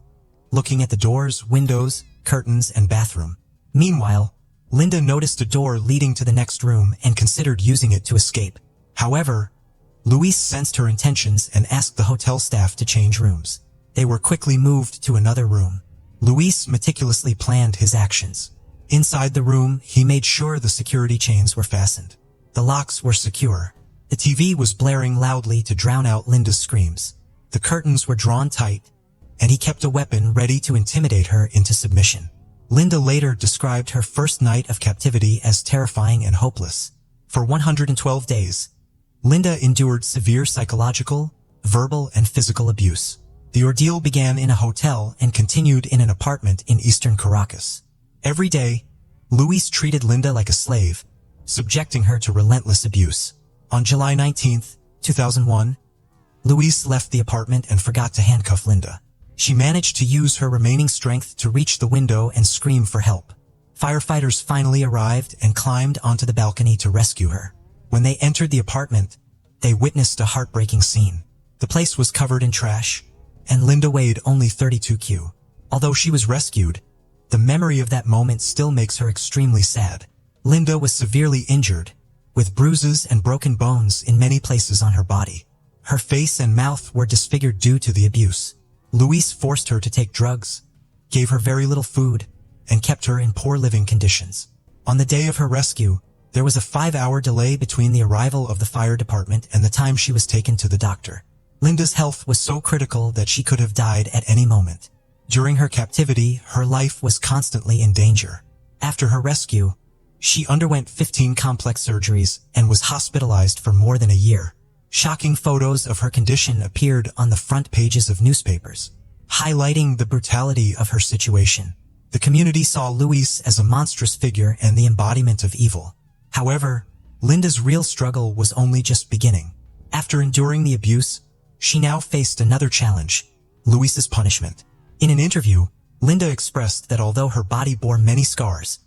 looking at the doors, windows, curtains, and bathroom. Meanwhile, Linda noticed a door leading to the next room and considered using it to escape. However, Luis sensed her intentions and asked the hotel staff to change rooms. They were quickly moved to another room. Luis meticulously planned his actions. Inside the room, he made sure the security chains were fastened. The locks were secure. The TV was blaring loudly to drown out Linda's screams. The curtains were drawn tight, and he kept a weapon ready to intimidate her into submission. Linda later described her first night of captivity as terrifying and hopeless. For 112 days, Linda endured severe psychological, verbal, and physical abuse. The ordeal began in a hotel and continued in an apartment in eastern Caracas. Every day, Luis treated Linda like a slave, subjecting her to relentless abuse. On July 19, 2001, Luis left the apartment and forgot to handcuff Linda. She managed to use her remaining strength to reach the window and scream for help. Firefighters finally arrived and climbed onto the balcony to rescue her. When they entered the apartment, they witnessed a heartbreaking scene. The place was covered in trash, and Linda weighed only 32 kg. Although she was rescued, the memory of that moment still makes her extremely sad. Linda was severely injured, with bruises and broken bones in many places on her body. Her face and mouth were disfigured due to the abuse. Luis forced her to take drugs, gave her very little food, and kept her in poor living conditions. On the day of her rescue, there was a 5-hour delay between the arrival of the fire department and the time she was taken to the doctor. Linda's health was so critical that she could have died at any moment. During her captivity, her life was constantly in danger. After her rescue, she underwent 15 complex surgeries and was hospitalized for more than a year. Shocking photos of her condition appeared on the front pages of newspapers, highlighting the brutality of her situation. The community saw Luis as a monstrous figure and the embodiment of evil. However, Linda's real struggle was only just beginning. After enduring the abuse, she now faced another challenge: Luis's punishment. In an interview, Linda expressed that although her body bore many scars,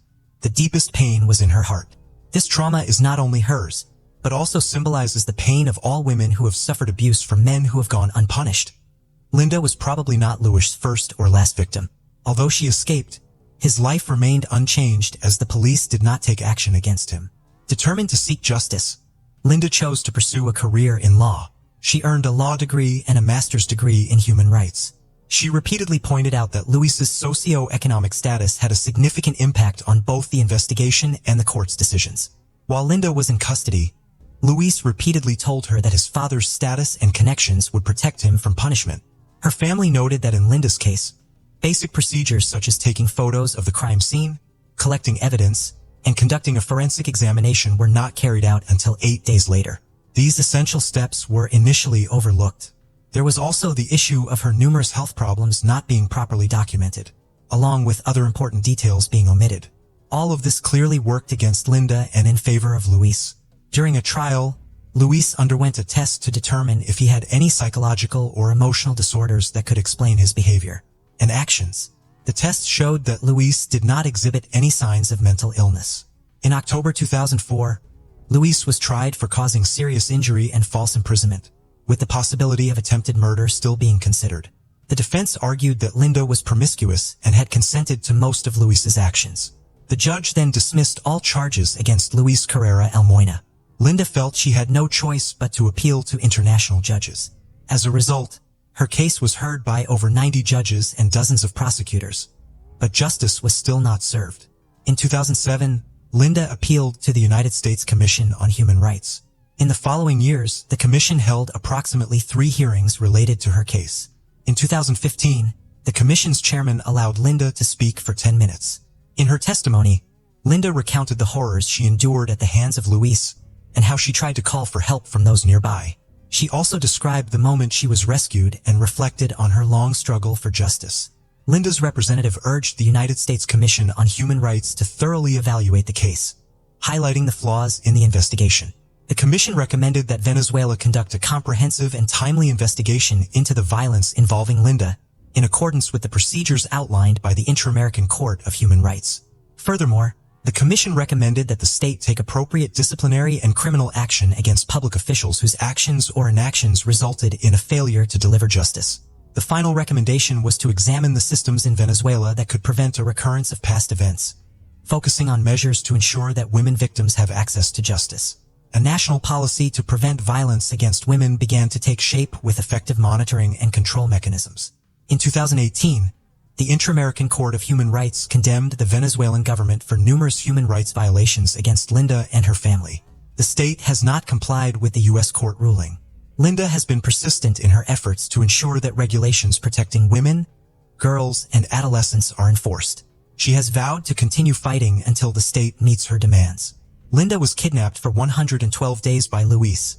the deepest pain was in her heart. This trauma is not only hers, but also symbolizes the pain of all women who have suffered abuse from men who have gone unpunished. Linda was probably not Luis's first or last victim. Although she escaped, his life remained unchanged as the police did not take action against him. Determined to seek justice, Linda chose to pursue a career in law. She earned a law degree and a master's degree in human rights. She repeatedly pointed out that Luis's socio-economic status had a significant impact on both the investigation and the court's decisions. While Linda was in custody, Luis repeatedly told her that his father's status and connections would protect him from punishment. Her family noted that in Linda's case, basic procedures such as taking photos of the crime scene, collecting evidence, and conducting a forensic examination were not carried out until 8 days later. These essential steps were initially overlooked. There was also the issue of her numerous health problems not being properly documented, along with other important details being omitted. All of this clearly worked against Linda and in favor of Luis. During a trial, Luis underwent a test to determine if he had any psychological or emotional disorders that could explain his behavior and actions. The test showed that Luis did not exhibit any signs of mental illness. In October 2004, Luis was tried for causing serious injury and false imprisonment, with the possibility of attempted murder still being considered. The defense argued that Linda was promiscuous and had consented to most of Luis's actions. The judge then dismissed all charges against Luis Carrera Almoina. Linda felt she had no choice but to appeal to international judges. As a result, her case was heard by over 90 judges and dozens of prosecutors. But justice was still not served. In 2007, Linda appealed to the United States Commission on Human Rights. In the following years, the commission held approximately 3 hearings related to her case. In 2015, the commission's chairman allowed Linda to speak for 10 minutes. In her testimony, Linda recounted the horrors she endured at the hands of Luis and how she tried to call for help from those nearby. She also described the moment she was rescued and reflected on her long struggle for justice. Linda's representative urged the United States Commission on Human Rights to thoroughly evaluate the case, highlighting the flaws in the investigation. The commission recommended that Venezuela conduct a comprehensive and timely investigation into the violence involving Linda, in accordance with the procedures outlined by the Inter-American Court of Human Rights. Furthermore, the commission recommended that the state take appropriate disciplinary and criminal action against public officials whose actions or inactions resulted in a failure to deliver justice. The final recommendation was to examine the systems in Venezuela that could prevent a recurrence of past events, focusing on measures to ensure that women victims have access to justice. A national policy to prevent violence against women began to take shape with effective monitoring and control mechanisms. In 2018, the Inter-American Court of Human Rights condemned the Venezuelan government for numerous human rights violations against Linda and her family. The state has not complied with the U.S. court ruling. Linda has been persistent in her efforts to ensure that regulations protecting women, girls, and adolescents are enforced. She has vowed to continue fighting until the state meets her demands. Linda was kidnapped for 112 days by Luis,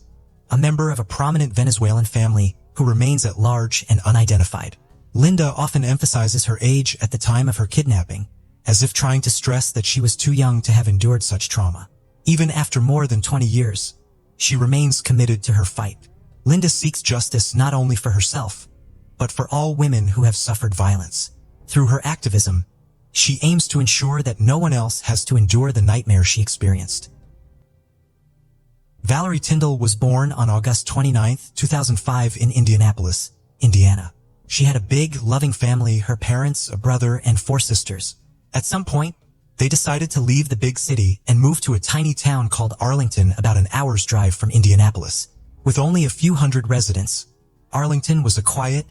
a member of a prominent Venezuelan family who remains at large and unidentified. Linda often emphasizes her age at the time of her kidnapping, as if trying to stress that she was too young to have endured such trauma. Even after more than 20 years, she remains committed to her fight. Linda seeks justice not only for herself, but for all women who have suffered violence. Through her activism, she aims to ensure that no one else has to endure the nightmare she experienced. Valerie Tyndall was born on August 29, 2005 in Indianapolis, Indiana. She had a big, loving family, her parents, a brother, and 4 sisters. At some point, they decided to leave the big city and move to a tiny town called Arlington, about an hour's drive from Indianapolis. With only a few hundred residents, Arlington was a quiet,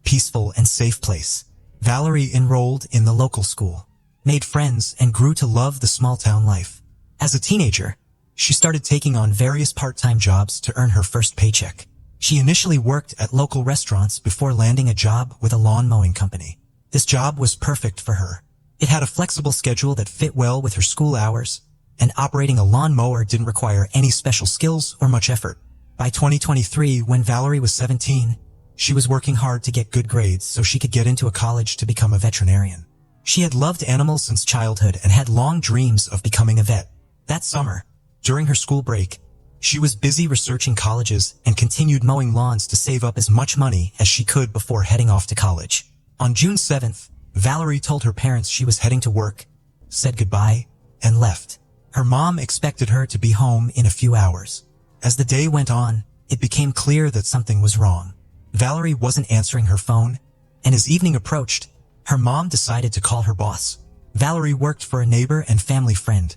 peaceful, and safe place. Valerie enrolled in the local school, made friends, and grew to love the small-town life. As a teenager, she started taking on various part-time jobs to earn her first paycheck. She initially worked at local restaurants before landing a job with a lawn mowing company. This job was perfect for her. It had a flexible schedule that fit well with her school hours, and operating a lawn mower didn't require any special skills or much effort. By 2023, when Valerie was 17, she was working hard to get good grades so she could get into a college to become a veterinarian. She had loved animals since childhood and had long dreams of becoming a vet. That summer, during her school break, she was busy researching colleges and continued mowing lawns to save up as much money as she could before heading off to college. On June 7th, Valerie told her parents she was heading to work, said goodbye, and left. Her mom expected her to be home in a few hours. As the day went on, it became clear that something was wrong. Valerie wasn't answering her phone, and as evening approached, her mom decided to call her boss. Valerie worked for a neighbor and family friend,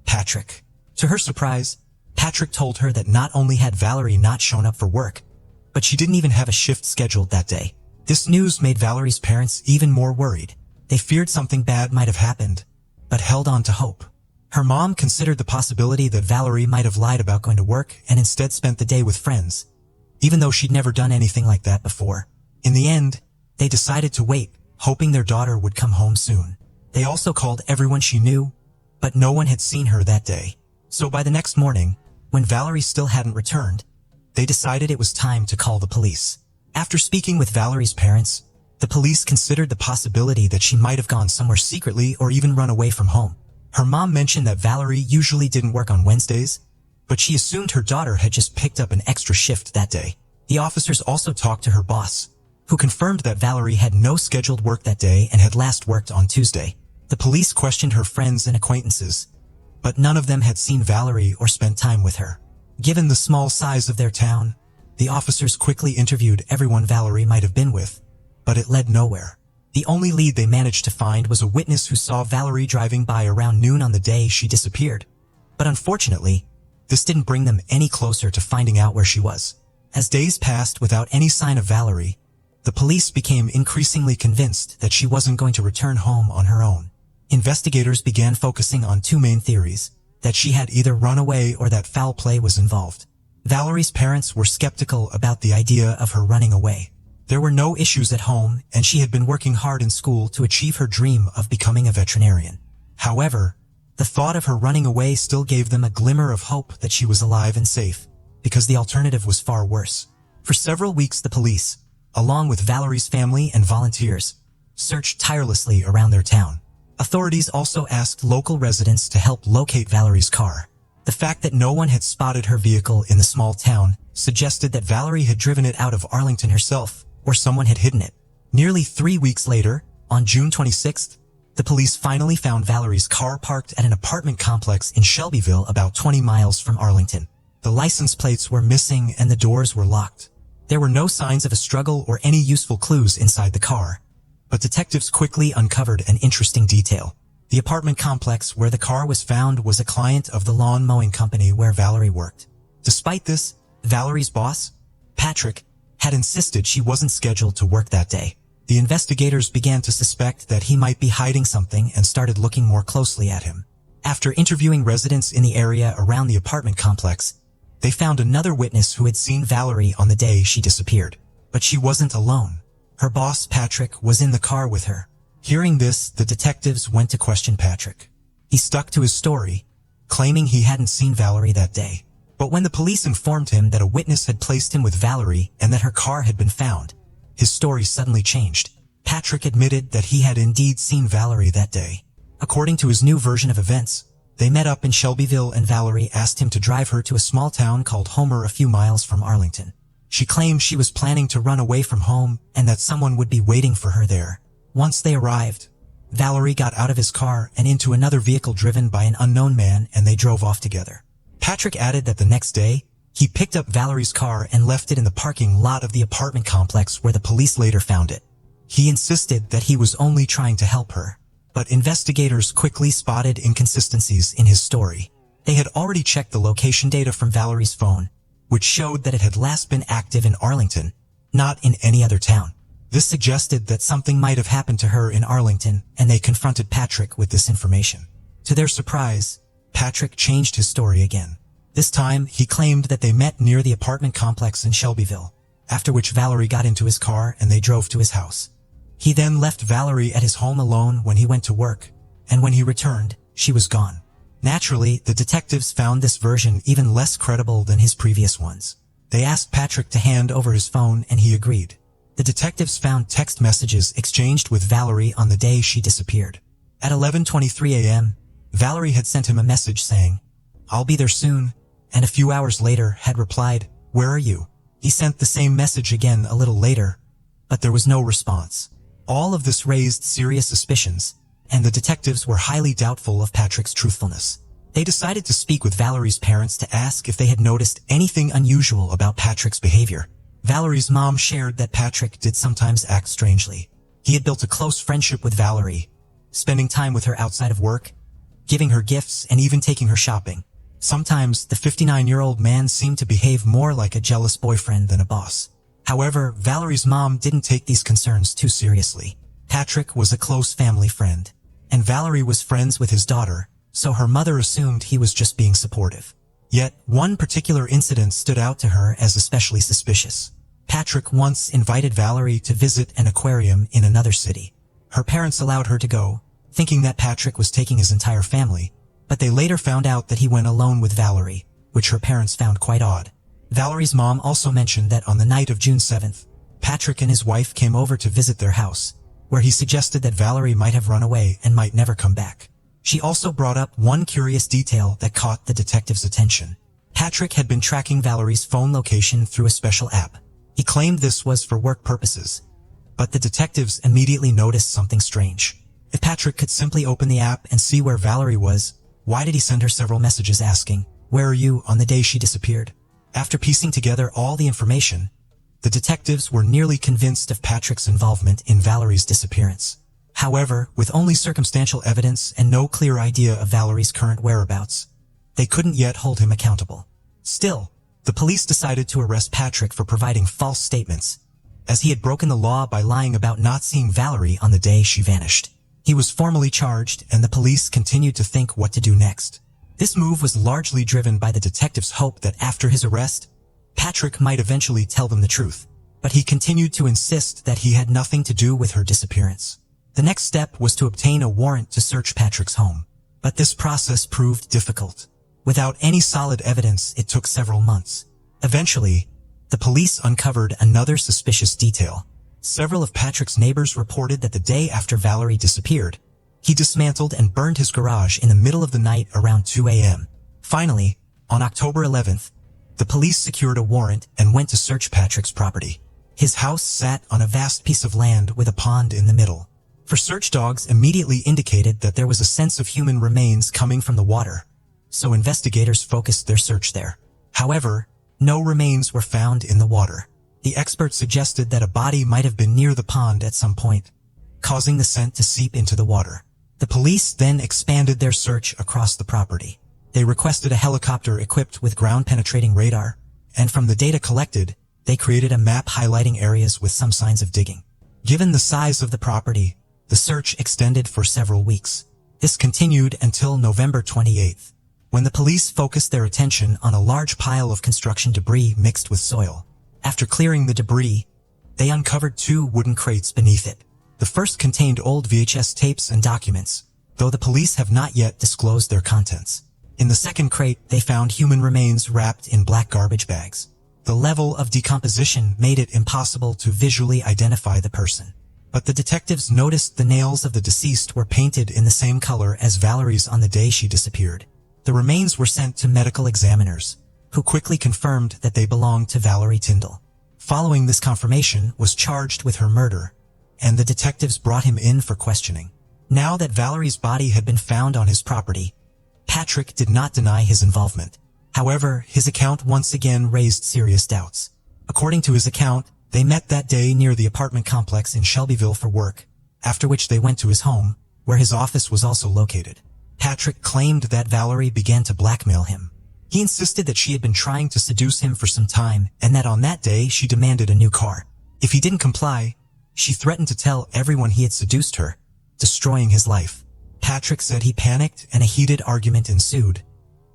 Patrick. To her surprise, Patrick told her that not only had Valerie not shown up for work, but she didn't even have a shift scheduled that day. This news made Valerie's parents even more worried. They feared something bad might have happened, but held on to hope. Her mom considered the possibility that Valerie might have lied about going to work and instead spent the day with friends, even though she'd never done anything like that before. In the end, they decided to wait, hoping their daughter would come home soon. They also called everyone she knew, but no one had seen her that day. So by the next morning, when Valerie still hadn't returned, they decided it was time to call the police. After speaking with Valerie's parents, the police considered the possibility that she might have gone somewhere secretly or even run away from home. Her mom mentioned that Valerie usually didn't work on Wednesdays, but she assumed her daughter had just picked up an extra shift that day. The officers also talked to her boss, who confirmed that Valerie had no scheduled work that day and had last worked on Tuesday. The police questioned her friends and acquaintances, but none of them had seen Valerie or spent time with her. Given the small size of their town, the officers quickly interviewed everyone Valerie might have been with, but it led nowhere. The only lead they managed to find was a witness who saw Valerie driving by around noon on the day she disappeared. But unfortunately, this didn't bring them any closer to finding out where she was. As days passed without any sign of Valerie, the police became increasingly convinced that she wasn't going to return home on her own. Investigators began focusing on two main theories: that she had either run away or that foul play was involved. Valerie's parents were skeptical about the idea of her running away. There were no issues at home, and she had been working hard in school to achieve her dream of becoming a veterinarian. However, the thought of her running away still gave them a glimmer of hope that she was alive and safe, because the alternative was far worse. For several weeks, the police, along with Valerie's family and volunteers, searched tirelessly around their town. Authorities also asked local residents to help locate Valerie's car. The fact that no one had spotted her vehicle in the small town suggested that Valerie had driven it out of Arlington herself, or someone had hidden it. Nearly 3 weeks later, on June 26th, the police finally found Valerie's car parked at an apartment complex in Shelbyville, about 20 miles from Arlington. The license plates were missing and the doors were locked. There were no signs of a struggle or any useful clues inside the car, but detectives quickly uncovered an interesting detail. The apartment complex where the car was found was a client of the lawn mowing company where Valerie worked. Despite this, Valerie's boss, Patrick, had insisted she wasn't scheduled to work that day. The investigators began to suspect that he might be hiding something and started looking more closely at him. After interviewing residents in the area around the apartment complex, they found another witness who had seen Valerie on the day she disappeared. But she wasn't alone. Her boss, Patrick, was in the car with her. Hearing this, the detectives went to question Patrick. He stuck to his story, claiming he hadn't seen Valerie that day. But when the police informed him that a witness had placed him with Valerie and that her car had been found, his story suddenly changed. Patrick admitted that he had indeed seen Valerie that day. According to his new version of events, they met up in Shelbyville and Valerie asked him to drive her to a small town called Homer a few miles from Arlington. She claimed she was planning to run away from home and that someone would be waiting for her there. Once they arrived, Valerie got out of his car and into another vehicle driven by an unknown man, and they drove off together. Patrick added that the next day, he picked up Valerie's car and left it in the parking lot of the apartment complex where the police later found it. He insisted that he was only trying to help her, but investigators quickly spotted inconsistencies in his story. They had already checked the location data from Valerie's phone, which showed that it had last been active in Arlington, not in any other town. This suggested that something might have happened to her in Arlington, and they confronted Patrick with this information. To their surprise, Patrick changed his story again. This time, he claimed that they met near the apartment complex in Shelbyville, after which Valerie got into his car and they drove to his house. He then left Valerie at his home alone when he went to work, and when he returned, she was gone. Naturally, the detectives found this version even less credible than his previous ones. They asked Patrick to hand over his phone and he agreed. The detectives found text messages exchanged with Valerie on the day she disappeared. At 11:23 a.m., Valerie had sent him a message saying, "I'll be there soon," and a few hours later had replied, "Where are you?" He sent the same message again a little later, but there was no response. All of this raised serious suspicions, and the detectives were highly doubtful of Patrick's truthfulness. They decided to speak with Valerie's parents to ask if they had noticed anything unusual about Patrick's behavior. Valerie's mom shared that Patrick did sometimes act strangely. He had built a close friendship with Valerie, spending time with her outside of work, giving her gifts, and even taking her shopping. Sometimes, the 59-year-old man seemed to behave more like a jealous boyfriend than a boss. However, Valerie's mom didn't take these concerns too seriously. Patrick was a close family friend, and Valerie was friends with his daughter, so her mother assumed he was just being supportive. Yet, one particular incident stood out to her as especially suspicious. Patrick once invited Valerie to visit an aquarium in another city. Her parents allowed her to go, thinking that Patrick was taking his entire family, but they later found out that he went alone with Valerie, which her parents found quite odd. Valerie's mom also mentioned that on the night of June 7th, Patrick and his wife came over to visit their house, where he suggested that Valerie might have run away and might never come back. She also brought up one curious detail that caught the detective's attention. Patrick had been tracking Valerie's phone location through a special app. He claimed this was for work purposes, but the detectives immediately noticed something strange. If Patrick could simply open the app and see where Valerie was, why did he send her several messages asking, "Where are you?" on the day she disappeared? After piecing together all the information, the detectives were nearly convinced of Patrick's involvement in Valerie's disappearance. However, with only circumstantial evidence and no clear idea of Valerie's current whereabouts, they couldn't yet hold him accountable. Still, the police decided to arrest Patrick for providing false statements, as he had broken the law by lying about not seeing Valerie on the day she vanished. He was formally charged, and the police continued to think what to do next. This move was largely driven by the detectives' hope that after his arrest, Patrick might eventually tell them the truth, but he continued to insist that he had nothing to do with her disappearance. The next step was to obtain a warrant to search Patrick's home, but this process proved difficult. Without any solid evidence, it took several months. Eventually, the police uncovered another suspicious detail. Several of Patrick's neighbors reported that the day after Valerie disappeared, he dismantled and burned his garage in the middle of the night around 2 a.m. Finally, on October 11th, the police secured a warrant and went to search Patrick's property. His house sat on a vast piece of land with a pond in the middle. For search dogs immediately indicated that there was a sense of human remains coming from the water, so investigators focused their search there. However, no remains were found in the water. The expert suggested that a body might have been near the pond at some point, causing the scent to seep into the water. The police then expanded their search across the property. They requested a helicopter equipped with ground-penetrating radar, and from the data collected, they created a map highlighting areas with some signs of digging. Given the size of the property, the search extended for several weeks. This continued until November 28th, when the police focused their attention on a large pile of construction debris mixed with soil. After clearing the debris, they uncovered 2 wooden crates beneath it. The first contained old VHS tapes and documents, though the police have not yet disclosed their contents. In the second crate, they found human remains wrapped in black garbage bags. The level of decomposition made it impossible to visually identify the person. But the detectives noticed the nails of the deceased were painted in the same color as Valerie's on the day she disappeared. The remains were sent to medical examiners, who quickly confirmed that they belonged to Valerie Tyndall. Following this confirmation, was charged with her murder, and the detectives brought him in for questioning. Now that Valerie's body had been found on his property, Patrick did not deny his involvement. However, his account once again raised serious doubts. According to his account, they met that day near the apartment complex in Shelbyville for work, after which they went to his home, where his office was also located. Patrick claimed that Valerie began to blackmail him. He insisted that she had been trying to seduce him for some time, and that on that day she demanded a new car. If he didn't comply, she threatened to tell everyone he had seduced her, destroying his life. Patrick said he panicked and a heated argument ensued,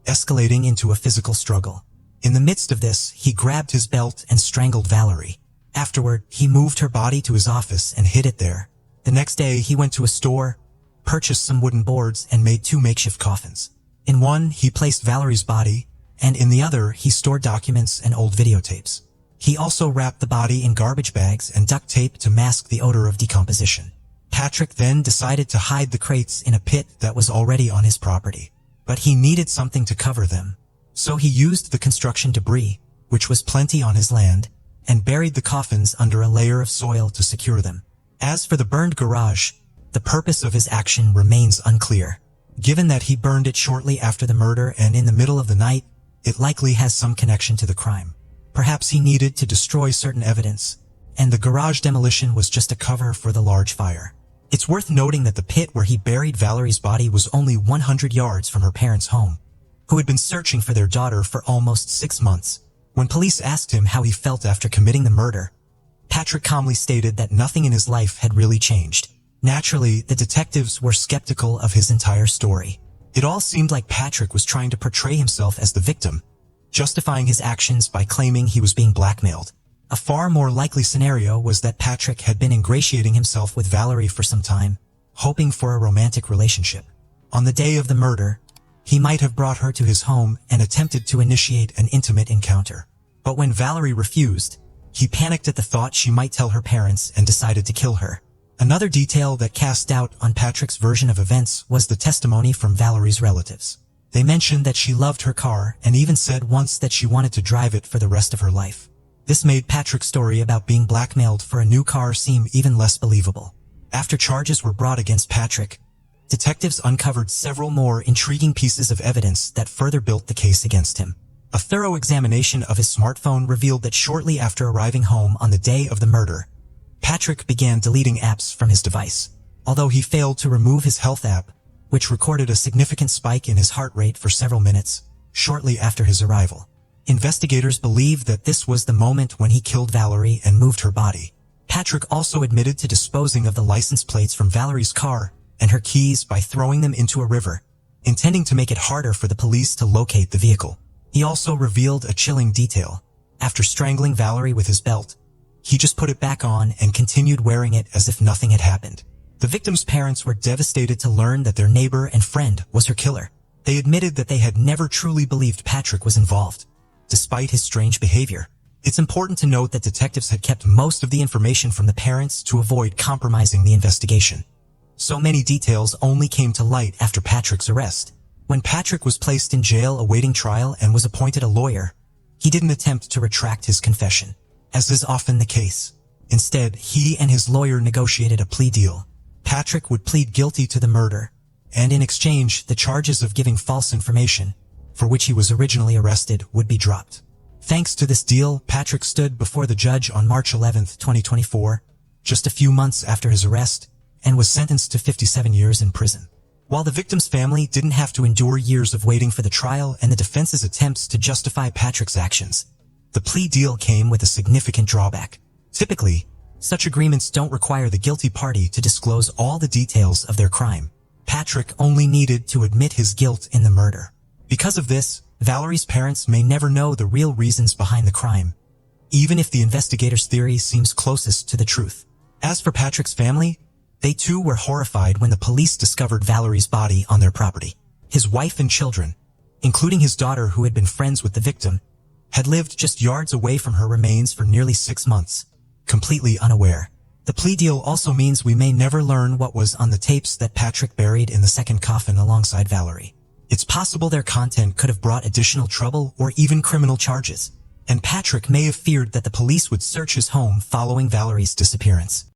escalating into a physical struggle. In the midst of this, he grabbed his belt and strangled Valerie. Afterward, he moved her body to his office and hid it there. The next day, he went to a store, purchased some wooden boards, and made 2 makeshift coffins. In one, he placed Valerie's body, and in the other, he stored documents and old videotapes. He also wrapped the body in garbage bags and duct tape to mask the odor of decomposition. Patrick then decided to hide the crates in a pit that was already on his property. But he needed something to cover them, so he used the construction debris, which was plenty on his land, and buried the coffins under a layer of soil to secure them. As for the burned garage, the purpose of his action remains unclear. Given that he burned it shortly after the murder and in the middle of the night, it likely has some connection to the crime. Perhaps he needed to destroy certain evidence, and the garage demolition was just a cover for the large fire. It's worth noting that the pit where he buried Valerie's body was only 100 yards from her parents' home, who had been searching for their daughter for almost 6 months. When police asked him how he felt after committing the murder, Patrick calmly stated that nothing in his life had really changed. Naturally, the detectives were skeptical of his entire story. It all seemed like Patrick was trying to portray himself as the victim, justifying his actions by claiming he was being blackmailed. A far more likely scenario was that Patrick had been ingratiating himself with Valerie for some time, hoping for a romantic relationship. On the day of the murder, he might have brought her to his home and attempted to initiate an intimate encounter. But when Valerie refused, he panicked at the thought she might tell her parents and decided to kill her. Another detail that cast doubt on Patrick's version of events was the testimony from Valerie's relatives. They mentioned that she loved her car and even said once that she wanted to drive it for the rest of her life. This made Patrick's story about being blackmailed for a new car seem even less believable. After charges were brought against Patrick, detectives uncovered several more intriguing pieces of evidence that further built the case against him. A thorough examination of his smartphone revealed that shortly after arriving home on the day of the murder, Patrick began deleting apps from his device. Although he failed to remove his health app, which recorded a significant spike in his heart rate for several minutes shortly after his arrival. Investigators believe that this was the moment when he killed Valerie and moved her body. Patrick also admitted to disposing of the license plates from Valerie's car and her keys by throwing them into a river, intending to make it harder for the police to locate the vehicle. He also revealed a chilling detail. After strangling Valerie with his belt, he just put it back on and continued wearing it as if nothing had happened. The victim's parents were devastated to learn that their neighbor and friend was her killer. They admitted that they had never truly believed Patrick was involved, despite his strange behavior. It's important to note that detectives had kept most of the information from the parents to avoid compromising the investigation. So many details only came to light after Patrick's arrest. When Patrick was placed in jail awaiting trial and was appointed a lawyer, he didn't attempt to retract his confession, as is often the case. Instead, he and his lawyer negotiated a plea deal. Patrick would plead guilty to the murder, and in exchange, the charges of giving false information, for which he was originally arrested, would be dropped. Thanks to this deal, Patrick stood before the judge on March 11, 2024, just a few months after his arrest, and was sentenced to 57 years in prison. While the victim's family didn't have to endure years of waiting for the trial and the defense's attempts to justify Patrick's actions, the plea deal came with a significant drawback. Typically, such agreements don't require the guilty party to disclose all the details of their crime. Patrick only needed to admit his guilt in the murder. Because of this, Valerie's parents may never know the real reasons behind the crime, even if the investigator's theory seems closest to the truth. As for Patrick's family, they too were horrified when the police discovered Valerie's body on their property. His wife and children, including his daughter who had been friends with the victim, had lived just yards away from her remains for nearly 6 months, completely unaware. The plea deal also means we may never learn what was on the tapes that Patrick buried in the second coffin alongside Valerie. It's possible their content could have brought additional trouble or even criminal charges, and Patrick may have feared that the police would search his home following Valerie's disappearance.